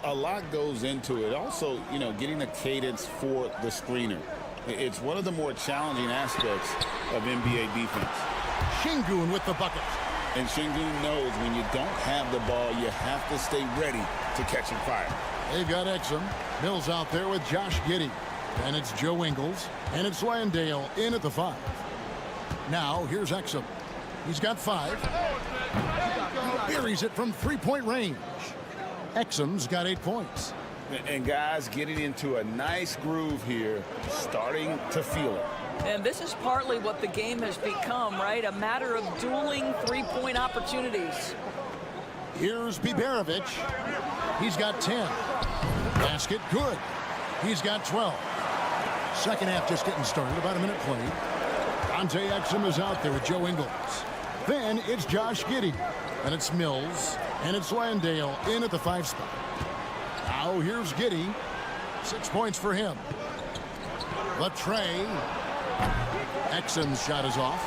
A lot goes into it. Also, you know, getting a cadence for the screener. It's one of the more challenging aspects of NBA defense. Şengün with the bucket. And Şengün knows when you don't have the ball, you have to stay ready to catch and fire. They've got Exum. Mills out there with Josh Giddey. And it's Joe Ingles. And it's Landale in at the 5. Now, here's Exum. He's got 5. Buries it from three-point range. Exum's got 8 points. And guys getting into a nice groove here, starting to feel it. And this is partly what the game has become, right? A matter of dueling three-point opportunities. Here's Biberovic. He's got 10. Basket good. He's got 12. Second half just getting started. About a minute played. Dante Exum is out there with Joe Ingles. Then it's Josh Giddey. And it's Mills. And it's Landale in at the 5 spot. Now here's Giddey. 6 points for him. Latrey. Exum's shot is off.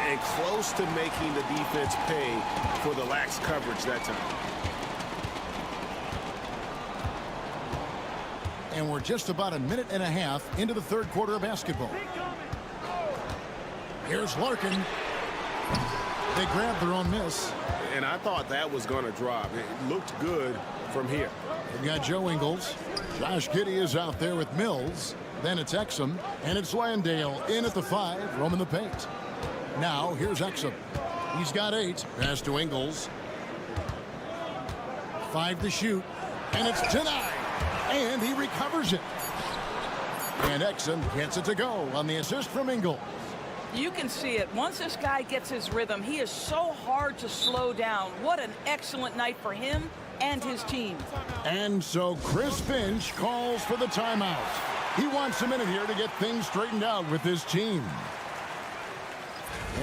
And close to making the defense pay for the lax coverage that time. And we're just about a minute and a half into the third quarter of basketball. Here's Larkin. They grabbed their own miss. And I thought that was going to drop. It looked good from here. We've got Joe Ingles. Josh Giddey is out there with Mills. Then it's Exum. And it's Landale in at the 5, roaming the paint. Now, here's Exum. He's got 8. Pass to Ingles. 5 to shoot. And it's denied. And he recovers it. And Exum gets it to go on the assist from Ingles. You can see it. Once this guy gets his rhythm, he is so hard to slow down. What an excellent night for him and his team. And so Chris Finch calls for the timeout. He wants a minute here to get things straightened out with his team.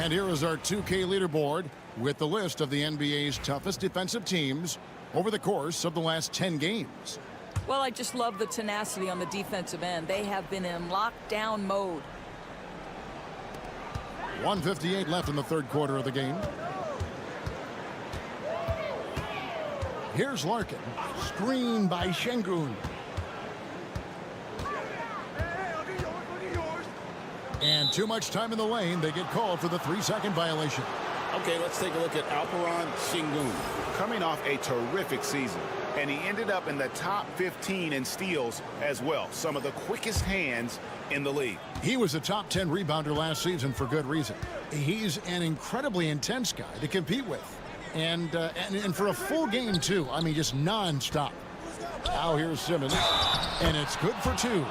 And here is our 2K leaderboard with the list of the NBA's toughest defensive teams over the course of the last 10 games. Well, I just love the tenacity on the defensive end. They have been in lockdown mode. 1:58 left in the third quarter of the game. Here's Larkin. Screen by Şengün. And too much time in the lane. They get called for the 3-second violation. Okay, let's take a look at Alperen Şengün. Coming off a terrific season. And he ended up in the top 15 in steals as well. Some of the quickest hands in the league. He was a top 10 rebounder last season for good reason. He's an incredibly intense guy to compete with. And for a full game, too. I mean, just nonstop. Now here's Simmons. And it's good for 2.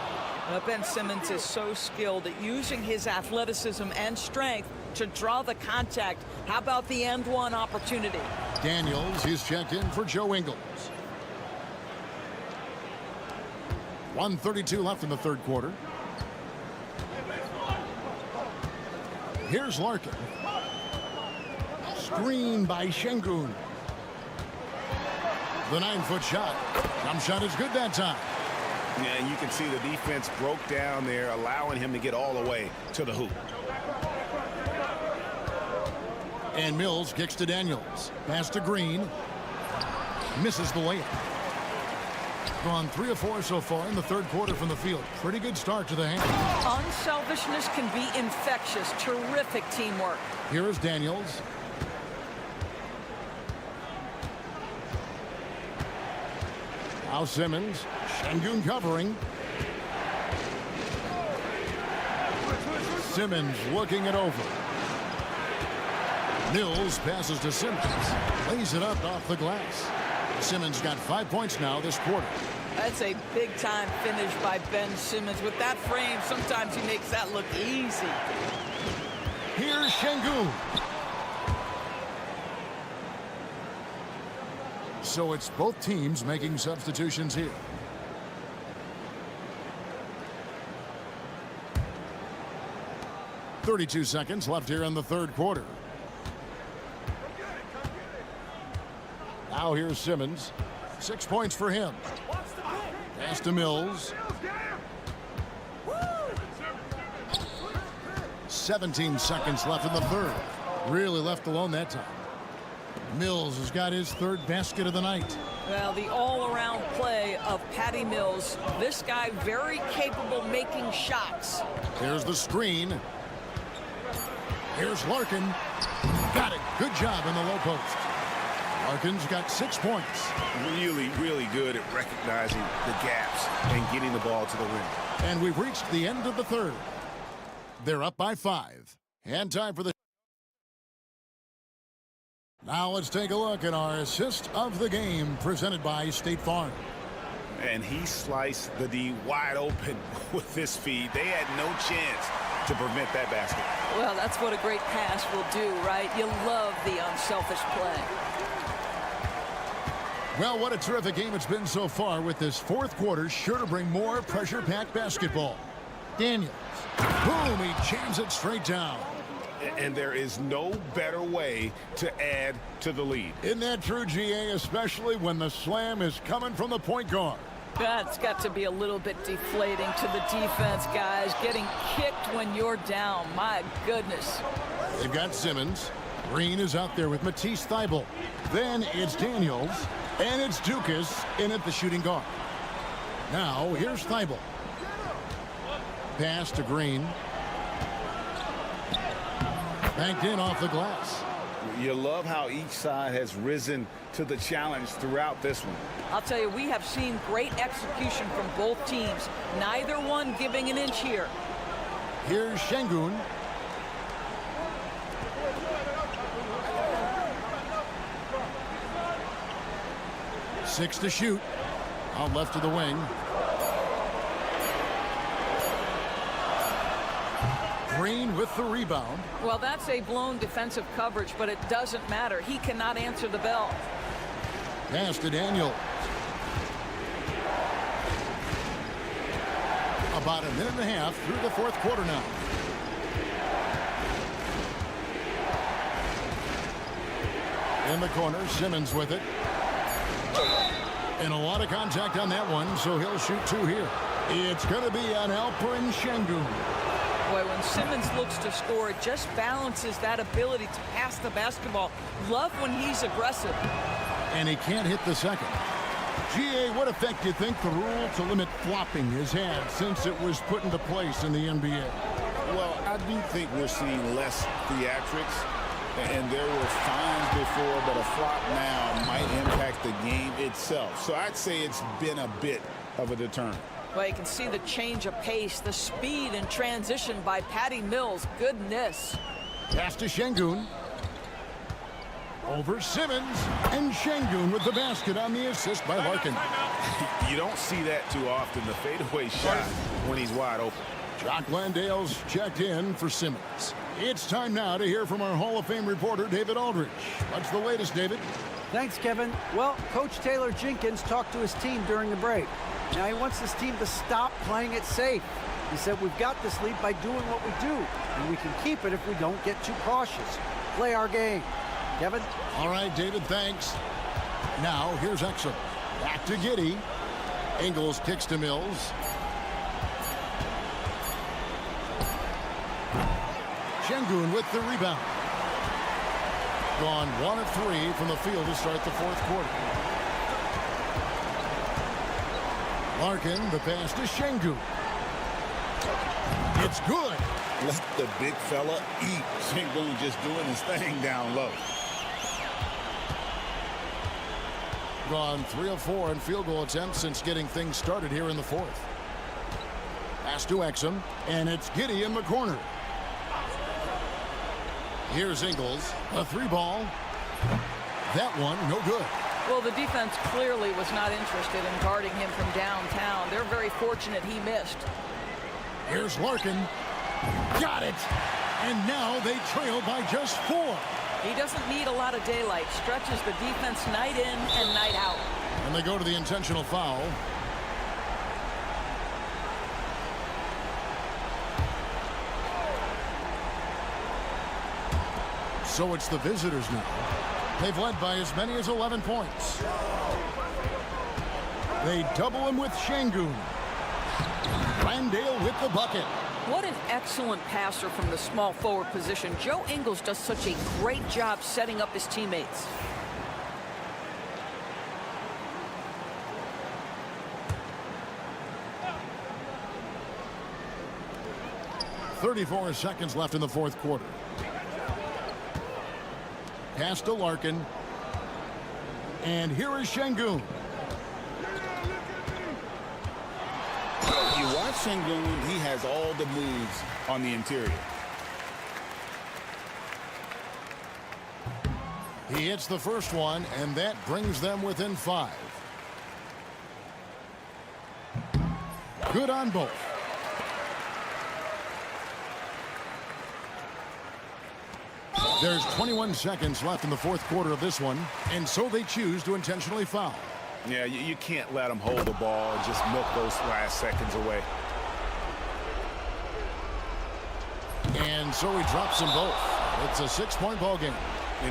Ben Simmons is so skilled at using his athleticism and strength to draw the contact. How about the end one opportunity? Daniels, he's checked in for Joe Ingles. 1:32 left in the third quarter. Here's Larkin. Screen by Şengün. The 9-foot shot. Jump shot is good that time. Yeah, and you can see the defense broke down there, allowing him to get all the way to the hoop. And Mills kicks to Daniels. Pass to Green. Misses the layup. Gone 3 of 4 so far in the third quarter from the field. Pretty good start to the hand. Unselfishness can be infectious. Terrific teamwork. Here is Daniels. Now Simmons. Şengün covering. Simmons looking it over. Mills passes to Simmons. Lays it up off the glass. Simmons got 5 points now this quarter. That's a big-time finish by Ben Simmons. With that frame, sometimes he makes that look easy. Here's Şengün. So it's both teams making substitutions here. .32 seconds left here in the third quarter. Now here's Simmons. 6 points for him. Pass to Mills. 17 seconds left in the third. Really left alone that time. Mills has got his third basket of the night. Well, the all-around play of Patty Mills. This guy very capable making shots. Here's the screen. Here's Larkin. Got it. Good job in the low post. Larkin's got 6 points. Really, really good at recognizing the gaps and getting the ball to the rim. And we've reached the end of the third. They're up by 5. And time for the... Now let's take a look at our assist of the game presented by State Farm. And he sliced the D wide open with this feed. They had no chance to prevent that basket. Well, that's what a great pass will do, right? You love the unselfish play. Well, what a terrific game it's been so far, with this fourth quarter sure to bring more pressure-packed basketball. Daniels. Boom, he jams it straight down. And there is no better way to add to the lead. Isn't that true, GA, especially when the slam is coming from the point guard? That's got to be a little bit deflating to the defense, guys. Getting kicked when you're down. My goodness. They've got Simmons. Green is out there with Matisse Thybulle. Then it's Daniels. And it's Dukas in at the shooting guard. Now, here's Thybulle. Pass to Green. Banked in off the glass. You love how each side has risen to the challenge throughout this one. I'll tell you, we have seen great execution from both teams. Neither one giving an inch here. Here's Şengün. Six to shoot. Out left to the wing. Green with the rebound. Well, that's a blown defensive coverage, but it doesn't matter. He cannot answer the bell. Pass to Daniel. About a minute and a half through the fourth quarter now. In the corner, Simmons with it. And a lot of contact on that one, so he'll shoot two here. It's going to be on Alperen Şengün. Boy, when Simmons looks to score, it just balances that ability to pass the basketball. Love when he's aggressive. And he can't hit the second. GA, what effect do you think the rule to limit flopping has had since it was put into place in the NBA? Well, I do think we're seeing less theatrics. And there were fines before, but a flop now might impact the game itself. So I'd say it's been a bit of a deterrent. Well, you can see the change of pace, the speed and transition by Patty Mills. Goodness. Pass to Şengün. Over Simmons. And Şengün with the basket on the assist by Larkin. You don't see that too often, the fadeaway shot when he's wide open. Jock Landale's checked in for Simmons. It's time now to hear from our Hall of Fame reporter, David Aldridge. What's the latest, David? Thanks, Kevin. Well, Coach Taylor Jenkins talked to his team during the break. Now he wants his team to stop playing it safe. He said, we've got this lead by doing what we do, and we can keep it if we don't get too cautious. Play our game. Kevin? All right, David, thanks. Now, here's Exum. Back to Giddey. Ingles kicks to Mills. Şengün with the rebound. Gone 1 of 3 from the field to start the fourth quarter. Larkin, the pass to Şengün. It's good. Let the big fella eat. Şengün just doing his thing down low. Gone 3 of 4 in field goal attempts since getting things started here in the fourth. Pass to Exum, and it's Giddey in the corner. Here's Ingles, a three ball. That one, no good. Well, the defense clearly was not interested in guarding him from downtown. They're very fortunate he missed. Here's Larkin. Got it. And now they trail by just 4. He doesn't need a lot of daylight. Stretches the defense night in and night out. And they go to the intentional foul. So it's the visitors now. They've led by as many as 11 points. They double him with Şengün. Landale with the bucket. What an excellent passer from the small forward position. Joe Ingles does such a great job setting up his teammates. .34 seconds left in the fourth quarter. Pass to Larkin. And here is Şengün. You watch Şengün, he has all the moves on the interior. He hits the first one, and that brings them within 5. Good on both. There's 21 seconds left in the fourth quarter of this one, and so they choose to intentionally foul. Yeah, you can't let them hold the ball and just milk those last seconds away. And so he drops them both. It's a 6-point ball game.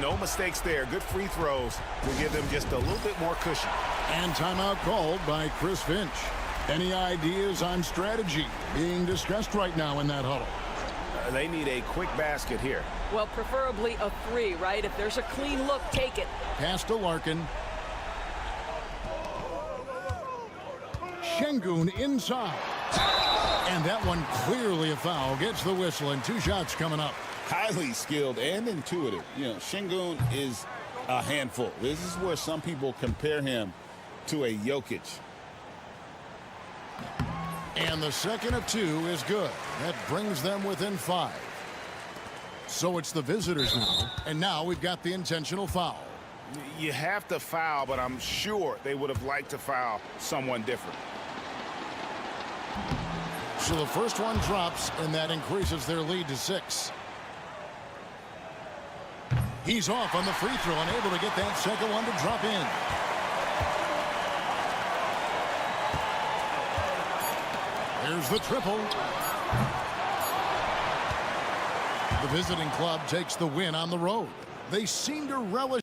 No mistakes there. Good free throws will give them just a little bit more cushion. And timeout called by Chris Finch. Any ideas on strategy being discussed right now in that huddle? They need a quick basket here. Well, preferably a 3, right? If there's a clean look, take it. Pass to Larkin. Şengün inside. And that one clearly a foul. Gets the whistle, and 2 shots coming up. Highly skilled and intuitive. Şengün is a handful. This is where some people compare him to a Jokic. And the second of 2 is good. That brings them within 5. So it's the visitors now. And now we've got the intentional foul. You have to foul, but I'm sure they would have liked to foul someone different. So the first one drops, and that increases their lead to 6. He's off on the free throw and able to get that second one to drop in. There's the triple. The visiting club takes the win on the road. They seem to relish.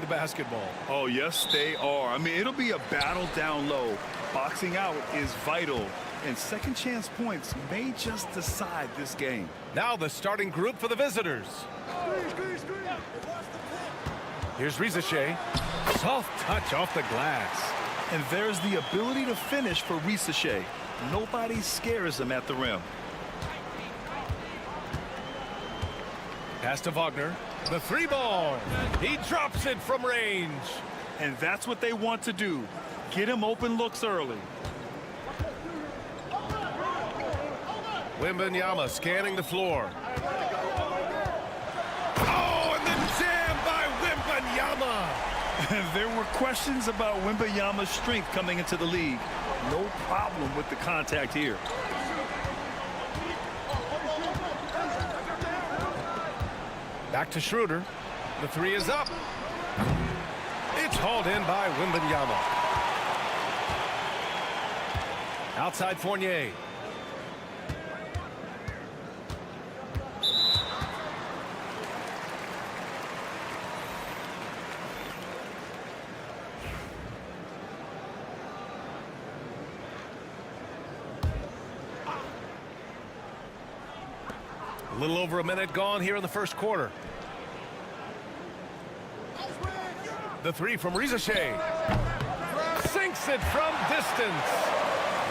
Basketball. Oh, yes, they are. I mean, it'll be a battle down low. Boxing out is vital, and second chance points may just decide this game. Now the starting group for the visitors. Here's Rizachet. Soft touch off the glass. And there's the ability to finish for Rizachet. Nobody scares him at the rim. Pass to Wagner. The three ball. He drops it from range. And that's what they want to do. Get him open looks early. Wembanyama scanning the floor. Oh, and the jam by Wembanyama. There were questions about Wembanyama's strength coming into the league. No problem with the contact here. Back to Schroeder. The three is up. It's hauled in by Wembanyama. Outside Fournier. A little over a minute gone here in the first quarter. The three from Rizachet. Sinks it from distance.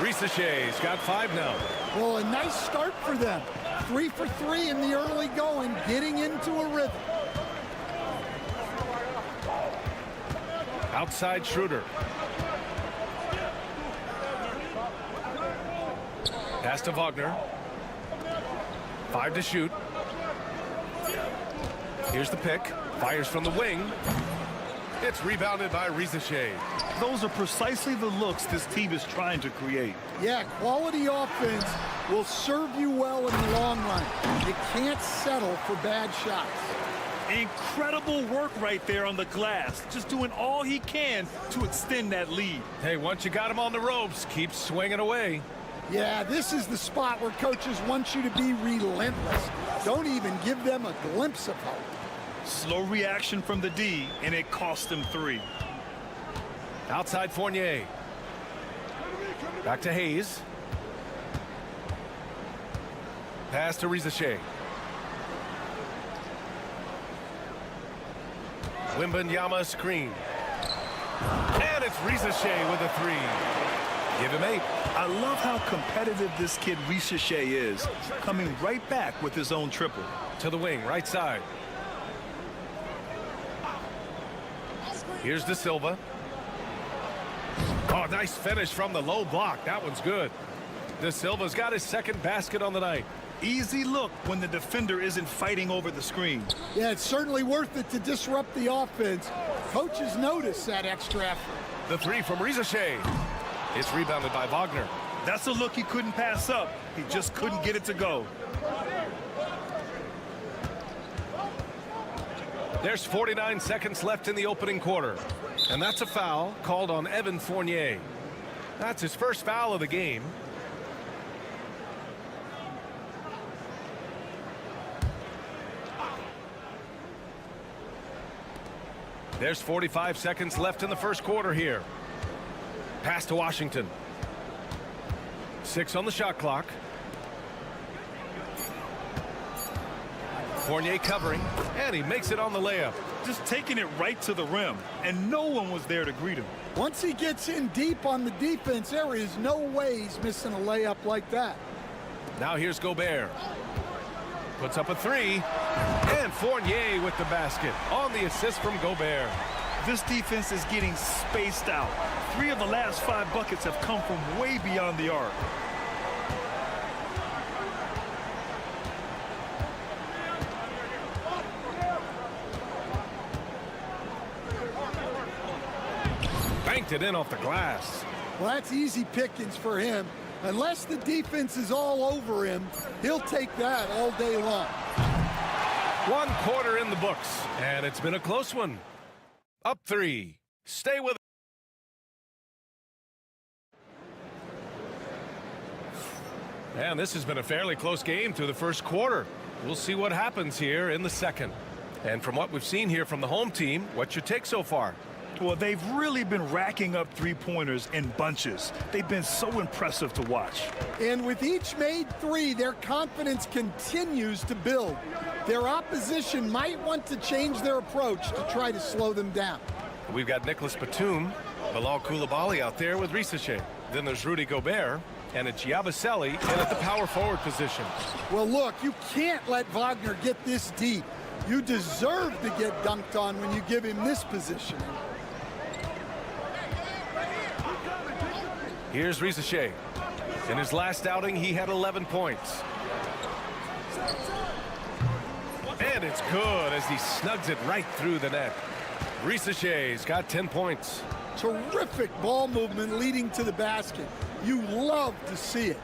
Rizachet's got 5 now. Well, a nice start for them. 3 for 3 in the early going, getting into a rhythm. Outside Schroeder. Pass to Wagner. 5 to shoot. Here's the pick. Fires from the wing. It's rebounded by Rizachet. Those are precisely the looks this team is trying to create. Yeah, quality offense will serve you well in the long run. You can't settle for bad shots. Incredible work right there on the glass. Just doing all he can to extend that lead. Hey, once you got him on the ropes, keep swinging away. Yeah, this is the spot where coaches want you to be relentless. Don't even give them a glimpse of hope. Slow reaction from the D, and it cost him 3. Outside Fournier. Back to Hayes. Pass to Rizachet. Wembanyama screen. And it's Rizachet with a 3. Give him 8. I love how competitive this kid Rizachet is, coming right back with his own triple. To the wing, right side. Here's De Silva. Oh, nice finish from the low block. That one's good. De Silva's got his second basket on the night. Easy look when the defender isn't fighting over the screen. Yeah, it's certainly worth it to disrupt the offense. Coaches notice that extra effort. The 3 from Rizachet. It's rebounded by Wagner. That's a look he couldn't pass up. He just couldn't get it to go. There's 49 seconds left in the opening quarter. And that's a foul called on Evan Fournier. That's his first foul of the game. There's 45 seconds left in the first quarter here. Pass to Washington. 6 on the shot clock. Fournier covering, and he makes it on the layup. Just taking it right to the rim, and no one was there to greet him. Once he gets in deep on the defense, there is no way he's missing a layup like that. Now here's Gobert. Puts up a three. And Fournier with the basket on the assist from Gobert. This defense is getting spaced out. 3 of the last 5 buckets have come from way beyond the arc. Banked it in off the glass. Well, that's easy pickings for him. Unless the defense is all over him, he'll take that all day long. 1 quarter in the books, and it's been a close one. Up 3. Stay with it. And this has been a fairly close game through the first quarter. We'll see what happens here in the second. And from what we've seen here from the home team, what's your take so far? Well, they've really been racking up three-pointers in bunches. They've been so impressive to watch. And with each made 3, their confidence continues to build. Their opposition might want to change their approach to try to slow them down. We've got Nicholas Batum, Bilal Coulibaly out there with Risache. Then there's Rudy Gobert, and it's Yabusele in at the power forward position. Well, look, you can't let Wagner get this deep. You deserve to get dunked on when you give him this position. Here's Risache. In his last outing, he had 11 points. And it's good as he snugs it right through the net. Risache's got 10 points. Terrific ball movement leading to the basket. You love to see it.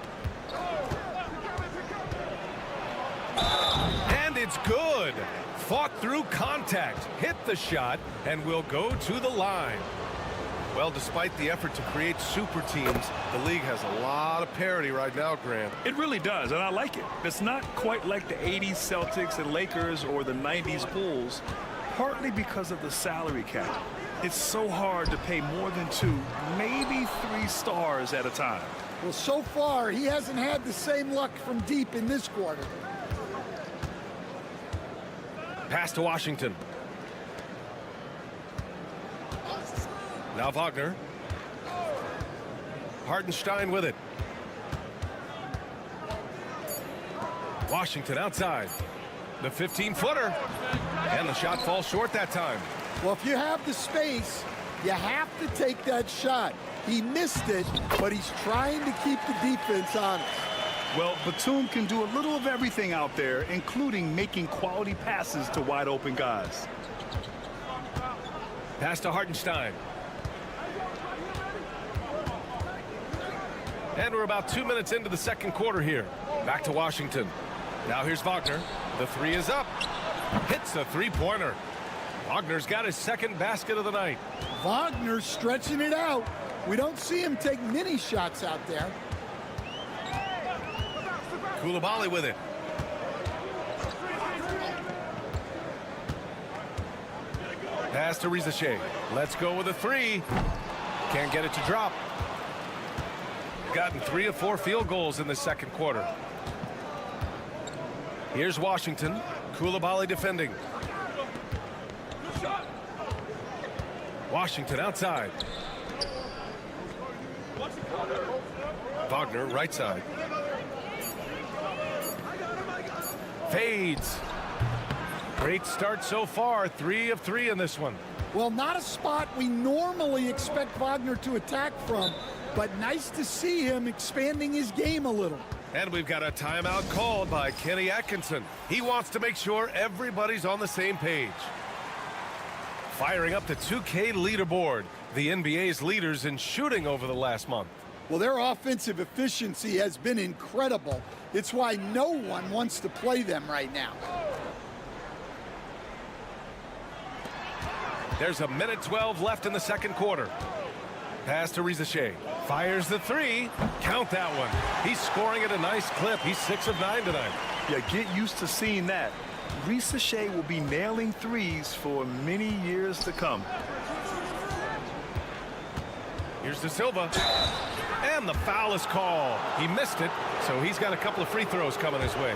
And it's good. Fought through contact, hit the shot, and will go to the line. Well, despite the effort to create super teams, the league has a lot of parity right now, Grant. It really does, and I like it. It's not quite like the 80s Celtics and Lakers or the 90s Bulls, partly because of the salary cap. It's so hard to pay more than 2, maybe 3 stars at a time. Well, so far, he hasn't had the same luck from deep in this quarter. Pass to Washington. Now Wagner. Hartenstein with it. Washington outside. The 15-footer. And the shot falls short that time. Well, if you have the space, you have to take that shot. He missed it, but he's trying to keep the defense honest. Well, Batum can do a little of everything out there, including making quality passes to wide open guys. Pass to Hartenstein. And we're about 2 minutes into the second quarter here. Back to Washington. Now here's Wagner. The 3 is up. Hits the three-pointer. Wagner's got his second basket of the night. Wagner's stretching it out. We don't see him take many shots out there. Coulibaly with it. Pass to Risache. Let's go with a 3. Can't get it to drop. Gotten 3 of 4 field goals in the second quarter. Here's Washington. Coulibaly defending. Washington outside. Wagner right side. Fades. Great start so far. 3 of 3 in this one. Well, not a spot we normally expect Wagner to attack from, but nice to see him expanding his game a little. And we've got a timeout called by Kenny Atkinson. He wants to make sure everybody's on the same page. Firing up the 2K leaderboard, the NBA's leaders in shooting over the last month. Well, their offensive efficiency has been incredible. It's why no one wants to play them right now. There's a minute 12 left in the second quarter. Pass to Risache. Fires the 3. Count that one. He's scoring at a nice clip. He's 6 of 9 tonight. Yeah, get used to seeing that. Risache will be nailing 3s for many years to come. Here's De Silva. And the foul is called. He missed it, so he's got a couple of free throws coming his way.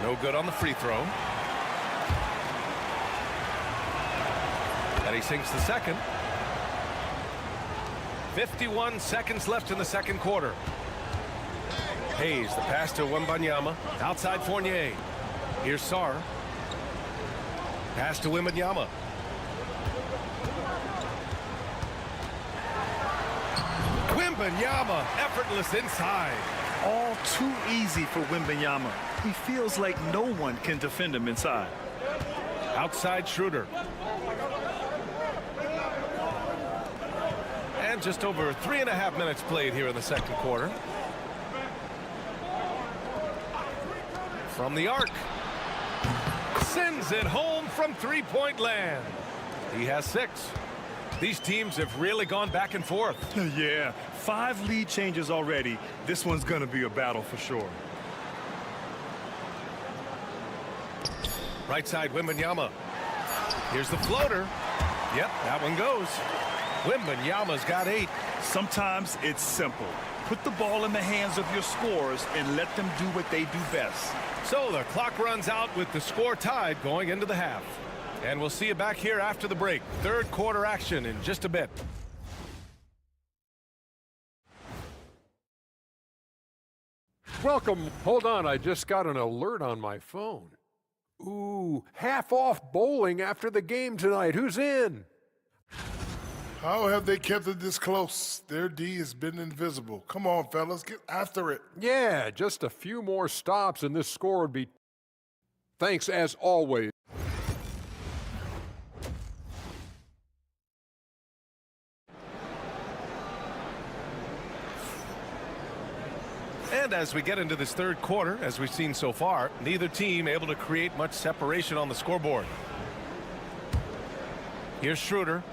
No good on the free throw. And he sinks the second. 51 seconds left in the second quarter. Hayes, the pass to Wembanyama. Outside Fournier. Here's Sarr. Pass to Wembanyama. Wembanyama, effortless inside. All too easy for Wembanyama. He feels like no one can defend him inside. Outside Schroeder. And just over 3.5 minutes played here in the second quarter. From the arc. Sends it home from three-point land. He has 6. These teams have really gone back and forth. Yeah, 5 lead changes already. This one's going to be a battle for sure. Right side, Wembanyama. Here's the floater. Yep, that one goes. Wembanyama's got 8. Sometimes it's simple. Put the ball in the hands of your scorers and let them do what they do best. So the clock runs out with the score tied going into the half. And we'll see you back here after the break. Third quarter action in just a bit. Welcome. Hold on, I just got an alert on my phone. Ooh, half off bowling after the game tonight. Who's in? How have they kept it this close? Their D has been invisible. Come on, fellas, get after it. Yeah, just a few more stops and this score would be... Thanks as always. And as we get into this third quarter, as we've seen so far, neither team able to create much separation on the scoreboard. Here's Schroeder.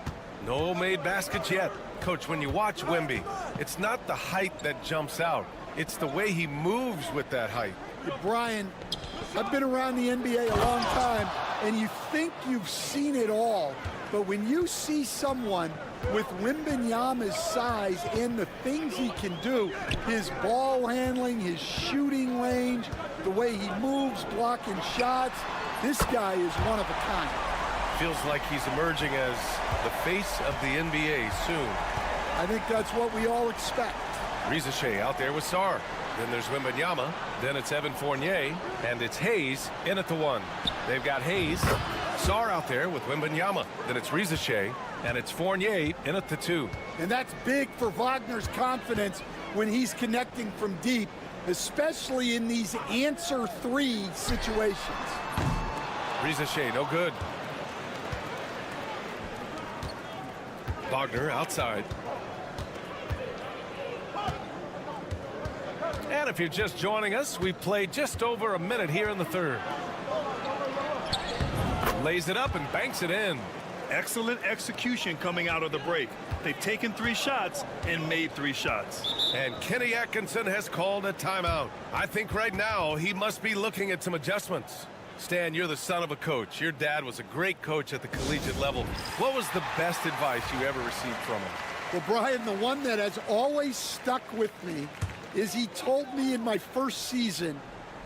No made baskets yet. Coach, when you watch Wemby, it's not the height that jumps out. It's the way he moves with that height. Brian, I've been around the NBA a long time, and you think you've seen it all. But when you see someone with Wembanyama's size and the things he can do, his ball handling, his shooting range, the way he moves, blocking shots, this guy is one of a kind. Feels like he's emerging as the face of the NBA soon. I think that's what we all expect. Rizachet out there with Sarr. Then there's Wembanyama. Then it's Evan Fournier. And it's Hayes in at the 1. They've got Hayes. Sarr out there with Wembanyama. Then it's Rizachet. And it's Fournier in at the 2. And that's big for Wagner's confidence when he's connecting from deep, especially in these answer 3 situations. Rizachet, no good. Wagner outside. And if you're just joining us, we've played just over a minute here in the third. Lays it up and banks it in. Excellent execution coming out of the break. They've taken 3 shots and made 3 shots. And Kenny Atkinson has called a timeout. I think right now he must be looking at some adjustments. Stan, you're the son of a coach. Your dad was a great coach at the collegiate level. What was the best advice you ever received from him? Well, Brian, the one that has always stuck with me is he told me in my first season,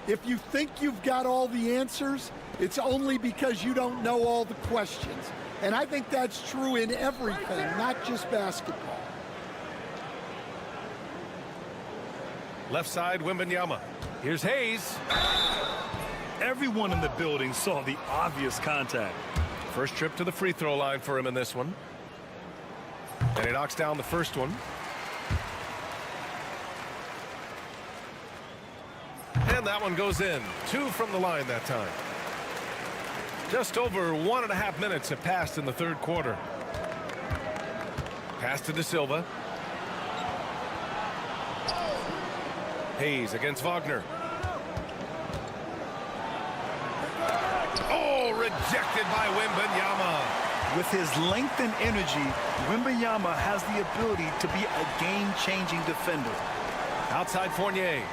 if you think you've got all the answers, it's only because you don't know all the questions. And I think that's true in everything, not just basketball. Left side, Wembanyama. Here's Hayes. Everyone in the building saw the obvious contact. First trip to the free throw line for him in this one. And he knocks down the first one. And that one goes in. 2 from the line that time. Just over 1.5 minutes have passed in the third quarter. Pass to De Silva. Hayes against Wagner. Oh, rejected by Wembanyama. With his length and energy, Wembanyama has the ability to be a game-changing defender. Outside Fournier.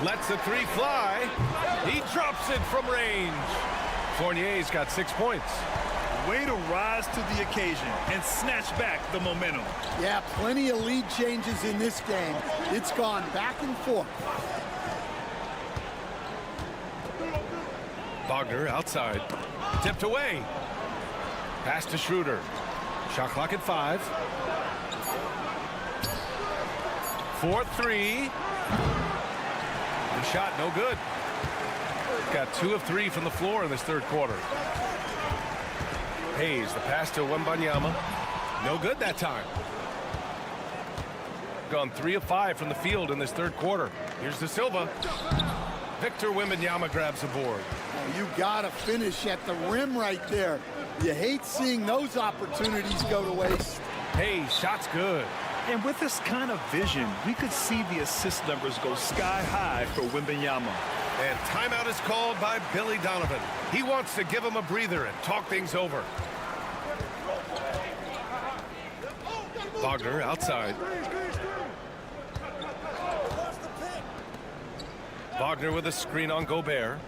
Lets the 3 fly. He drops it from range. Fournier's got 6 points. Way to rise to the occasion and snatch back the momentum. Yeah, plenty of lead changes in this game. It's gone back and forth. Wagner outside. Tipped away. Pass to Schroeder. Shot clock at 5. 4-3. The shot no good. Got 2 of 3 from the floor in this third quarter. Hayes, the pass to Wembanyama. No good that time. Gone 3 of 5 from the field in this third quarter. Here's De Silva. Victor Wembanyama grabs the board. Oh, you gotta finish at the rim right there. You hate seeing those opportunities go to waste. Hayes, shot's good. And with this kind of vision, we could see the assist numbers go sky high for Wembanyama. And timeout is called by Billy Donovan. He wants to give him a breather and talk things over. Wagner outside. Wagner with a screen on Gobert.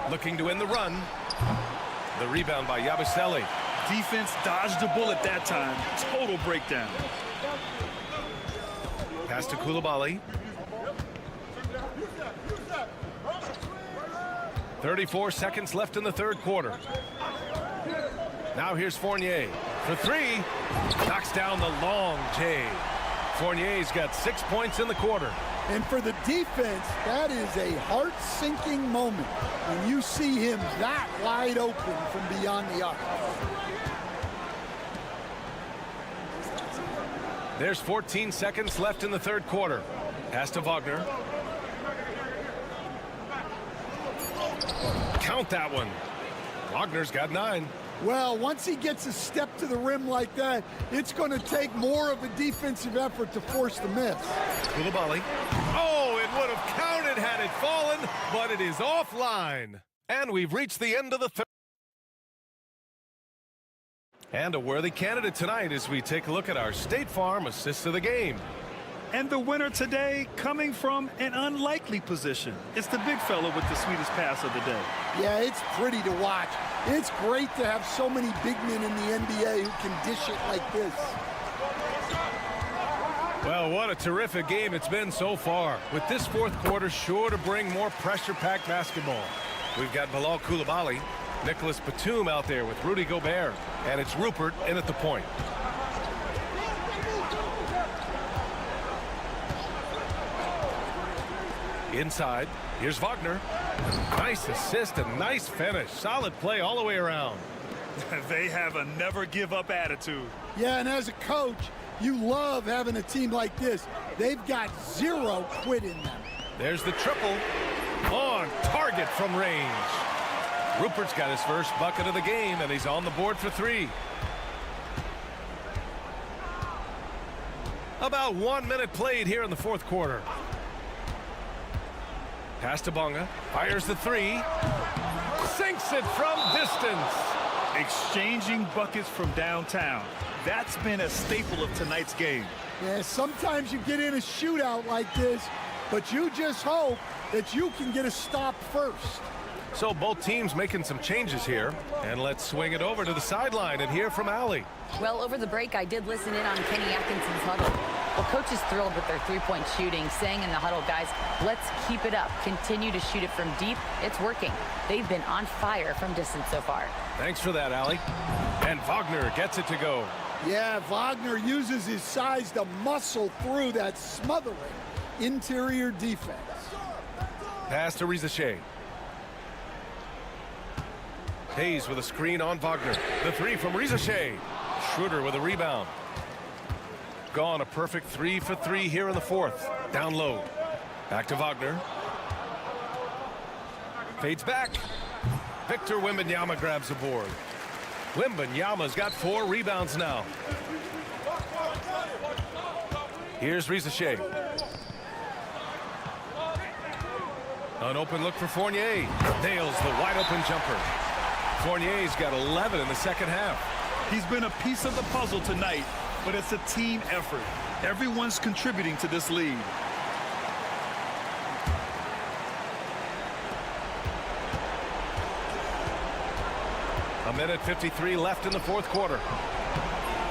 Looking to end the run. The rebound by Yabusele. Defense dodged the bullet that time. Total breakdown. Pass to Coulibaly. 34 seconds left in the third quarter. Now here's Fournier for 3. Knocks down the long J. Fournier's got 6 points in the quarter. And for the defense, that is a heart-sinking moment when you see him that wide open from beyond the arc. There's 14 seconds left in the third quarter. Pass to Wagner. Count that one. Wagner's got 9. Well, once he gets a step to the rim like that, it's going to take more of a defensive effort to force the miss. Coulibaly. Oh, it would have counted had it fallen, but it is offline. And we've reached the end of the third. And a worthy candidate tonight as we take a look at our State Farm assist of the game. And the winner today coming from an unlikely position. It's the big fella with the sweetest pass of the day. Yeah, it's pretty to watch. It's great to have so many big men in the NBA who can dish it like this. Well, what a terrific game it's been so far. With this fourth quarter sure to bring more pressure-packed basketball. We've got Bilal Coulibaly, Nicholas Batum out there with Rudy Gobert, and it's Rupert in at the point. Inside, here's Wagner. Nice assist and nice finish. Solid play all the way around. They have a never-give-up attitude. Yeah, and as a coach, you love having a team like this. They've got 0 quit in them. There's the triple. On target from range. Rupert's got his first bucket of the game, and he's on the board for 3. About 1 minute played here in the fourth quarter. Pass to Bonga. Fires the 3. Sinks it from distance. Exchanging buckets from downtown. That's been a staple of tonight's game. Yeah, sometimes you get in a shootout like this, but you just hope that you can get a stop first. So both teams making some changes here. And let's swing it over to the sideline and hear from Allie. Well, over the break, I did listen in on Kenny Atkinson's huddle. Well, coach is thrilled with their three-point shooting, saying in the huddle, guys, let's keep it up. Continue to shoot it from deep. It's working. They've been on fire from distance so far. Thanks for that, Allie. And Wagner gets it to go. Yeah, Wagner uses his size to muscle through that smothering interior defense. Pass to Rizachet. Hayes with a screen on Wagner. The 3 from Rizachet. Schroeder with a rebound. Gone a perfect 3 for 3 here in the fourth. Down low. Back to Wagner. Fades back. Victor Wembanyama grabs the board. Wembanyama's got 4 rebounds now. Here's Rizachet. An open look for Fournier. Nails the wide open jumper. Fournier's got 11 in the second half. He's been a piece of the puzzle tonight, but it's a team effort. Everyone's contributing to this lead. A minute 53 left in the fourth quarter.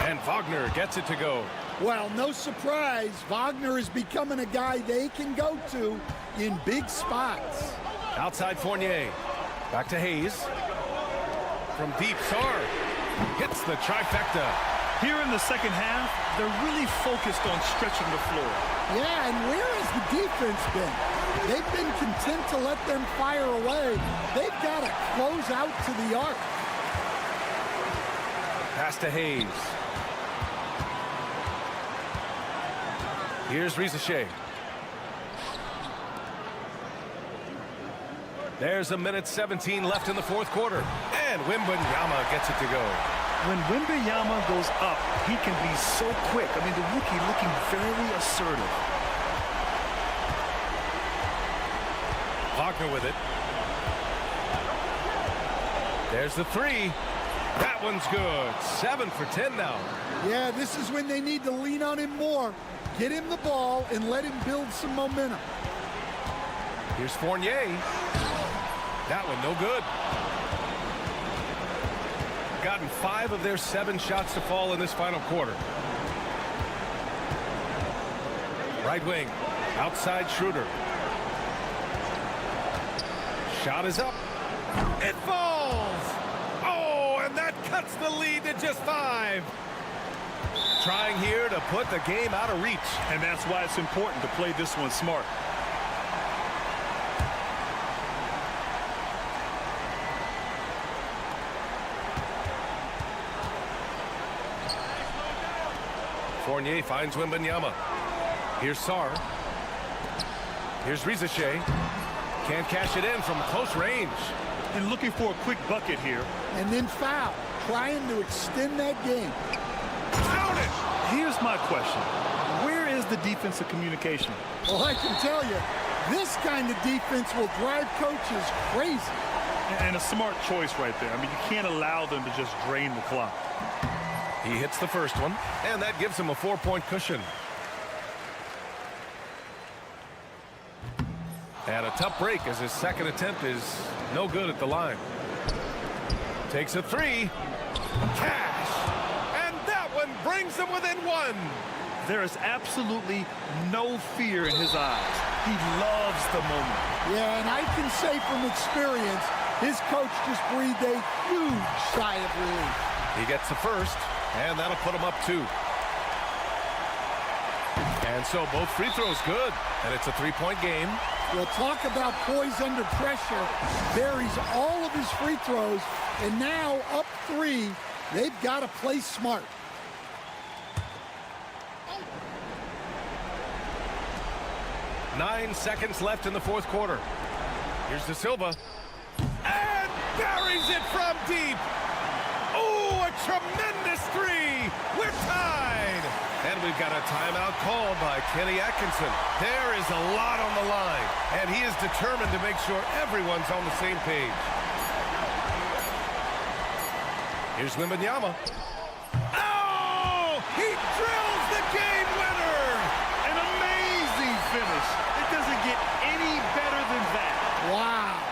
And Wagner gets it to go. Well, no surprise, Wagner is becoming a guy they can go to in big spots. Outside Fournier. Back to Hayes. From deep, Sarr hits the trifecta. Here in the second half, they're really focused on stretching the floor. Yeah, and where has the defense been? They've been content to let them fire away. They've got to close out to the arc. Pass to Hayes. Here's Rizachet. There's a minute 17 left in the fourth quarter. And Wembanyama gets it to go. When Wembanyama goes up, he can be so quick. I mean, the rookie looking very assertive. Wagner with it. There's the three. That one's good. 7 for 10 now. Yeah, this is when they need to lean on him more. Get him the ball and let him build some momentum. Here's Fournier. That one no good. Gotten 5 of their 7 shots to fall in this final quarter. Right wing. Outside Schroeder. Shot is up. It falls! Oh, and that cuts the lead to just 5. Trying here to put the game out of reach. And that's why it's important to play this one smart. Fournier finds Wembanyama. Here's Sarr. Here's Rizachet. Can't cash it in from close range. And looking for a quick bucket here. And then foul. Trying to extend that game. Count it! Here's my question. Where is the defensive communication? Well, I can tell you, this kind of defense will drive coaches crazy. And a smart choice right there. I mean, you can't allow them to just drain the clock. He hits the first one, and that gives him a 4-point cushion. And a tough break as his second attempt is no good at the line. Takes a 3. Cash! And that one brings them within 1. There is absolutely no fear in his eyes. He loves the moment. Yeah, and I can say from experience, his coach just breathed a huge sigh of relief. He gets the first, and that'll put him up 2. And so both free throws good, and it's a 3-point game. We'll talk about poise under pressure. Buries all of his free throws, and now up 3. They've got to play smart. Nine seconds left in the fourth quarter. Here's De Silva. And buries it from deep. Oh, a tremendous 3. We're tied. And we've got a timeout called by Kenny Atkinson. There is a lot on the line, and he is determined to make sure everyone's on the same page. Here's Wembanyama. Oh! He drills the game winner! An amazing finish. It doesn't get any better than that. Wow.